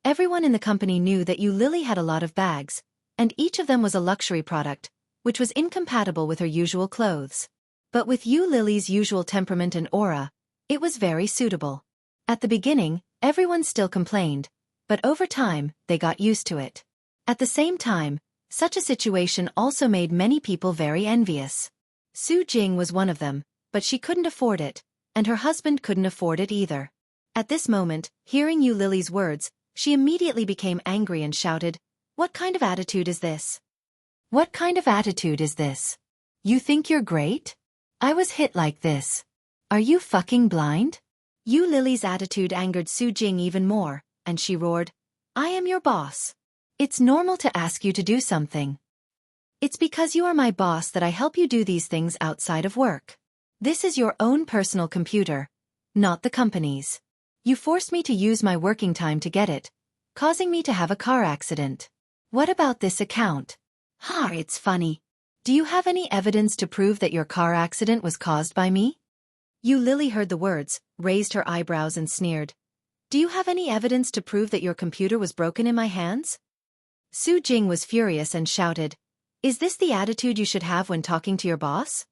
Everyone in the company knew that Lily had a lot of bags, and each of them was a luxury product, which was incompatible with her usual clothes. But with Lily's usual temperament and aura, it was very suitable. At the beginning, everyone still complained, but over time, they got used to it. At the same time, such a situation also made many people very envious. Su Jing was one of them, but she couldn't afford it, and her husband couldn't afford it either. At this moment, hearing Lily's words, she immediately became angry and shouted, "What kind of attitude is this? What kind of attitude is this? You think you're great? I was hit like this. Are you fucking blind?" Lily's attitude angered Su Jing even more, and she roared, "I am your boss. It's normal to ask you to do something. It's because you are my boss that I help you do these things outside of work. This is your own personal computer, not the company's. You forced me to use my working time to get it, causing me to have a car accident. What about this account? It's funny. Do you have any evidence to prove that your car accident was caused by me?" Lily heard the words, raised her eyebrows and sneered. Do you have any evidence to prove that your computer was broken in my hands? Su Jing was furious and shouted, "Is this the attitude you should have when talking to your boss?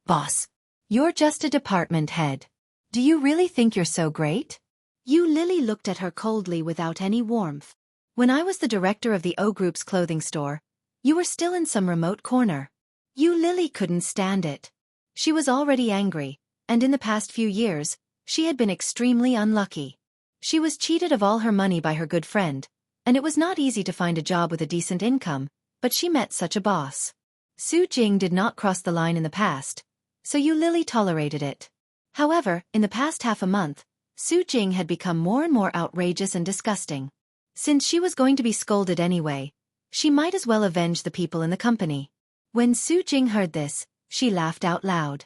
Boss, you're just a department head. Do you really think you're so great?" Yu Lily looked at her coldly without any warmth. "When I was the director of the O Group's clothing store, you were still in some remote corner." Yu Lily couldn't stand it. She was already angry, and in the past few years, she had been extremely unlucky. She was cheated of all her money by her good friend, and it was not easy to find a job with a decent income, but she met such a boss. Su Jing did not cross the line in the past, so Yu Lily tolerated it. However, in the past half a month, Su Jing had become more and more outrageous and disgusting. Since she was going to be scolded anyway, she might as well avenge the people in the company. When Su Jing heard this, she laughed out loud.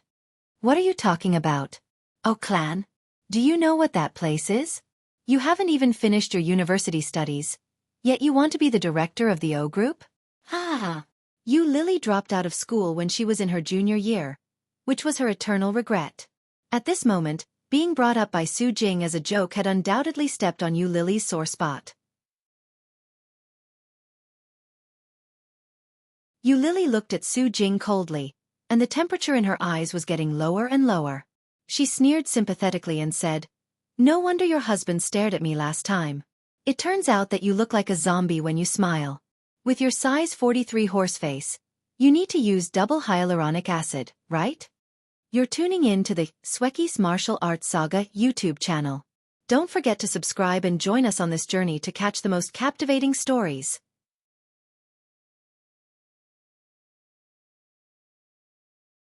"What are you talking about? Oh clan? Do you know what that place is? You haven't even finished your university studies, yet you want to be the director of the O Group? Ha! Yu Lily dropped out of school when she was in her junior year, which was her eternal regret. At this moment, being brought up by Su Jing as a joke had undoubtedly stepped on Yu Lily's sore spot. Yu Lily looked at Su Jing coldly, and the temperature in her eyes was getting lower and lower. She sneered sympathetically and said, "No wonder your husband stared at me last time. It turns out that you look like a zombie when you smile. With your size 43 horse face, you need to use double hyaluronic acid, right?" You're tuning in to the Xueqi's Martial Arts Saga YouTube channel. Don't forget to subscribe and join us on this journey to catch the most captivating stories.